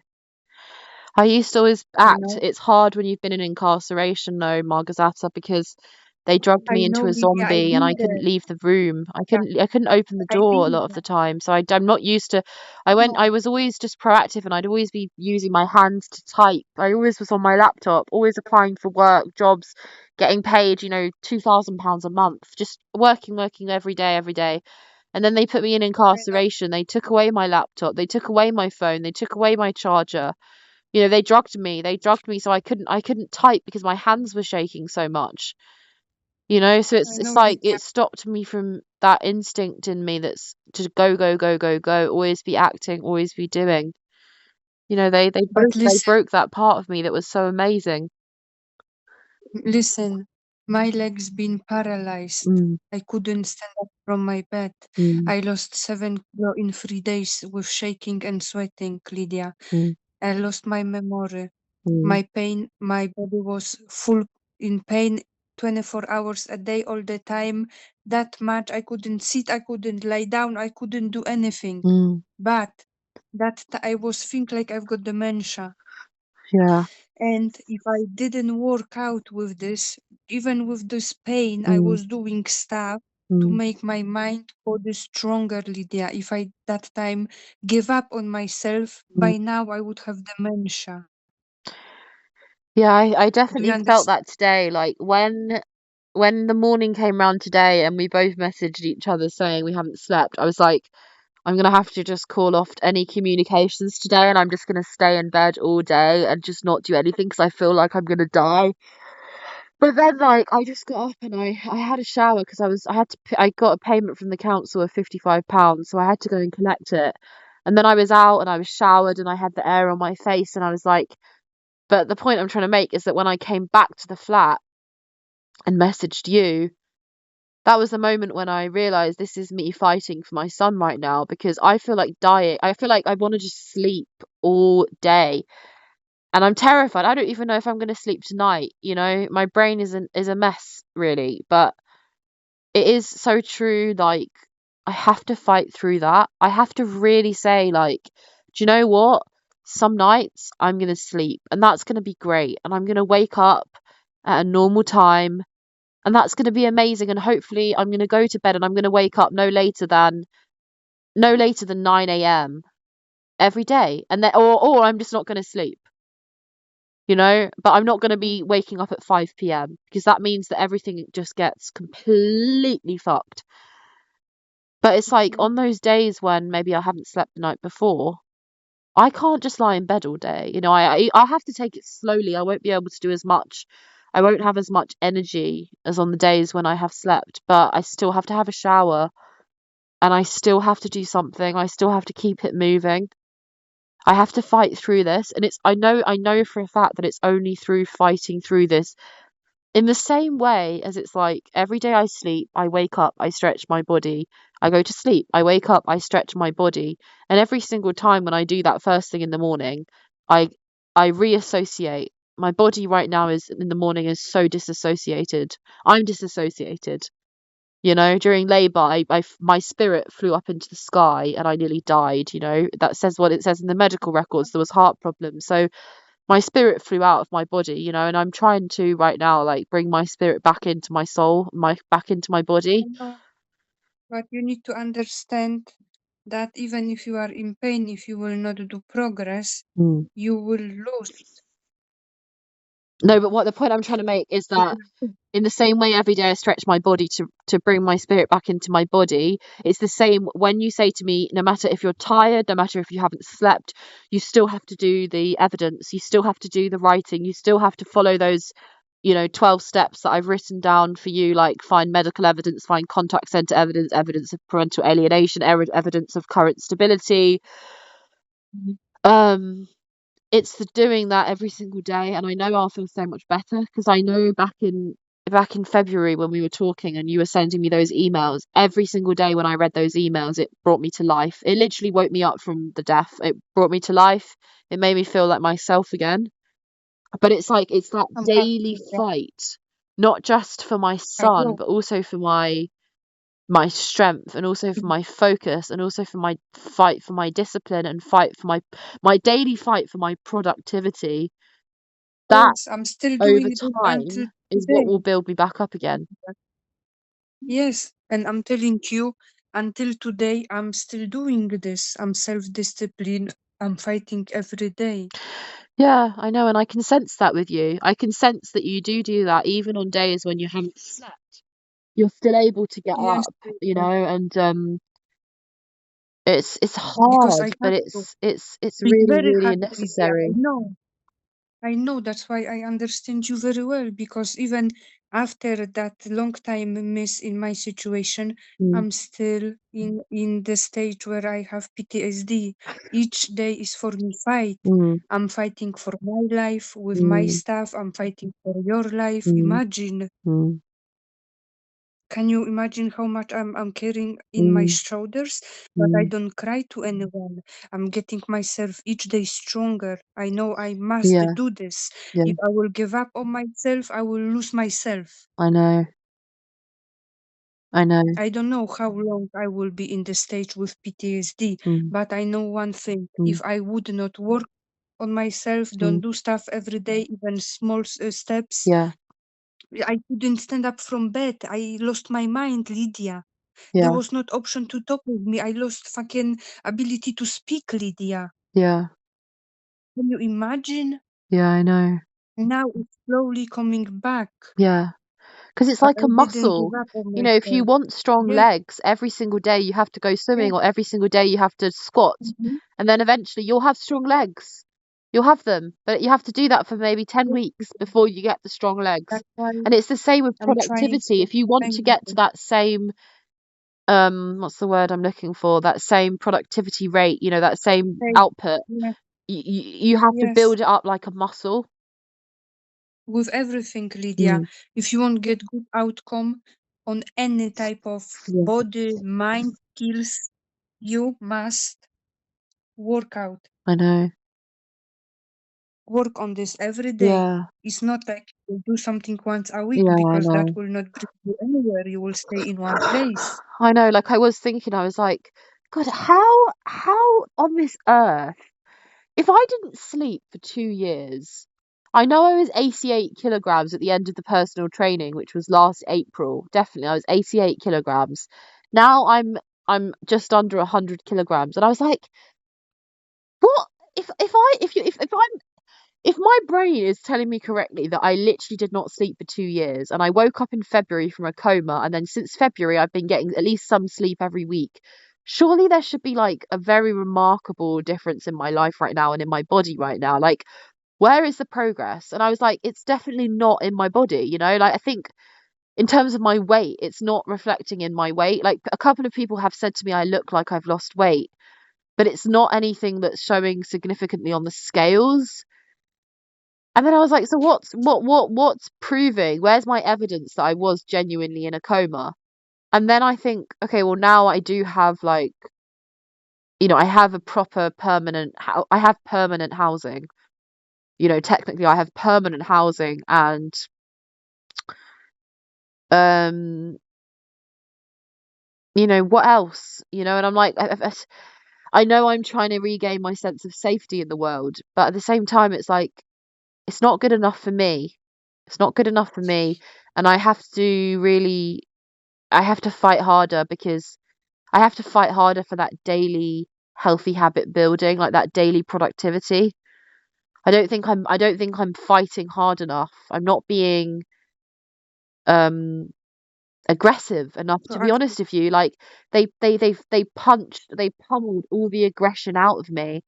[SPEAKER 2] I used to always
[SPEAKER 1] You
[SPEAKER 2] act.
[SPEAKER 1] know,
[SPEAKER 2] It's hard when you've been in incarceration, though, Margazata, because they drugged
[SPEAKER 1] I
[SPEAKER 2] me
[SPEAKER 1] know,
[SPEAKER 2] into a
[SPEAKER 1] Lydia. I've
[SPEAKER 2] zombie and I
[SPEAKER 1] been
[SPEAKER 2] couldn't
[SPEAKER 1] there.
[SPEAKER 2] leave the room.
[SPEAKER 1] Yeah,
[SPEAKER 2] I couldn't open the
[SPEAKER 1] I've
[SPEAKER 2] door a
[SPEAKER 1] been
[SPEAKER 2] lot of
[SPEAKER 1] there.
[SPEAKER 2] the time. So I'm not used to.
[SPEAKER 1] No,
[SPEAKER 2] I was always just proactive and I'd always be using my hands to type. I always was on my laptop, always applying for work, jobs, getting paid, you know, £2,000 a month, just working every day. And then they put me in
[SPEAKER 1] I know.
[SPEAKER 2] incarceration. They took away my laptop. They took away my phone. They took away my charger. You know, they drugged me. They drugged me so I couldn't type because my hands were shaking so much. You know, so
[SPEAKER 1] I
[SPEAKER 2] it's
[SPEAKER 1] know,
[SPEAKER 2] like
[SPEAKER 1] Lydia.
[SPEAKER 2] it stopped me from that instinct in me that's to go, always be acting, always be doing. You know,
[SPEAKER 1] But
[SPEAKER 2] they
[SPEAKER 1] listen,
[SPEAKER 2] broke that part of me that was so amazing.
[SPEAKER 1] listen. My legs been paralyzed.
[SPEAKER 2] Mm,
[SPEAKER 1] I couldn't stand up from my bed.
[SPEAKER 2] mm,
[SPEAKER 1] I lost 7 kilo in 3 days with shaking and sweating, Lydia.
[SPEAKER 2] mm,
[SPEAKER 1] I lost my memory.
[SPEAKER 2] mm,
[SPEAKER 1] My pain, my body was full in pain 24 hours a day, all the time. That much I couldn't sit, I couldn't lie down, I couldn't do anything.
[SPEAKER 2] mm,
[SPEAKER 1] But I was think like I've got dementia.
[SPEAKER 2] yeah.
[SPEAKER 1] And if I didn't work out with this, even with this pain, I
[SPEAKER 2] Mm,
[SPEAKER 1] was doing stuff to
[SPEAKER 2] mm,
[SPEAKER 1] make my mind body stronger, Lydia. If I that time give up on myself,
[SPEAKER 2] mm.
[SPEAKER 1] by now I would have dementia.
[SPEAKER 2] Yeah, I
[SPEAKER 1] Do you
[SPEAKER 2] definitely felt
[SPEAKER 1] understand?
[SPEAKER 2] that today. Like when the morning came round today and we both messaged each other saying we haven't slept, I was like, I'm gonna have to just call off any communications today and I'm just gonna stay in bed all day and just not do anything because I feel like I'm gonna die. But then, like, I just got up and I had a shower because I got a payment from the council of £55, so I had to go and collect it. And then I was out and I was showered and I had the air on my face and I was like, but the point I'm trying to make is that when I came back to the flat and messaged you, that was the moment when I realized this is me fighting for my son right now because I feel like dying. I feel like I want to just sleep all day. And I'm terrified. I don't even know if I'm going to sleep tonight, you know? My brain is a mess, really. But it is so true, like, I have to fight through that. I have to really say, like, do you know what? Some nights I'm going to sleep, and that's going to be great. And I'm going to wake up at a normal time, and that's going to be amazing. And hopefully I'm going to go to bed and I'm going to wake up no later than 9 a.m. every day. And then or I'm just not going to sleep. You know, but I'm not going to be waking up at 5 p.m. because that means that everything just gets completely fucked. But it's like on those days when maybe I haven't slept the night before, I can't just lie in bed all day. You know, I have to take it slowly. I won't be able to do as much. I won't have as much energy as on the days when I have slept, but I still have to have a shower and I still have to do something. I still have to keep it moving. I have to fight through this, and I know for a fact that it's only through fighting through this. In the same way as it's like every day I sleep, I wake up, I stretch my body. I go to sleep, I wake up, I stretch my body. And every single time when I do that first thing in the morning, I I reassociate. My body right now is in the morning is so disassociated. I'm disassociated. You know, during labor, my spirit flew up into the sky and I nearly died. You know, that says what it says in the medical records. There was heart problems. So my spirit flew out of my body, you know, and I'm trying to right now, like, bring my spirit back into my soul, back into my
[SPEAKER 1] I
[SPEAKER 2] body.
[SPEAKER 1] know, but you need to understand that even if you are in pain, if you will not do progress,
[SPEAKER 2] Mm.
[SPEAKER 1] you will lose.
[SPEAKER 2] No, but what the point I'm trying to make is that in the same way every day I stretch my body to bring my spirit back into my body, it's the same when you say to me, no matter if you're tired, no matter if you haven't slept, you still have to do the evidence, you still have to do the writing, you still have to follow those, you know, 12 steps that I've written down for you, like find medical evidence, find contact center evidence, evidence of parental alienation, evidence of current stability.
[SPEAKER 1] Mhm.
[SPEAKER 2] Um, it's the doing that every single day, and I know I'll feel so much better because I know back in February when we were talking and you were sending me those emails, every single day when I read those emails, it brought me to life. It literally woke me up from the death. It brought me to life. It made me feel like myself again. But it's like it's that
[SPEAKER 1] I'm
[SPEAKER 2] daily
[SPEAKER 1] happy that
[SPEAKER 2] fight, not just for my
[SPEAKER 1] I
[SPEAKER 2] son,
[SPEAKER 1] know.
[SPEAKER 2] but also for my strength and also for
[SPEAKER 1] Mhm.
[SPEAKER 2] my focus and also for my fight for my discipline and fight for my daily fight for my productivity. That
[SPEAKER 1] Yes, I'm still
[SPEAKER 2] over
[SPEAKER 1] doing this until
[SPEAKER 2] time is what will
[SPEAKER 1] today.
[SPEAKER 2] build me back up again.
[SPEAKER 1] Yes, and I'm telling you, until today, I'm still doing this. I'm self-discipline. I'm fighting every day.
[SPEAKER 2] Yeah, I know, and I can sense that with you. I can sense that you do that even on days when you haven't slept. You're still able to get
[SPEAKER 1] Yes,
[SPEAKER 2] up, you know, and it's
[SPEAKER 1] because
[SPEAKER 2] hard,
[SPEAKER 1] I
[SPEAKER 2] but
[SPEAKER 1] have to.
[SPEAKER 2] it's
[SPEAKER 1] It's
[SPEAKER 2] really,
[SPEAKER 1] very
[SPEAKER 2] really
[SPEAKER 1] hard, Lydia. I
[SPEAKER 2] necessary.
[SPEAKER 1] know. I know. That's why I understand you very well. Because even after that long time miss in my situation,
[SPEAKER 2] Mm,
[SPEAKER 1] I'm still in the stage where I have PTSD. Each day is for me fight.
[SPEAKER 2] mm,
[SPEAKER 1] I'm fighting for my life with my
[SPEAKER 2] mm,
[SPEAKER 1] stuff. I'm fighting for your life.
[SPEAKER 2] mm,
[SPEAKER 1] Imagine.
[SPEAKER 2] mm,
[SPEAKER 1] Can you imagine how much I'm carrying in my
[SPEAKER 2] mm,
[SPEAKER 1] shoulders? But I
[SPEAKER 2] mm.
[SPEAKER 1] don't cry to anyone. I'm getting myself each day stronger. I know I must
[SPEAKER 2] Yeah,
[SPEAKER 1] do this.
[SPEAKER 2] yeah,
[SPEAKER 1] If I will give up on myself, I will lose myself.
[SPEAKER 2] I know, I know.
[SPEAKER 1] I don't know how long I will be in the stage with PTSD,
[SPEAKER 2] Mm,
[SPEAKER 1] but I know one thing.
[SPEAKER 2] mm,
[SPEAKER 1] If I would not work on myself, don't
[SPEAKER 2] mm.
[SPEAKER 1] do stuff every day, even small steps,
[SPEAKER 2] Yeah,
[SPEAKER 1] I couldn't stand up from bed. I lost my mind, Lydia. There
[SPEAKER 2] yeah,
[SPEAKER 1] was not option to talk with me. I lost fucking ability to speak, Lydia.
[SPEAKER 2] yeah,
[SPEAKER 1] Can you imagine?
[SPEAKER 2] yeah, I know.
[SPEAKER 1] Now it's slowly coming back,
[SPEAKER 2] Yeah. Because it's
[SPEAKER 1] but
[SPEAKER 2] like
[SPEAKER 1] I
[SPEAKER 2] a
[SPEAKER 1] didn't
[SPEAKER 2] muscle.
[SPEAKER 1] give up on
[SPEAKER 2] You know, if you
[SPEAKER 1] myself.
[SPEAKER 2] want strong
[SPEAKER 1] Yes,
[SPEAKER 2] legs, every single day you have to go
[SPEAKER 1] yes.
[SPEAKER 2] swimming or every single day you have to squat.
[SPEAKER 1] Mhm.
[SPEAKER 2] And then eventually you'll have strong legs. You'll have them, but you have to do that for maybe 10 weeks before you get the strong legs.
[SPEAKER 1] That's why
[SPEAKER 2] And it's the same with
[SPEAKER 1] I'm trying
[SPEAKER 2] productivity.
[SPEAKER 1] to
[SPEAKER 2] If you want
[SPEAKER 1] explain
[SPEAKER 2] to get to
[SPEAKER 1] you.
[SPEAKER 2] that same what's the word I'm looking for? That same productivity rate, that same
[SPEAKER 1] Hey,
[SPEAKER 2] output,
[SPEAKER 1] yes,
[SPEAKER 2] you have to
[SPEAKER 1] yes.
[SPEAKER 2] build it up like a muscle.
[SPEAKER 1] With everything, Lydia,
[SPEAKER 2] Mm,
[SPEAKER 1] if you want to get good outcome on any type of
[SPEAKER 2] yeah,
[SPEAKER 1] body, mind skills, you must work out.
[SPEAKER 2] I know.
[SPEAKER 1] Work on this every day.
[SPEAKER 2] Yeah,
[SPEAKER 1] It's not like you do something once a week
[SPEAKER 2] yeah, I
[SPEAKER 1] because that
[SPEAKER 2] know.
[SPEAKER 1] will not bring you anywhere. You will stay in one place.
[SPEAKER 2] I know, like I was thinking, I was like, God, how on this earth, if I didn't sleep for 2 years, I know I was 88 kilograms at the end of the personal training, which was last April. Definitely, I was 88 kilograms. Now I'm just under 100 kilograms, and I was like, what? If my brain is telling me correctly that I literally did not sleep for 2 years, and I woke up in February from a coma, and then since February I've been getting at least some sleep every week, surely there should be like a very remarkable difference in my life right now and in my body right now. Like, where is the progress? And I was like, it's definitely not in my body. Like, I think in terms of my weight, it's not reflecting in my weight. Like, a couple of people have said to me I look like I've lost weight, but it's not anything that's showing significantly on the scales. And then I was like, so what's proving? Where's my evidence that I was genuinely in a coma? And then I think, okay, well now I do have like, I have a proper I have permanent housing. Technically I have permanent housing, and um what else? And I'm like, I know I'm trying to regain my sense of safety in the world, but at the same time it's like, it's not good enough for me. It's not good enough for me, and I have to fight harder, because I have to fight harder for that daily healthy habit building, like that daily productivity. I don't think I'm fighting hard enough. I'm not being um aggressive enough, to be
[SPEAKER 1] Proactive.
[SPEAKER 2] honest with you. Like, they pummeled all the aggression out of me.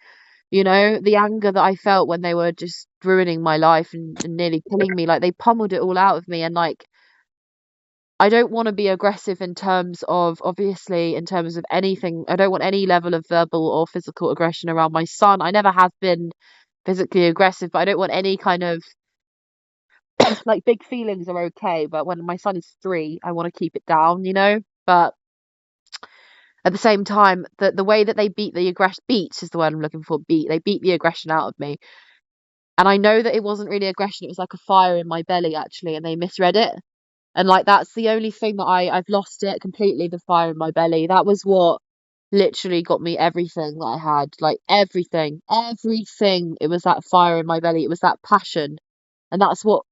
[SPEAKER 2] The anger that I felt when they were just ruining my life and nearly killing me, like they pummeled it all out of me. And like, I don't want to be aggressive in terms of, obviously, in terms of anything. I don't want any level of verbal or physical aggression around my son. I never have been physically aggressive, but I don't want any kind of like, big feelings are okay, but when my son is 3, I want to keep it down. But at the same time, the way that they beat is the word I'm looking for. They beat the aggression out of me. And I know that it wasn't really aggression, it was like a fire in my belly, actually, and they misread it. And like, that's the only thing that I've lost it completely, the fire in my belly. That was what literally got me everything that I had. Like, everything. It was that fire in my belly. It was that passion. And that's what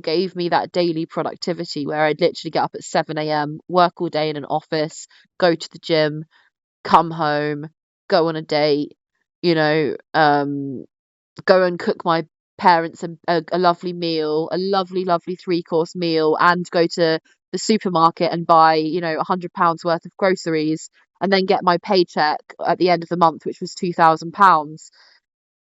[SPEAKER 2] gave me that daily productivity, where I'd literally get up at 7 a.m., work all day in an office, go to the gym, come home, go on a date, you know, go and cook my parents a lovely meal, a lovely, lovely 3-course meal, and go to the supermarket and buy, £100 worth of groceries, and then get my paycheck at the end of the month, which was £2,000.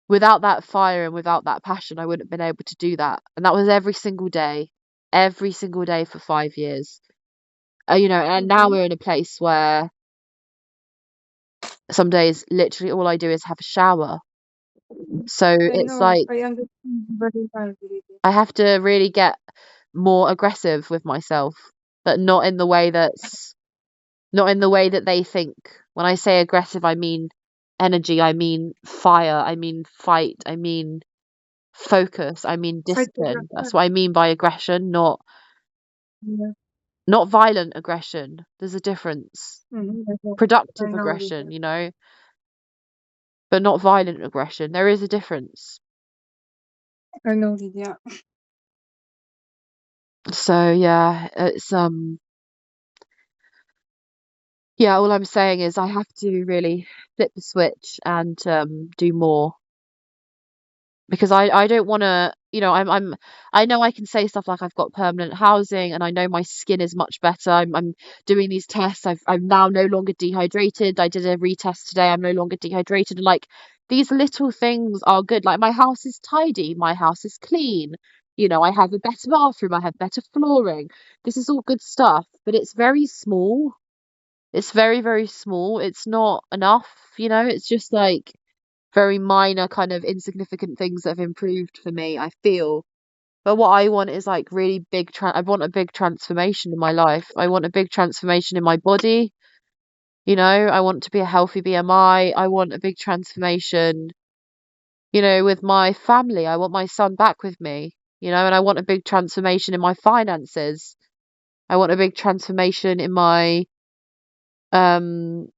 [SPEAKER 2] Without that fire and without that passion, I wouldn't have been able to do that. And that was every single day for 5 years. And now
[SPEAKER 1] Mhm.
[SPEAKER 2] we're in a place where some days literally all I do is have a shower. So
[SPEAKER 1] I
[SPEAKER 2] it's
[SPEAKER 1] know.
[SPEAKER 2] like,
[SPEAKER 1] I understand very well, Lydia.
[SPEAKER 2] I have to really get more aggressive with myself, but not in the way that they think. When I say aggressive, I mean energy, I mean fire, I mean fight, I mean focus, I mean
[SPEAKER 1] Fight the
[SPEAKER 2] discipline. That's
[SPEAKER 1] pressure.
[SPEAKER 2] what I mean by aggression, not
[SPEAKER 1] Yeah.
[SPEAKER 2] not violent aggression. There's a difference.
[SPEAKER 1] I
[SPEAKER 2] Productive
[SPEAKER 1] know, Lydia.
[SPEAKER 2] aggression, but not violent aggression. There is a difference.
[SPEAKER 1] I know, Lydia.
[SPEAKER 2] So yeah, yeah, all I'm saying is I have to really flip the switch and do more, because I don't want to, I know I can say stuff like I've got permanent housing and I know my skin is much better. I'm doing these tests. I'm now no longer dehydrated. I did a retest today. I'm no longer dehydrated. And like, these little things are good. Like my house is tidy, my house is clean. I have a better bathroom, I have better flooring. This is all good stuff, but it's very small. It's very, very small. It's not enough, it's just like very minor kind of insignificant things that have improved for me, I feel. But what I want is like really big I want a big transformation in my life. I want a big transformation in my body. I want to be a healthy BMI. I want a big transformation, with my family. I want my son back with me, and I want a big transformation in my finances. I want a big transformation in my, um,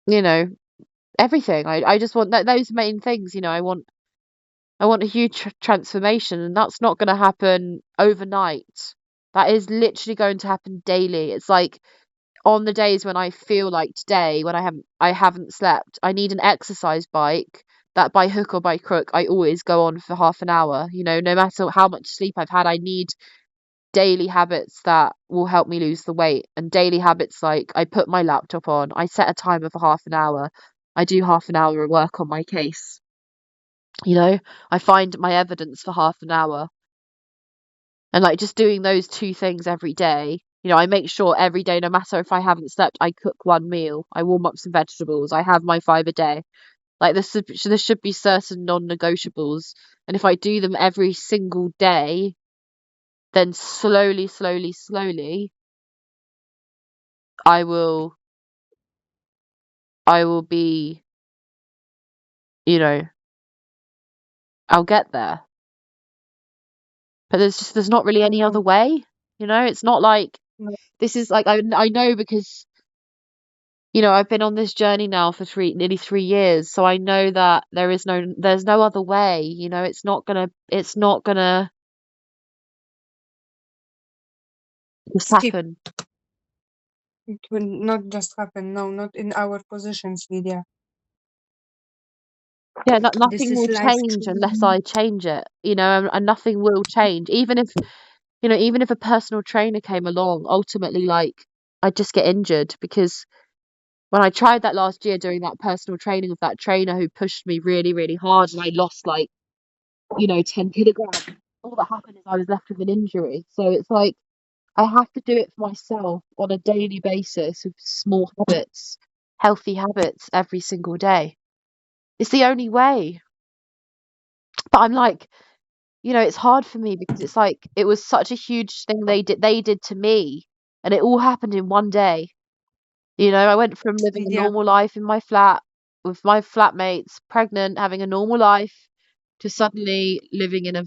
[SPEAKER 2] you know, everything. I just want those main things, I want a huge transformation, and that's not going to happen overnight. That is literally going to happen daily. It's like on the days when I feel like today, when I haven't slept, I need an exercise bike that by hook or by crook I always go on for half an hour. No matter how much sleep I've had, I need daily habits that will help me lose the weight. And daily habits like I put my laptop on, I set a timer for half an hour, I do half an hour of work on my case. I find my evidence for half an hour. And like just doing those two things every day, I make sure every day, no matter if I haven't slept, I cook one meal, I warm up some vegetables, I have my 5 a day. Like there should be certain non-negotiables. And if I do them every single day, then slowly, slowly, slowly, I will I will be, you know, I'll get there. But there's not really any other
[SPEAKER 1] No,
[SPEAKER 2] way. It's not like
[SPEAKER 1] no,
[SPEAKER 2] this is like I know because I've been on this journey now for nearly 3 years, so I know that there's no other way. It's not gonna just
[SPEAKER 1] skip.
[SPEAKER 2] happen.
[SPEAKER 1] It will not just happen. No, not in our positions, Lydia.
[SPEAKER 2] Yeah,
[SPEAKER 1] This
[SPEAKER 2] nothing
[SPEAKER 1] is
[SPEAKER 2] will
[SPEAKER 1] life
[SPEAKER 2] change unless
[SPEAKER 1] changing.
[SPEAKER 2] I change it. And nothing will change. Even if a personal trainer came along, ultimately, like I'd just get injured because when I tried that last year doing that personal training with that trainer who pushed me really, really hard and I lost like, 10 kilograms, all that happened is I was left with an injury. So it's like I have to do it for myself on a daily basis with small habits, healthy habits every single day. It's the only way. But I'm like, it's hard for me because it's like it was such a huge thing they did to me and it all happened in one day. I went from living a
[SPEAKER 1] Lydia,
[SPEAKER 2] normal life in my flat with my flatmates, pregnant, having a normal life, to suddenly living in a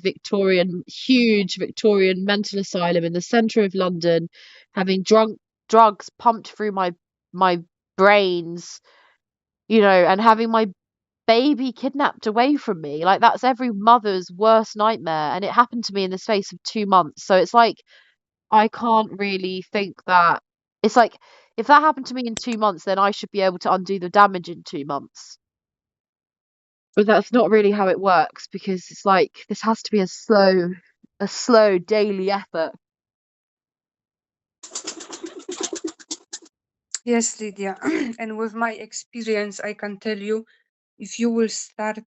[SPEAKER 2] huge Victorian mental asylum in the centre of London, having drugs pumped through my brains, and having my baby kidnapped away from me. Like that's every mother's worst nightmare, and it happened to me in the space of 2 months. So it's like I can't really think that it's like if that happened to me in 2 months, then I should be able to undo the damage in 2 months. But that's not really how it works because it's like this has to be a slow daily effort.
[SPEAKER 1] yes, Lydia. And with my experience, I can tell you, if you will start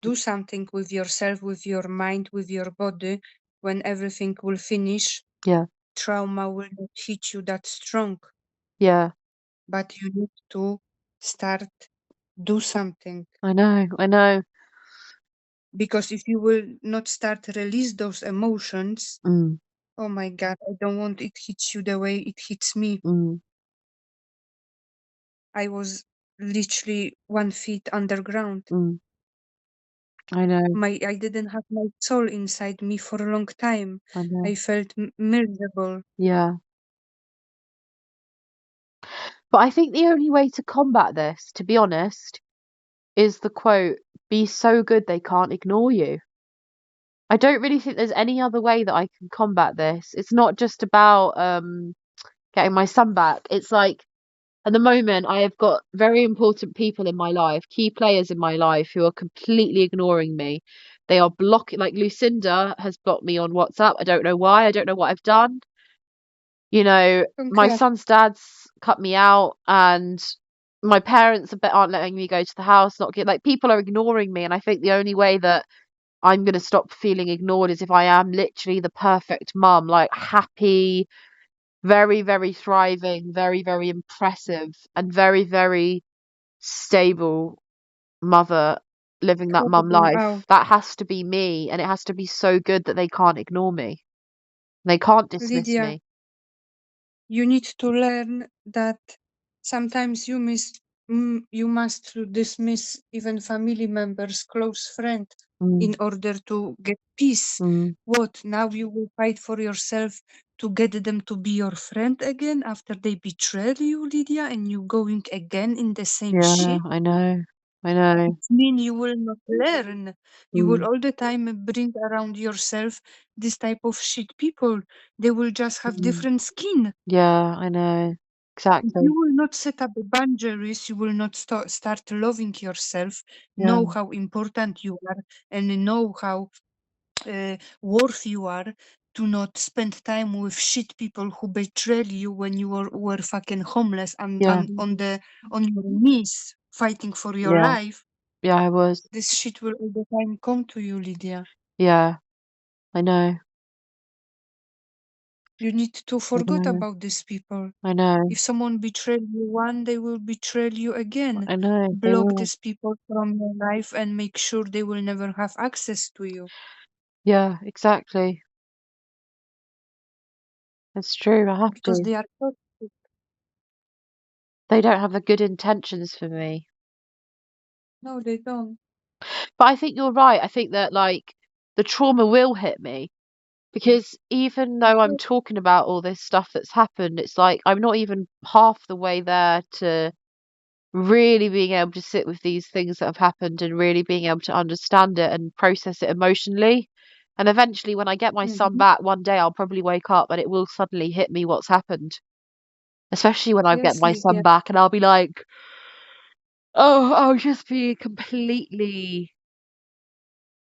[SPEAKER 1] do something with yourself, with your mind, with your body, when everything will finish,
[SPEAKER 2] Yeah,
[SPEAKER 1] trauma will not hit you that strong.
[SPEAKER 2] yeah,
[SPEAKER 1] But you need to start do something,
[SPEAKER 2] I know, I know.
[SPEAKER 1] because if you will not start release those emotions,
[SPEAKER 2] Mm,
[SPEAKER 1] oh my God, I don't want it hits you the way it hits me.
[SPEAKER 2] mm,
[SPEAKER 1] I was literally 1 feet underground.
[SPEAKER 2] mm, I know,
[SPEAKER 1] I didn't have my soul inside me for a long time.
[SPEAKER 2] I know.
[SPEAKER 1] I felt miserable.
[SPEAKER 2] Yeah. But I think the only way to combat this, to be honest, is the quote, be so good they can't ignore you. I don't really think there's any other way that I can combat this. It's not just about getting my son back. It's like at the moment I have got very important people in my life, key players in my life who are completely ignoring me. They are blocking, like Lucinda has blocked me on WhatsApp. I don't know why. I don't know what I've done. My
[SPEAKER 1] Concur.
[SPEAKER 2] son's dad's cut me out and my parents aren't letting me go to the house, like people are ignoring me, and I think the only way that I'm gonna stop feeling ignored is if I am literally the perfect mum, like happy, very, very thriving, very, very impressive, and very, very stable mother living that mum
[SPEAKER 1] Horrible.
[SPEAKER 2] life.
[SPEAKER 1] Oh,
[SPEAKER 2] That has to be me, and it has to be so good that they can't ignore me. They can't dismiss
[SPEAKER 1] Lydia,
[SPEAKER 2] me.
[SPEAKER 1] you need to learn that sometimes you must to dismiss even family members, close friend,
[SPEAKER 2] Mm,
[SPEAKER 1] in order to get peace.
[SPEAKER 2] mm,
[SPEAKER 1] What now you will fight for yourself to get them to be your friend again after they betrayed you, Lydia, and you going again in the same
[SPEAKER 2] yeah,
[SPEAKER 1] shit?
[SPEAKER 2] I know. I know.
[SPEAKER 1] Mean you will not learn. You will
[SPEAKER 2] Mm,
[SPEAKER 1] all the time bring around yourself this type of shit people. They will just have
[SPEAKER 2] mm.
[SPEAKER 1] different skin.
[SPEAKER 2] Yeah, I know.
[SPEAKER 1] If you
[SPEAKER 2] Exactly.
[SPEAKER 1] will not set up boundaries, you will not start loving yourself,
[SPEAKER 2] Yeah,
[SPEAKER 1] know how important you are, and know how worth you are, to not spend time with shit people who betrayed you when you were fucking homeless
[SPEAKER 2] yeah,
[SPEAKER 1] and on your knees fighting for your
[SPEAKER 2] yeah,
[SPEAKER 1] life.
[SPEAKER 2] yeah, I was.
[SPEAKER 1] This shit will all the time come to you, Lydia.
[SPEAKER 2] Yeah, I know.
[SPEAKER 1] You need to
[SPEAKER 2] I
[SPEAKER 1] forget
[SPEAKER 2] know.
[SPEAKER 1] about these people.
[SPEAKER 2] I know.
[SPEAKER 1] If someone betrayed you one, they will betray you again.
[SPEAKER 2] I know. They
[SPEAKER 1] Block
[SPEAKER 2] will.
[SPEAKER 1] these people from your life and make sure they will never have access to you
[SPEAKER 2] Yeah, exactly. It's true. I have
[SPEAKER 1] because
[SPEAKER 2] to.
[SPEAKER 1] they are toxic.
[SPEAKER 2] They don't have the good intentions for me.
[SPEAKER 1] No, they don't.
[SPEAKER 2] But I think you're right. I think that like the trauma will hit me because even though I'm
[SPEAKER 1] Yes.
[SPEAKER 2] talking about all this stuff that's happened, it's like I'm not even half the way there to really being able to sit with these things that have happened and really being able to understand it and process it emotionally. And eventually, when I get my son
[SPEAKER 1] Hmm.
[SPEAKER 2] back one day, I'll probably wake up and it will suddenly hit me what's happened. Especially when I get
[SPEAKER 1] Yes,
[SPEAKER 2] my son
[SPEAKER 1] Lydia.
[SPEAKER 2] back and I'll be like, oh, I'll just be completely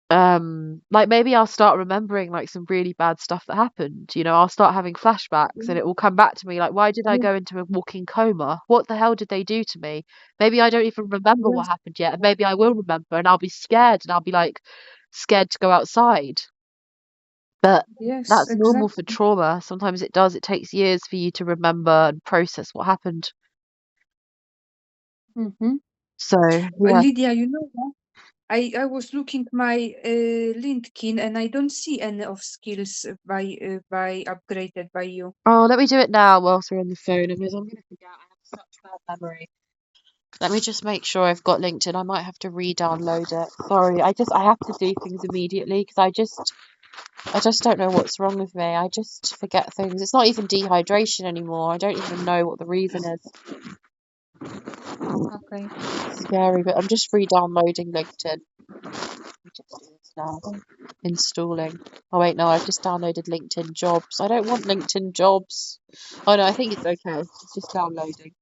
[SPEAKER 2] like maybe I'll start remembering like some really bad stuff that happened. I'll start having flashbacks and
[SPEAKER 1] Yes,
[SPEAKER 2] it will come back to me like, why did I
[SPEAKER 1] yes,
[SPEAKER 2] go into a walking coma? What the hell did they do to me? Maybe I don't even remember what
[SPEAKER 1] yes,
[SPEAKER 2] happened yet, and maybe I will remember and I'll be scared and I'll be like scared to go outside. But
[SPEAKER 1] yes,
[SPEAKER 2] that's normal for
[SPEAKER 1] exactly.
[SPEAKER 2] trauma. Sometimes it takes years for you to remember and process what happened.
[SPEAKER 1] Hmm.
[SPEAKER 2] So, yeah.
[SPEAKER 1] Lydia, you know what? I was looking my LinkedIn and I don't see any of skills by upgraded by you.
[SPEAKER 2] Oh, let me do it now whilst we're on the phone because I'm gonna forget. I have such bad memory. Let me just make sure I've got LinkedIn. I might have to re-download it. Sorry, I have to do things immediately because I just don't know what's wrong with me. I just forget things. It's not even dehydration anymore. I don't even know what the reason is.
[SPEAKER 1] Okay.
[SPEAKER 2] It's scary, but I'm just re-downloading LinkedIn. Let me just do this now. Installing. Oh wait, no, I've just downloaded LinkedIn Jobs. I don't want LinkedIn Jobs. Oh no, I think it's okay. It's just downloading.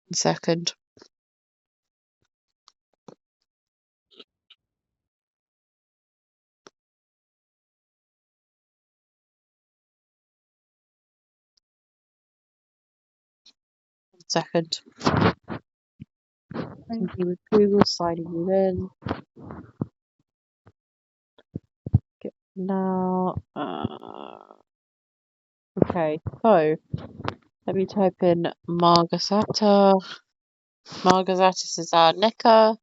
[SPEAKER 2] 1 second. Second.
[SPEAKER 1] Thank
[SPEAKER 2] Continue with Google, signing you in. Get now. Okay, so let me type in Margasata. Margasatis is our Nika.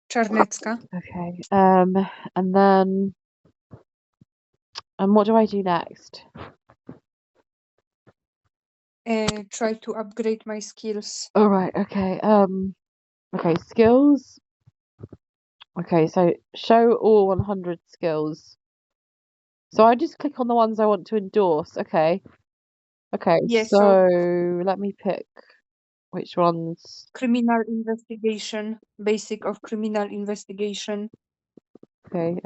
[SPEAKER 1] Czarnecka.
[SPEAKER 2] Okay. And then what do I do next?
[SPEAKER 1] Try to upgrade my skills.
[SPEAKER 2] All right. Okay. Okay. Skills. Okay. So show all 100 skills. So I just click on the ones I want to endorse. Okay. Okay.
[SPEAKER 1] Yes, so
[SPEAKER 2] So let me pick which ones.
[SPEAKER 1] criminal investigation, basic of criminal investigation
[SPEAKER 2] Okay.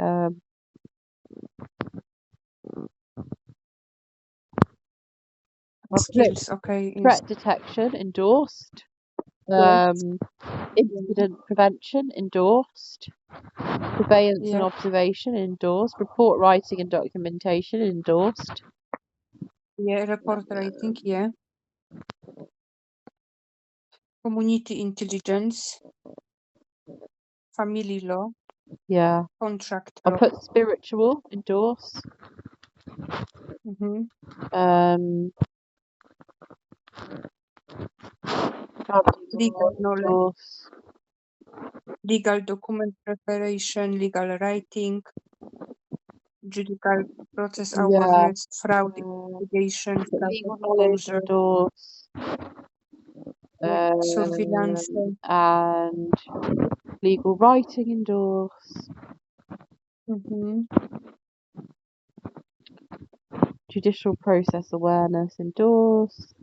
[SPEAKER 2] I'll click
[SPEAKER 1] skills. Okay, is
[SPEAKER 2] threat detection endorsed.
[SPEAKER 1] yes,
[SPEAKER 2] Um,
[SPEAKER 1] yes,
[SPEAKER 2] incident prevention endorsed. Surveillance and
[SPEAKER 1] yes,
[SPEAKER 2] observation endorsed. Report writing and documentation endorsed.
[SPEAKER 1] Yeah, report writing, yeah. Community intelligence, family law,
[SPEAKER 2] Yeah.
[SPEAKER 1] contract
[SPEAKER 2] I
[SPEAKER 1] law.
[SPEAKER 2] put spiritual, endorse.
[SPEAKER 1] Mm-hmm.
[SPEAKER 2] Um, family law,
[SPEAKER 1] Legal knowledge,
[SPEAKER 2] endorse.
[SPEAKER 1] legal document preparation, legal writing, judicial process
[SPEAKER 2] Yeah.
[SPEAKER 1] awareness, fraud
[SPEAKER 2] Um,
[SPEAKER 1] investigation, fraud
[SPEAKER 2] legal knowledge,
[SPEAKER 1] exposure,
[SPEAKER 2] endorse.
[SPEAKER 1] yeah, surveillance,
[SPEAKER 2] And legal writing, endorse.
[SPEAKER 1] mm-hmm.
[SPEAKER 2] Judicial process awareness, endorsed.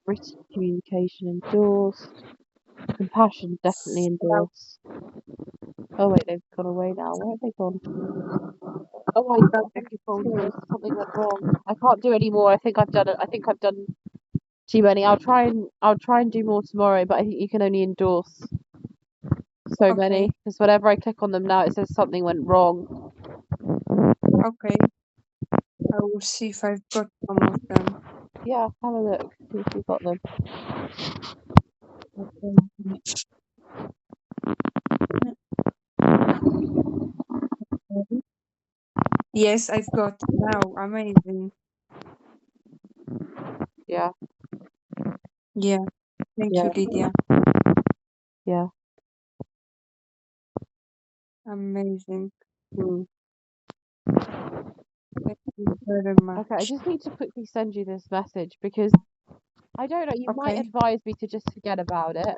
[SPEAKER 2] Written communication, endorsed. Compassion, definitely
[SPEAKER 1] Fraud
[SPEAKER 2] endorsed. Oh wait, they've gone away now. Where have they gone? Oh, I think
[SPEAKER 1] exposure.
[SPEAKER 2] something went wrong. I can't do any more. I think I've done it. I think I've done too many. I'll try and do more tomorrow, but I think you can only endorse so many
[SPEAKER 1] Okay,
[SPEAKER 2] because whenever I click on them now, it says something went wrong.
[SPEAKER 1] okay. I will see if I've got some of them.
[SPEAKER 2] Yeah, have a look. See if you've got them.
[SPEAKER 1] Okay. Yes, I've got now. Amazing.
[SPEAKER 2] Yeah,
[SPEAKER 1] Yeah. Thank
[SPEAKER 2] yeah,
[SPEAKER 1] you, Lydia.
[SPEAKER 2] yeah.
[SPEAKER 1] Amazing.
[SPEAKER 2] Hmm.
[SPEAKER 1] Thank you very
[SPEAKER 2] Okay, I
[SPEAKER 1] much.
[SPEAKER 2] just need to quickly send you this message because I don't know, you might
[SPEAKER 1] Okay,
[SPEAKER 2] advise me to just forget about it,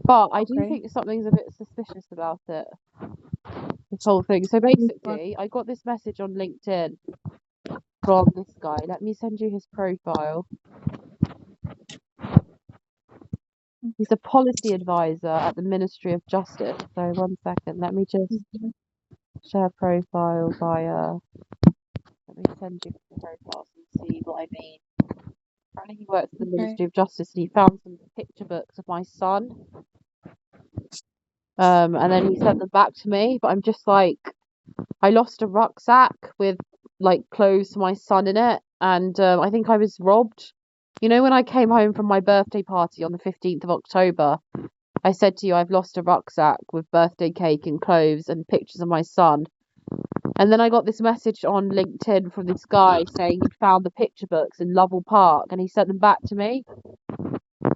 [SPEAKER 2] but I do
[SPEAKER 1] okay.
[SPEAKER 2] think something's a bit suspicious about it, this whole thing. So
[SPEAKER 1] Which one?
[SPEAKER 2] basically, I got this message on LinkedIn from this guy. Let me send you his profile. He's a policy advisor at the Ministry of Justice. So one second, let me just
[SPEAKER 1] Mhm.
[SPEAKER 2] share profile via, let me send you his profiles and see what I mean. Apparently he works at the
[SPEAKER 1] Okay.
[SPEAKER 2] Ministry of Justice and he found some picture books of my son. And then he sent them back to me, but I'm just like, I lost a rucksack with like clothes for my son in it, and I think I was robbed. You know, when I came home from my birthday party on the 15th of October, I said to you, I've lost a rucksack with birthday cake and clothes and pictures of my son. And then I got this message on LinkedIn from this guy saying he'd found the picture books in Lovell Park and he sent them back to me.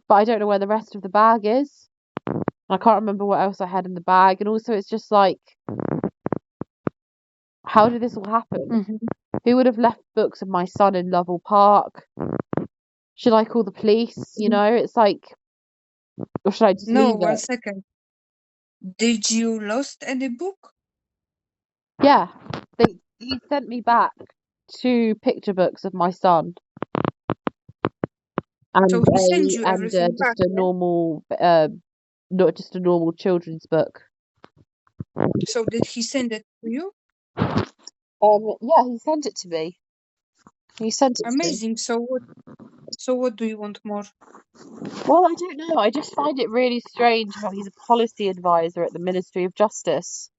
[SPEAKER 2] But I don't know where the rest of the bag is. I can't remember what else I had in the bag. And also, it's just like, how did this all happen?
[SPEAKER 1] Mm-hmm.
[SPEAKER 2] Who would have left books of my son in Lovell Park? Should I call the police? You know, it's like, or should I just
[SPEAKER 1] No,
[SPEAKER 2] leave
[SPEAKER 1] 1
[SPEAKER 2] it?
[SPEAKER 1] second. Did you lost any book?
[SPEAKER 2] Yeah, he sent me back 2 picture books of my son
[SPEAKER 1] So
[SPEAKER 2] and
[SPEAKER 1] he sent you everything back,
[SPEAKER 2] just a
[SPEAKER 1] yeah?
[SPEAKER 2] normal, not just a normal children's book.
[SPEAKER 1] So did he send it to you?
[SPEAKER 2] Yeah, he sent it to me. He sent it to me.
[SPEAKER 1] Amazing. So what do you want more?
[SPEAKER 2] Well, I don't know. I just find it really strange how he's a policy advisor at the Ministry of Justice.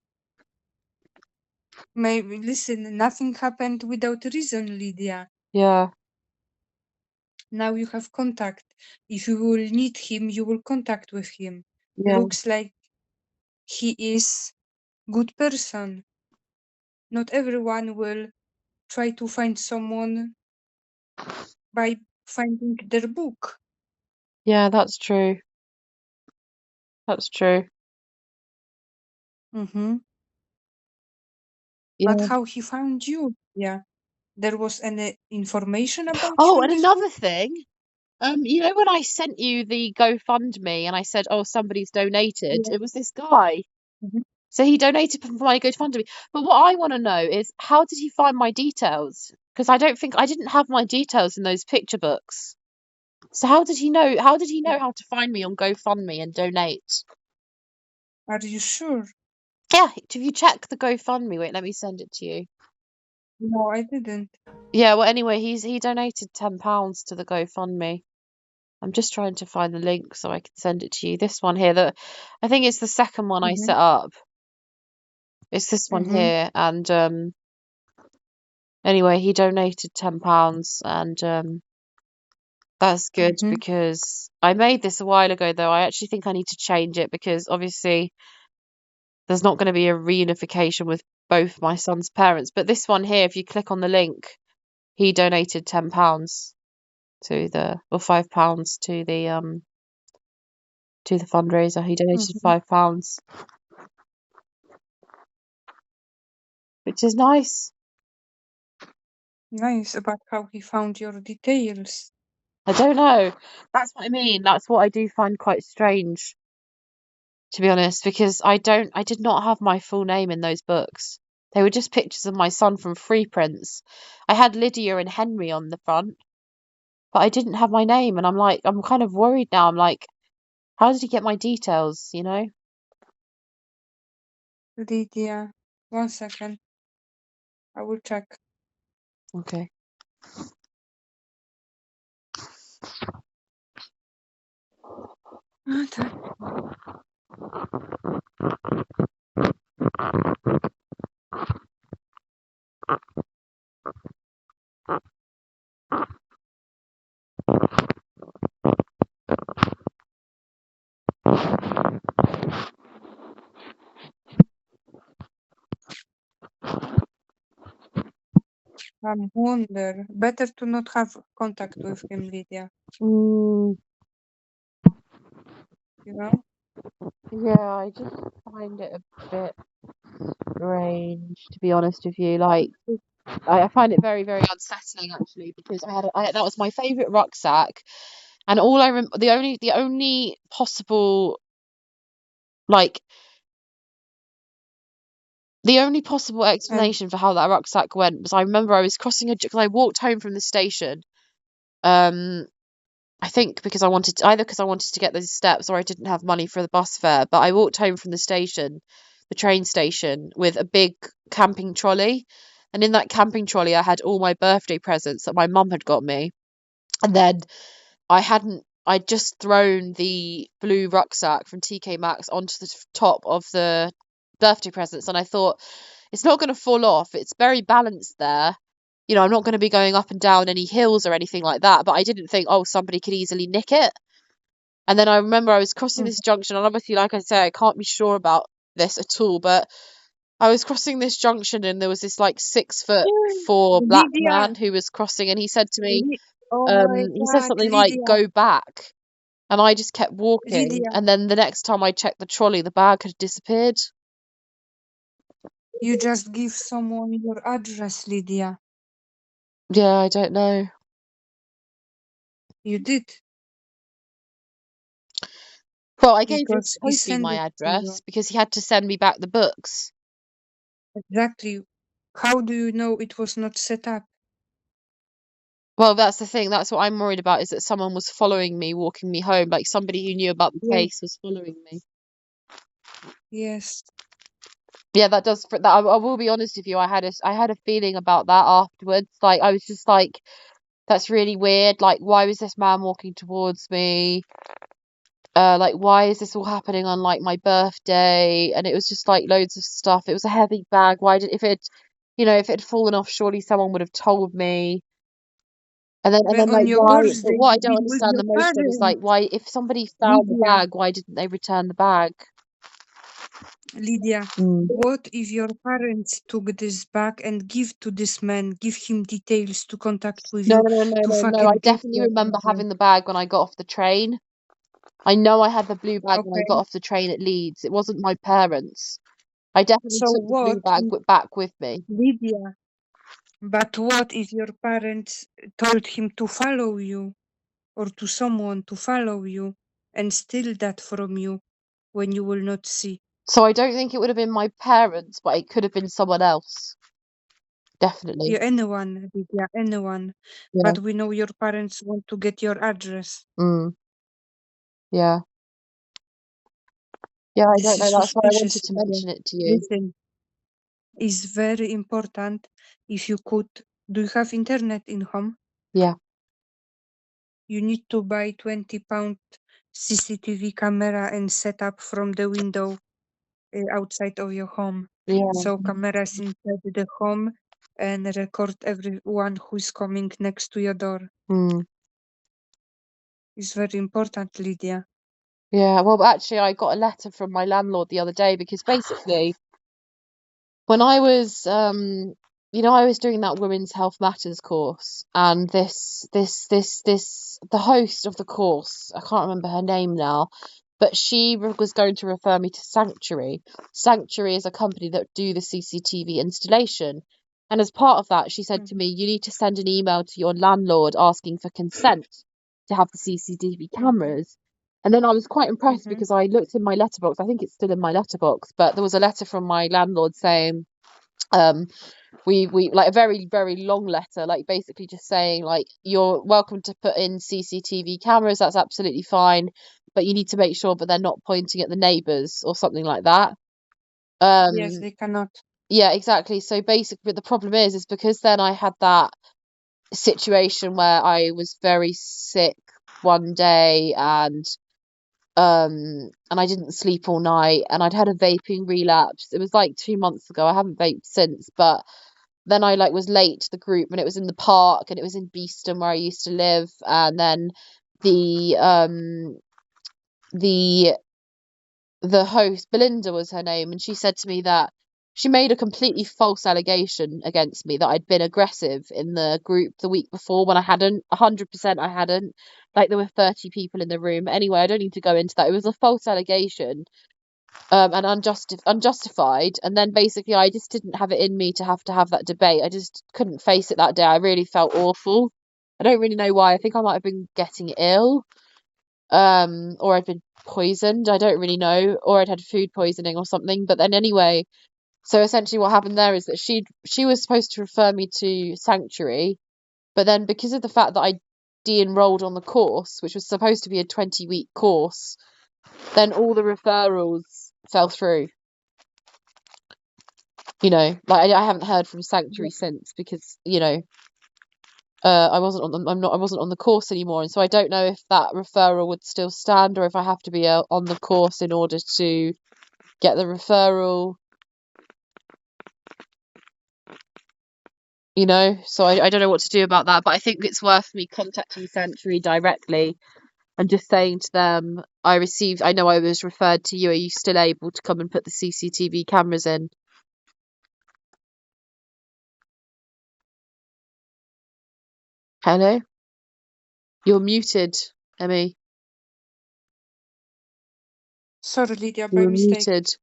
[SPEAKER 1] Maybe listen, nothing happened without reason, Lydia.
[SPEAKER 2] Yeah,
[SPEAKER 1] Now you have contact. If you will need him, you will contact with him.
[SPEAKER 2] yeah,
[SPEAKER 1] Looks like he is good person. Not everyone will try to find someone by finding their book.
[SPEAKER 2] yeah, that's true. That's true.
[SPEAKER 1] Mm-hmm. But
[SPEAKER 2] Yeah.
[SPEAKER 1] how he found you? Yeah. There was any information about you
[SPEAKER 2] Oh,
[SPEAKER 1] in
[SPEAKER 2] and
[SPEAKER 1] this book?
[SPEAKER 2] another thing, you know when I sent you the GoFundMe and I said, "Oh, somebody's donated,"
[SPEAKER 1] Yeah.
[SPEAKER 2] it was this guy.
[SPEAKER 1] Mhm.
[SPEAKER 2] So he donated from my GoFundMe. But what I want to know is how did he find my details? Because I didn't have my details in those picture books. So how did he know? How did he know how to find me on GoFundMe and donate?
[SPEAKER 1] Are you sure?
[SPEAKER 2] Yeah, if you check the GoFundMe, wait, let me send it to you.
[SPEAKER 1] No, I didn't.
[SPEAKER 2] Yeah, well, anyway, he donated £10 to the GoFundMe. I'm just trying to find the link so I can send it to you. This one here, I think it's the second one I
[SPEAKER 1] Mm-hmm.
[SPEAKER 2] set up. It's this one
[SPEAKER 1] Mm-hmm.
[SPEAKER 2] here, and Anyway, he donated £10 and that's good
[SPEAKER 1] Mm-hmm.
[SPEAKER 2] because I made this a while ago though. I actually think I need to change it because obviously there's not going to be a reunification with both my son's parents. But this one here, if you click on the link, he donated £10 to or £5 to the fundraiser. He donated
[SPEAKER 1] Mm-hmm.
[SPEAKER 2] £5, which is nice.
[SPEAKER 1] Nice. About how he found your details.
[SPEAKER 2] I don't know. That's what I mean. That's what I do find quite strange, to be honest, because I did not have my full name in those books. They were just pictures of my son from free prints. I had Lydia and Henry on the front, but I didn't have my name, and I'm kind of worried now. I'm like, how did he get my details, you know?
[SPEAKER 1] Lydia. 1 second. I will check.
[SPEAKER 2] Okay.
[SPEAKER 1] Okay. I wonder. Better to not have contact with him, Lydia.
[SPEAKER 2] Mm,
[SPEAKER 1] You know?
[SPEAKER 2] yeah, I just find it a bit strange, to be honest with you. Like, I find it very, very unsettling actually because that was my favorite rucksack, and all I the only possible like the only possible
[SPEAKER 1] And
[SPEAKER 2] explanation for how that rucksack went was I remember I was crossing because I walked home from the station. Um, I think because because I wanted to get those steps or I didn't have money for the bus fare. But I walked home from the train station, with a big camping trolley, and in that camping trolley I had all my birthday presents that my mum had got me, and then I'd just thrown the blue rucksack from TK Maxx onto the top of the birthday presents, and I thought it's not going to fall off. It's very balanced there. You know, I'm not going to be going up and down any hills or anything like that. But I didn't think, oh, somebody could easily nick it. And then I remember I was crossing
[SPEAKER 1] mm,
[SPEAKER 2] this junction, and obviously, like I say, I can't be sure about this at all, but I was crossing this junction, and there was this like 6'4" black
[SPEAKER 1] Lydia.
[SPEAKER 2] man who was crossing, and he said to me,
[SPEAKER 1] Oh my
[SPEAKER 2] he said
[SPEAKER 1] God,
[SPEAKER 2] something like,
[SPEAKER 1] Lydia.
[SPEAKER 2] "Go back." And I just kept walking.
[SPEAKER 1] Lydia.
[SPEAKER 2] And then the next time I checked the trolley, the bag had disappeared.
[SPEAKER 1] You just give someone your address, Lydia.
[SPEAKER 2] Yeah, I don't know.
[SPEAKER 1] You did.
[SPEAKER 2] Well, I gave
[SPEAKER 1] Because he
[SPEAKER 2] Kofi
[SPEAKER 1] sent
[SPEAKER 2] my
[SPEAKER 1] it to you.
[SPEAKER 2] address because he had to send me back the books.
[SPEAKER 1] Exactly. How do you know it was not set up?
[SPEAKER 2] Well, that's the thing. That's what I'm worried about, is that someone was following me, walking me home, like somebody who knew about the
[SPEAKER 1] Yes.
[SPEAKER 2] case was following me.
[SPEAKER 1] Yes.
[SPEAKER 2] Yeah, that does. I will be honest with you. I had a feeling about that afterwards. Like I was just like, that's really weird. Like, why was this man walking towards me? Like, why is this all happening on like my birthday? And it was just like loads of stuff. It was a heavy bag. If it had fallen off, surely someone would have told me. And then
[SPEAKER 1] But on
[SPEAKER 2] like
[SPEAKER 1] your
[SPEAKER 2] why? But
[SPEAKER 1] birthday,
[SPEAKER 2] what I
[SPEAKER 1] you
[SPEAKER 2] don't
[SPEAKER 1] been with
[SPEAKER 2] understand
[SPEAKER 1] your
[SPEAKER 2] the most of is like
[SPEAKER 1] parents.
[SPEAKER 2] why, if somebody found the
[SPEAKER 1] Lydia.
[SPEAKER 2] bag, why didn't they return the bag?
[SPEAKER 1] Lydia.
[SPEAKER 2] Mm.
[SPEAKER 1] What if your parents took this back and give to this man, give him details to contact with
[SPEAKER 2] No,
[SPEAKER 1] you
[SPEAKER 2] no, no, no,
[SPEAKER 1] to
[SPEAKER 2] no, no. I
[SPEAKER 1] fucking get
[SPEAKER 2] definitely
[SPEAKER 1] your
[SPEAKER 2] remember
[SPEAKER 1] address?
[SPEAKER 2] having the bag when I got off the train. I know I had the blue bag when I got
[SPEAKER 1] Okay.
[SPEAKER 2] off the train at Leeds. It wasn't my parents. I definitely
[SPEAKER 1] So
[SPEAKER 2] took the blue
[SPEAKER 1] what
[SPEAKER 2] bag
[SPEAKER 1] if
[SPEAKER 2] back with me.
[SPEAKER 1] Lydia? But what if your parents told him to follow you or to someone to follow you and steal that from you when you will not see?
[SPEAKER 2] So I don't think it would have been my parents, but it could have been someone else. Definitely.
[SPEAKER 1] Yeah, anyone, Lydia, anyone.
[SPEAKER 2] Yeah.
[SPEAKER 1] But we know your parents want to get your address.
[SPEAKER 2] Mm. Yeah. Yeah, I
[SPEAKER 1] This
[SPEAKER 2] don't
[SPEAKER 1] is
[SPEAKER 2] know. That's why I wanted
[SPEAKER 1] suspicious,
[SPEAKER 2] to
[SPEAKER 1] Lydia.
[SPEAKER 2] mention it to you.
[SPEAKER 1] Listen, it's very important if you could. Do you have internet in home?
[SPEAKER 2] Yeah.
[SPEAKER 1] You need to buy £20 CCTV camera and set up from the window outside of your home.
[SPEAKER 2] Yeah.
[SPEAKER 1] So cameras inside the home and record everyone who's coming next to your door.
[SPEAKER 2] Hmm.
[SPEAKER 1] It's very important, Lydia.
[SPEAKER 2] Yeah, well, actually, I got a letter from my landlord the other day because basically, when I was, I was doing that Women's Health Matters course, and the host of the course, I can't remember her name now, but she was going to refer me to Sanctuary. Sanctuary is a company that do the CCTV installation. And as part of that, she said to me, you need to send an email to your landlord asking for consent to have the CCTV cameras. And then I was quite impressed because I looked in my letterbox. I think it's still in my letterbox, but there was a letter from my landlord saying, we like a very, very long letter, like basically just saying like you're welcome to put in CCTV cameras, that's absolutely fine, but you need to make sure that they're not pointing at the neighbours or something like that.
[SPEAKER 1] Yes, they cannot.
[SPEAKER 2] Yeah, exactly. So basically the problem is because then I had that situation where I was very sick one day and I didn't sleep all night and I'd had a vaping relapse. It was like 2 months ago. I haven't vaped since, but then I like was late to the group and it was in the park and it was in Beeston where I used to live, and then the the host, Belinda was her name, and she said to me that she made a completely false allegation against me that I'd been aggressive in the group the week before when I hadn't. 100% I hadn't. Like there were 30 people in the room. Anyway, I don't need to go into that. It was a false allegation, and unjustified. And then basically, I just didn't have it in me to have that debate. I just couldn't face it that day. I really felt awful. I don't really know why. I think I might have been getting ill, or I'd been poisoned. I don't really know, or I'd had food poisoning or something. But then anyway, so essentially, what happened there is that she was supposed to refer me to Sanctuary, but then because of the fact that I de-enrolled on the course, which was supposed to be a 20-week course, then all the referrals fell through. Like I haven't heard from Sanctuary since because I wasn't on the course anymore, and so I don't know if that referral would still stand or if I have to be on the course in order to get the referral. So I don't know what to do about that, but I think it's worth me contacting Sanctuary directly and just saying to them, I know I was referred to you. Are you still able to come and put the CCTV cameras in? Hello? You're muted, Emmy.
[SPEAKER 1] Sorry, Lydia, by
[SPEAKER 2] You're
[SPEAKER 1] mistake.
[SPEAKER 2] muted.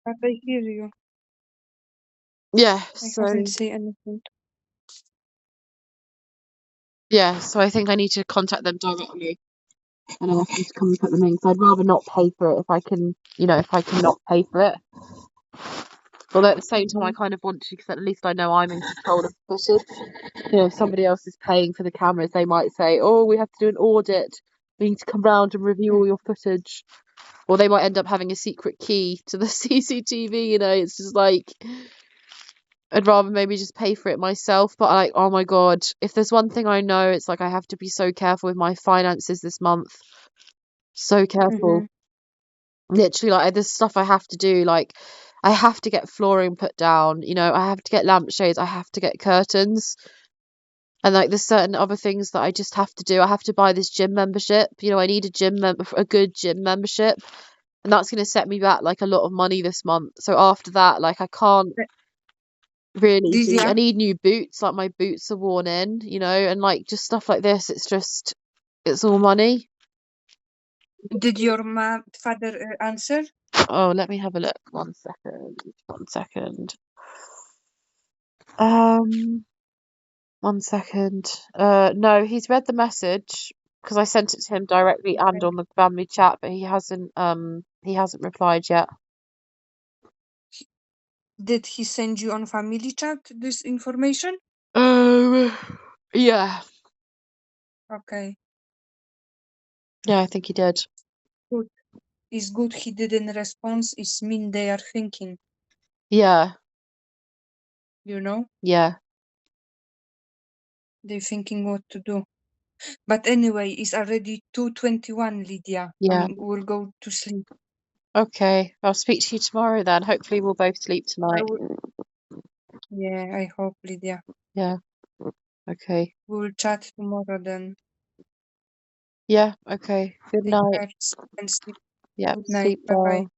[SPEAKER 1] But I hear you.
[SPEAKER 2] Yeah,
[SPEAKER 1] I haven't said anything.
[SPEAKER 2] so I think I need to contact them directly and ask them to come and put them in, because I'd rather not pay for it if I can, if I can not pay for it. Although at the same time, I kind of want to, because at least I know I'm in control of the footage. If somebody else is paying for the cameras, they might say, oh, we have to do an audit. We need to come round and review all your footage. Or they might end up having a secret key to the CCTV, It's just like, I'd rather maybe just pay for it myself. But like, oh my God, if there's one thing I know, it's like I have to be so careful with my finances this month. So careful. Literally, like, there's stuff I have to do. Like, I have to get flooring put down, I have to get lampshades, I have to get curtains. And like there's certain other things that I just have to do. I have to buy this gym membership. I need a good gym membership. And that's going to set me back like a lot of money this month. So after that, like I can't really do. I
[SPEAKER 1] Lydia,
[SPEAKER 2] need new boots. Like my boots are worn in, and like just stuff like this. It's all money.
[SPEAKER 1] did your father answer?
[SPEAKER 2] Oh, let me have a look. 1 second. 1 second. 1 second. No, he's read the message because I sent it to him directly and on the family chat, but he hasn't replied yet.
[SPEAKER 1] Did he send you on family chat this information?
[SPEAKER 2] Yeah.
[SPEAKER 1] Okay.
[SPEAKER 2] Yeah, I think he did.
[SPEAKER 1] Good. It's good he didn't respond. It's mean they are thinking.
[SPEAKER 2] Yeah. Yeah.
[SPEAKER 1] They're thinking what to do. But anyway, it's already 2:21, Lydia.
[SPEAKER 2] Yeah.
[SPEAKER 1] We'll go to sleep.
[SPEAKER 2] Okay, I'll speak to you tomorrow then. Hopefully we'll both sleep
[SPEAKER 1] I
[SPEAKER 2] tonight.
[SPEAKER 1] Yeah, I hope, Lydia.
[SPEAKER 2] Yeah, okay.
[SPEAKER 1] We'll chat tomorrow then.
[SPEAKER 2] Yeah, okay. Good
[SPEAKER 1] Take
[SPEAKER 2] night.
[SPEAKER 1] care and sleep.
[SPEAKER 2] Yeah,
[SPEAKER 1] Good night.
[SPEAKER 2] sleep
[SPEAKER 1] Bye bye.
[SPEAKER 2] well.